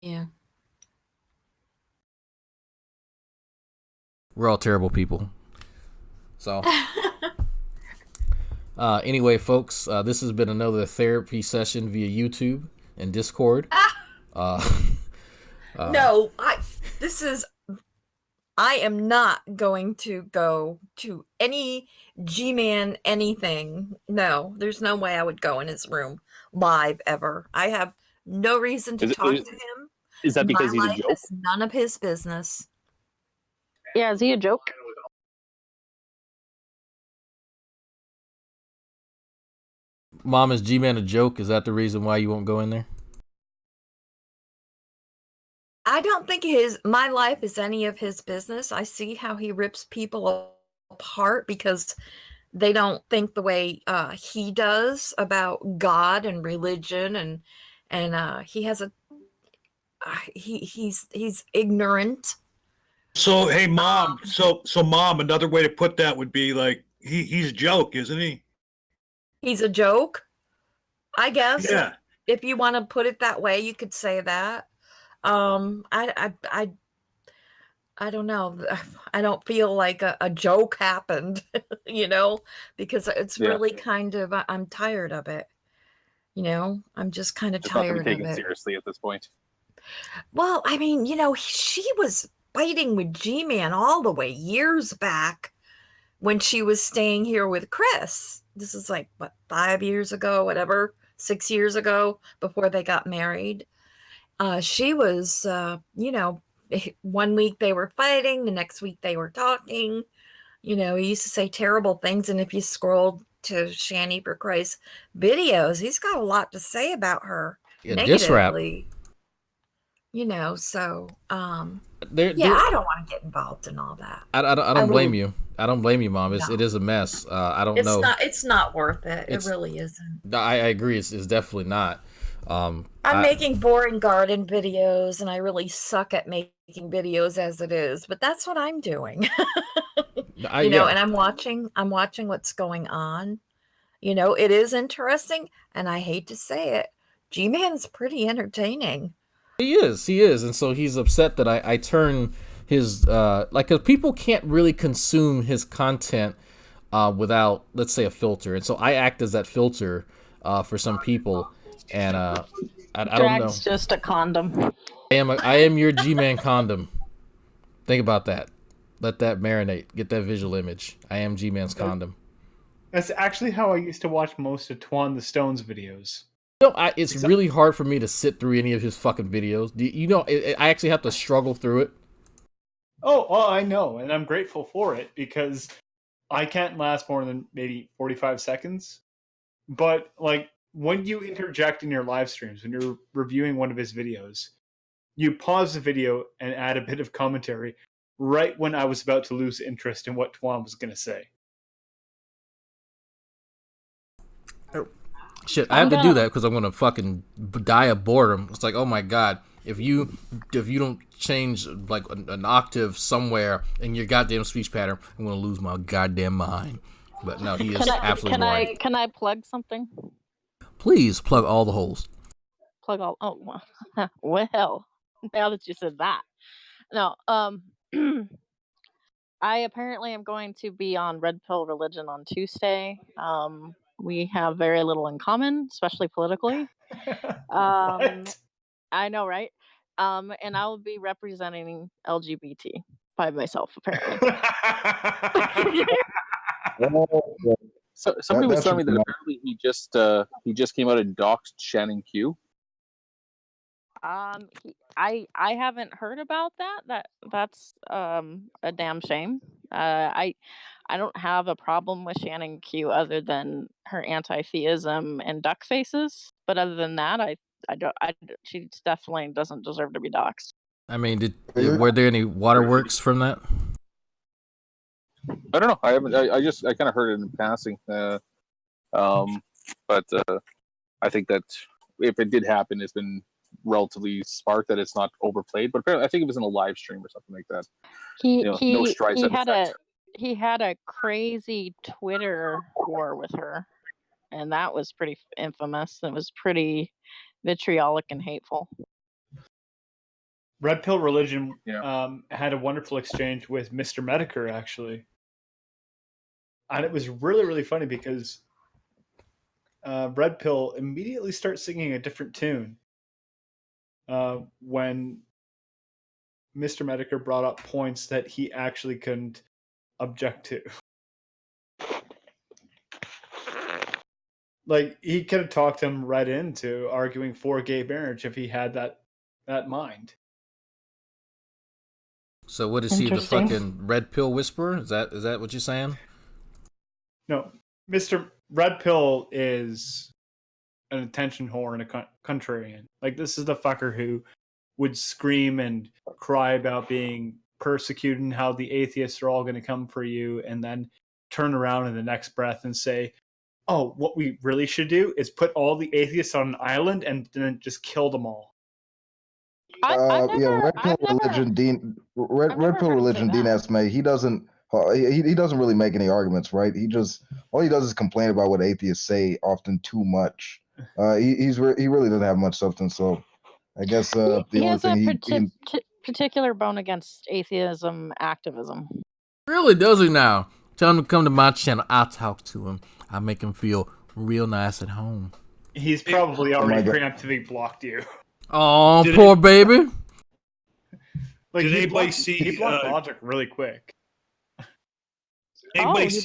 Yeah. We're all terrible people. So anyway, folks, this has been another therapy session via YouTube and Discord. No, I am not going to go to any Gman anything. No, there's no way I would go in his room live ever. I have no reason to talk to him. Is that because My he's a life joke? is none of his business. Yeah, is he a joke? Mom, is G-Man a joke? Is that the reason why you won't go in there? I don't think my life is any of his business. I see how he rips people apart because they don't think the way he does about God and religion, and he has he's ignorant. So hey, Mom. So Mom, another way to put that would be like he's a joke, isn't he? He's a joke, I guess. Yeah. If you want to put it that way, you could say that. I don't know. I don't feel like a joke happened, because it's really kind of, I'm tired of it. I'm just kind of Just not to tired be of taken it. seriously at this point. Well, I mean, she was fighting with G-Man all the way years back when she was staying here with Chris. This is like, what, 5 years ago, whatever, 6 years ago, before they got married. she was, one week they were fighting, the next week they were talking. He used to say terrible things, and if you scrolled to Shanny Burcray's videos, he's got a lot to say about her Diss rap. negatively. So They're, I don't want to get involved in all that. I don't blame you. I don't blame you, Mom. It is a mess. I don't know. It's not worth it. It really isn't. I agree. It's definitely not. I'm making boring garden videos, and I really suck at making videos as it is. But that's what I'm doing. And I'm watching what's going on. It is interesting, and I hate to say it, Gman is pretty entertaining. He is, and so he's upset that I turn his cause people can't really consume his content without, let's say, a filter, and so I act as that filter for some people, and I don't know. Drag's just a condom. I am your G-Man condom. Think about that. Let that marinate. Get that visual image. I am G-Man's condom. That's actually how I used to watch most of Twan the Stone's videos. It's really hard for me to sit through any of his fucking videos. I actually have to struggle through it. Oh, I know, and I'm grateful for it because I can't last more than maybe 45 seconds. But like when you interject in your live streams, when you're reviewing one of his videos, you pause the video and add a bit of commentary right when I was about to lose interest in what Twan was going to say. Shit, I have to do that because I'm gonna fucking die of boredom. It's like, oh my god, if you don't change like an octave somewhere in your goddamn speech pattern, I'm gonna lose my goddamn mind. But no, he is absolutely boring. Can I plug something? Please plug all the holes. Plug all. Oh, well, now that you said that, no. I apparently am going to be on Red Pill Religion on Tuesday. We have very little in common, especially politically. I know, right? And I will be representing LGBT by myself, apparently. So somebody was telling me that apparently he just came out and doxed Shannon Q. I haven't heard about that. That's a damn shame. I don't have a problem with Shannon Q other than her anti-theism and duck faces. But other than that, she definitely doesn't deserve to be doxxed. I mean, were there any waterworks from that? I don't know. I haven't. I kind of heard it in passing. But I think that if it did happen, it's been relatively smart that it's not overplayed. But apparently, I think it was in a live stream or something like that. No strides. He had a crazy Twitter war with her, and that was pretty infamous. It was pretty vitriolic and hateful. Red Pill Religion had a wonderful exchange with Mr. Medicare, actually. And it was really, really funny because Red Pill immediately starts singing a different tune when Mr. Medicare brought up points that he actually couldn't object to. Like, he could have talked him right into arguing for gay marriage if he had that mind. So what is he, the fucking red pill whisperer? Is that what you're saying? No, Mr. Red Pill is an attention whore and a contrarian. Like, this is the fucker who would scream and cry about being persecuted and how the atheists are all going to come for you, and then turn around in the next breath and say, oh, what we really should do is put all the atheists on an island and then just kill them all. Red Pill Religion, Dean Esme, he doesn't really make any arguments, right? All he does is complain about what atheists say, often too much. He really doesn't have much substance, so I guess the only thing he particular bone against atheism activism. Really, does he now? Tell him to come to my channel. I'll talk to him. I'll make him feel real nice at home. He's probably already preemptively blocked you. Oh, poor baby. Like, did anybody see? He blocked Logic really quick. He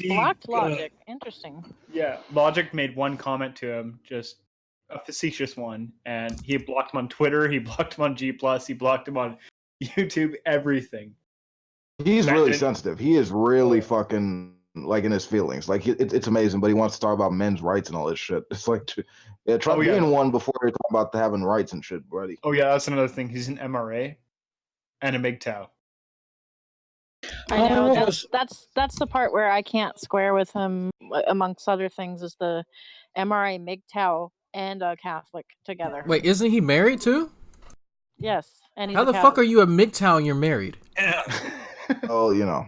blocked Logic. Interesting. Yeah, Logic made one comment to him just a facetious one, and he blocked him on Twitter, he blocked him on G+, he blocked him on YouTube, everything. He's really sensitive. He is really fucking like in his feelings. Like it's amazing, but he wants to talk about men's rights and all this shit. It's like, yeah, try being one before you're talking about having rights and shit, buddy. Oh yeah, that's another thing. He's an MRA and a MGTOW. I know that's the part where I can't square with him. Amongst other things, is the MRA MGTOW and a Catholic together. Wait, isn't he married too? Yes, and he's How a the Catholic. fuck are you a MGTOW and you're married? Oh, you know.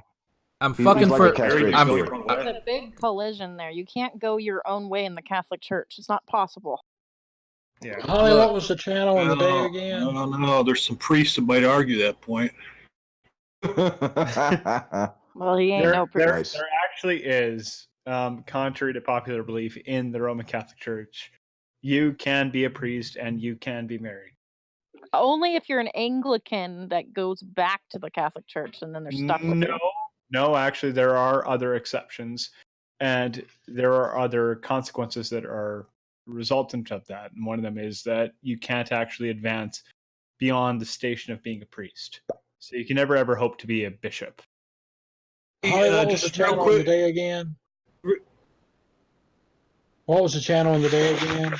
I'm He's fucking like for. a castrated deer. There's a big collision there. You can't go your own way in the Catholic Church. It's not possible. Yeah. Holly, what was the channel in the day again? No, there's some priests that might argue that point. Well, he ain't no priest. There actually is, contrary to popular belief in the Roman Catholic Church, you can be a priest and you can be married. Only if you're an Anglican that goes back to the Catholic Church, and then they're stuck with you. No, actually, there are other exceptions, and there are other consequences that are resultant of that. And one of them is that you can't actually advance beyond the station of being a priest. So you can never ever hope to be a bishop. Holly, what was the channel in the day again? What was the channel in the day again?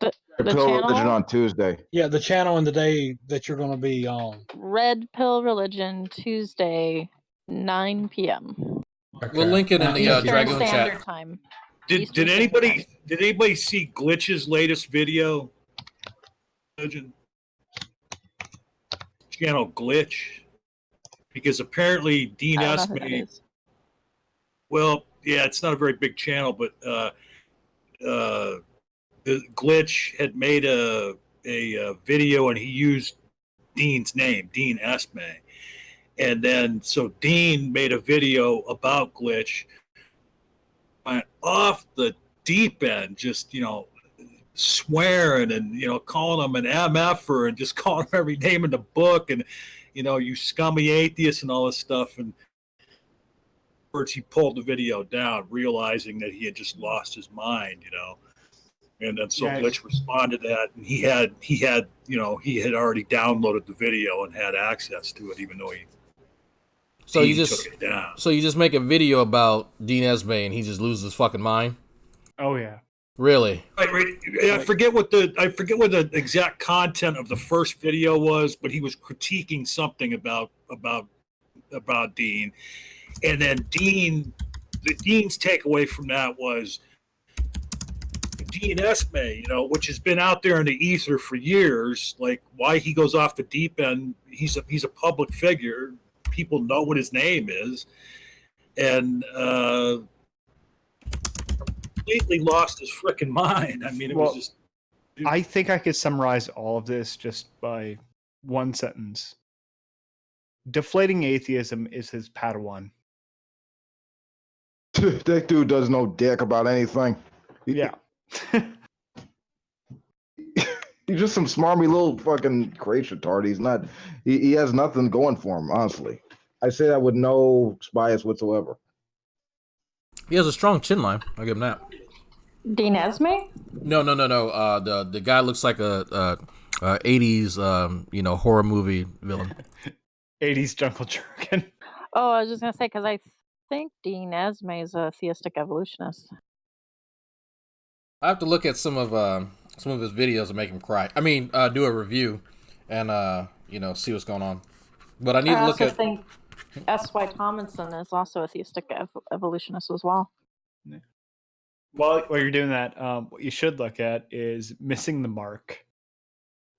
The Pill channel? Religion on Tuesday. Yeah, the channel in the day that you're going to be on. Red Pill Religion, Tuesday, 9 p.m. We'll link it in the Eastern Dragoon Standard chat. Time. Did anybody see Glitch's latest video? Channel Glitch, because apparently Dean Esme. Well, yeah, it's not a very big channel, but the Glitch had made a video and he used Dean's name, Dean Esme, and then so Dean made a video about Glitch, went off the deep end, just swearing and calling him an MFer and just calling him every name in the book and you scummy atheist and all this stuff. And first he pulled the video down, realizing that he had just lost his mind, and then so Glitch responded to that, and he had already downloaded the video and had access to it, even though he took it down. So you just make a video about Dean Esme and he just loses his fucking mind? Oh yeah. Really? Right. I forget what the exact content of the first video was, but he was critiquing something about Dean, and then Dean's takeaway from that was Dean Esme, which has been out there in the ether for years. Like, why he goes off the deep end? He's a public figure. People know what his name is, and completely lost his freaking mind. I mean, it was just. I think I could summarize all of this just by one sentence. Deflating atheism is his Padawan. That dude doesn't know dick about anything. Yeah. He's just some smarmy little fucking creation tart. He's not. He has nothing going for him. Honestly, I say that with no bias whatsoever. He has a strong chin line. I'll give him that. Dean Esme? No. The guy looks like a 80s horror movie villain. 80s Jungle Jerkin. Oh, I was just gonna say, because I think Dean Esme is a theistic evolutionist. I have to look at some of his videos and make him cry. I mean, do a review and see what's going on. But I need to look at. I think S.Y. Tomlinson is also a theistic evolutionist as well. While you're doing that, what you should look at is Missing the Mark,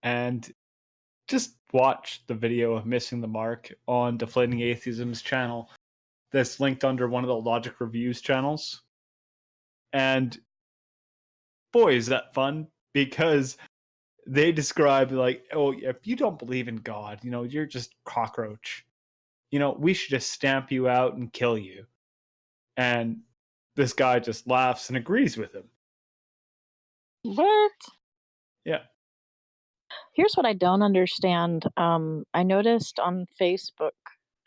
and just watch the video of Missing the Mark on Deflating Atheism's channel. That's linked under one of the Logic Reviews channels, and boy, is that fun, because they describe like, oh, if you don't believe in God, you're just cockroach. We should just stamp you out and kill you. And this guy just laughs and agrees with him. What? Yeah. Here's what I don't understand. I noticed on Facebook,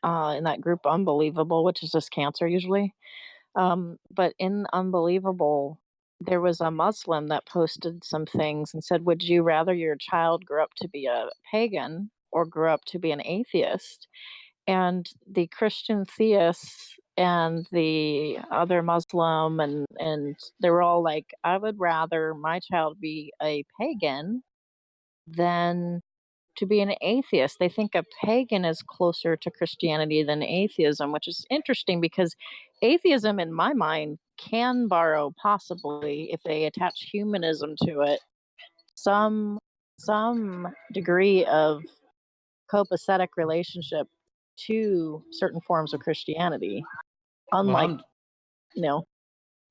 in that group Unbelievable, which is just cancer usually. But in Unbelievable, there was a Muslim that posted some things and said, "Would you rather your child grow up to be a pagan or grow up to be an atheist?" And the Christian theists and the other Muslim and they were all like, "I would rather my child be a pagan than to be an atheist." They think a pagan is closer to Christianity than atheism, which is interesting because atheism, in my mind, can borrow possibly, if they attach humanism to it, some degree of copacetic relationship to certain forms of Christianity. Well, Unlike, you know,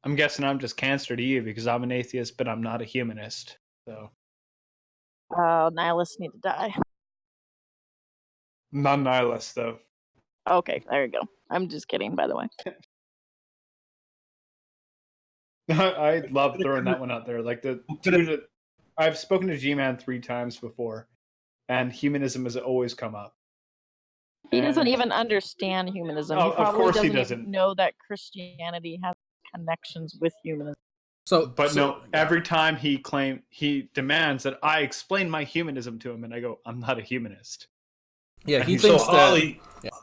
I'm guessing I'm just cancer to you because I'm an atheist, but I'm not a humanist. So nihilists need to die. non-nihilist though. Okay, there you go. I'm just kidding, by the way. I love throwing that one out there. Like I've spoken to Gman 3 times before, and humanism has always come up. He doesn't And- even understand humanism. Oh, He of probably course he doesn't doesn't. even know that Christianity has connections with humanism. But no, every time he demands that I explain my humanism to him, and I go, I'm not a humanist. Yeah, he And thinks So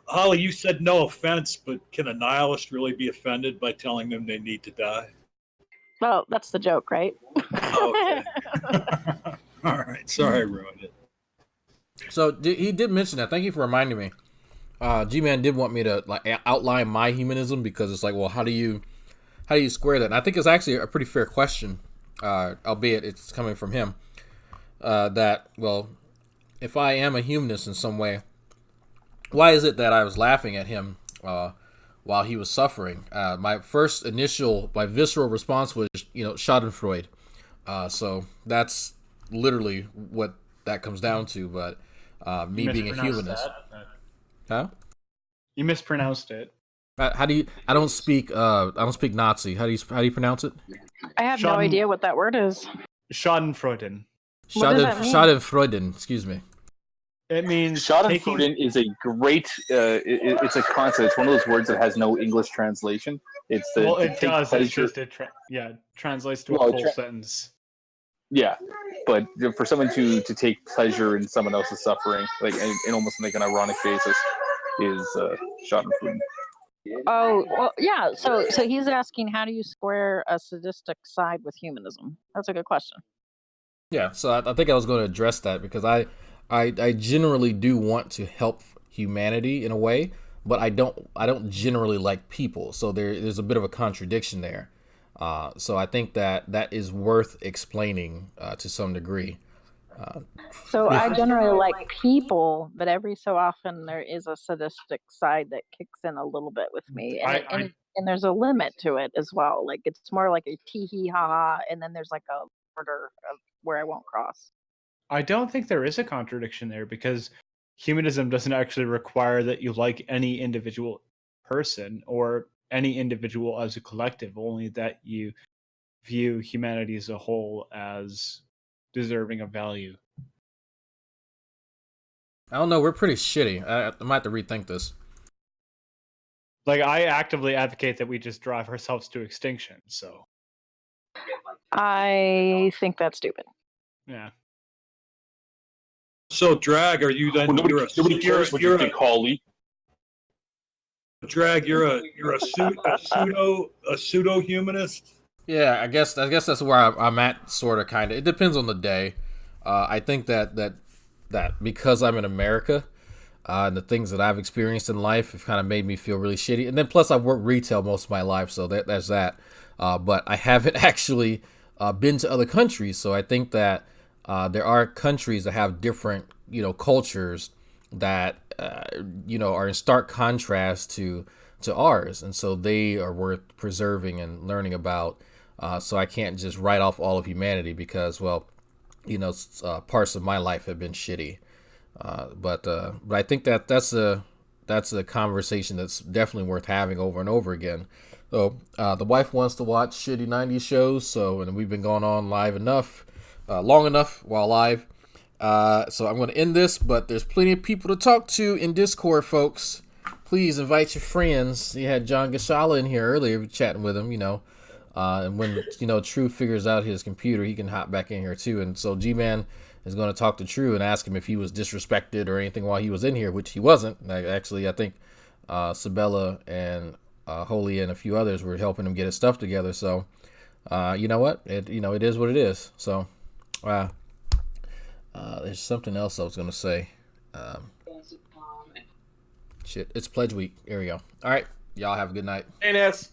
Holly, you said no offense, but can a nihilist really be offended by telling them they need to die? Well, that's the joke, right? Okay. All right. Sorry I ruined it. So he did mention that. Thank you for reminding me. G-Man did want me to like outline my humanism because it's like, well, how do you square that? And I think it's actually a pretty fair question, albeit it's coming from him. That, well, if I am a humanist in some way, why is it that I was laughing at him while he was suffering? My visceral response was, Schadenfreude. So that's literally what that comes down to. But me being a humanist, huh? You mispronounced it. How do you? I don't speak Nazi. How do you pronounce it? I have no idea what that word is. Schadenfreude. What does that mean? Schadenfreude. Excuse me. It means Schadenfreude is a great. It's a concept. It's one of those words that has no English translation. It's the Well, it does. Pleasure. It's just translates to a full sentence. Yeah, but for someone to take pleasure in someone else's suffering, like in almost like an ironic basis, is Schadenfreude. Oh, well, yeah. So he's asking, how do you square a sadistic side with humanism? That's a good question. Yeah, so I think I was going to address that because I generally do want to help humanity in a way, but I don't generally like people. So there's a bit of a contradiction there. So I think that is worth explaining to some degree. So I generally like people, but every so often there is a sadistic side that kicks in a little bit with me, and there's a limit to it as well. Like it's more like a tee hee ha ha, and then there's like a border of where I won't cross. I don't think there is a contradiction there because humanism doesn't actually require that you like any individual person or any individual as a collective, only that you view humanity as a whole as deserving of value. I don't know. We're pretty shitty. I might have to rethink this. Like I actively advocate that we just drive ourselves to extinction. So I think that's stupid. Yeah. So, Drag, are you then? Well, nobody cares what you think, Holly. Drag, you're a pseudo humanist. Yeah, I guess that's where I'm at, sort of, kind of. It depends on the day. I think that because I'm in America, and the things that I've experienced in life have kind of made me feel really shitty. And then plus I've worked retail most of my life, so there's that. But I haven't actually been to other countries, so I think that there are countries that have different, cultures that, are in stark contrast to ours. And so they are worth preserving and learning about. So I can't just write off all of humanity because, well, parts of my life have been shitty. But I think that's a conversation that's definitely worth having over and over again. So the wife wants to watch shitty 90s shows, and we've been going on live long enough while live. So I'm going to end this, but there's plenty of people to talk to in Discord, folks. Please invite your friends. You had John Gashala in here earlier, chatting with him, And when True figures out his computer, he can hop back in here too. And so G-Man is going to talk to True and ask him if he was disrespected or anything while he was in here, which he wasn't. Actually, I think Sabella and Holy and a few others were helping him get his stuff together. So you know what? It is what it is. So there's something else I was going to say. Shit, it's Pledge Week. Here we go. All right, y'all have a good night. NS.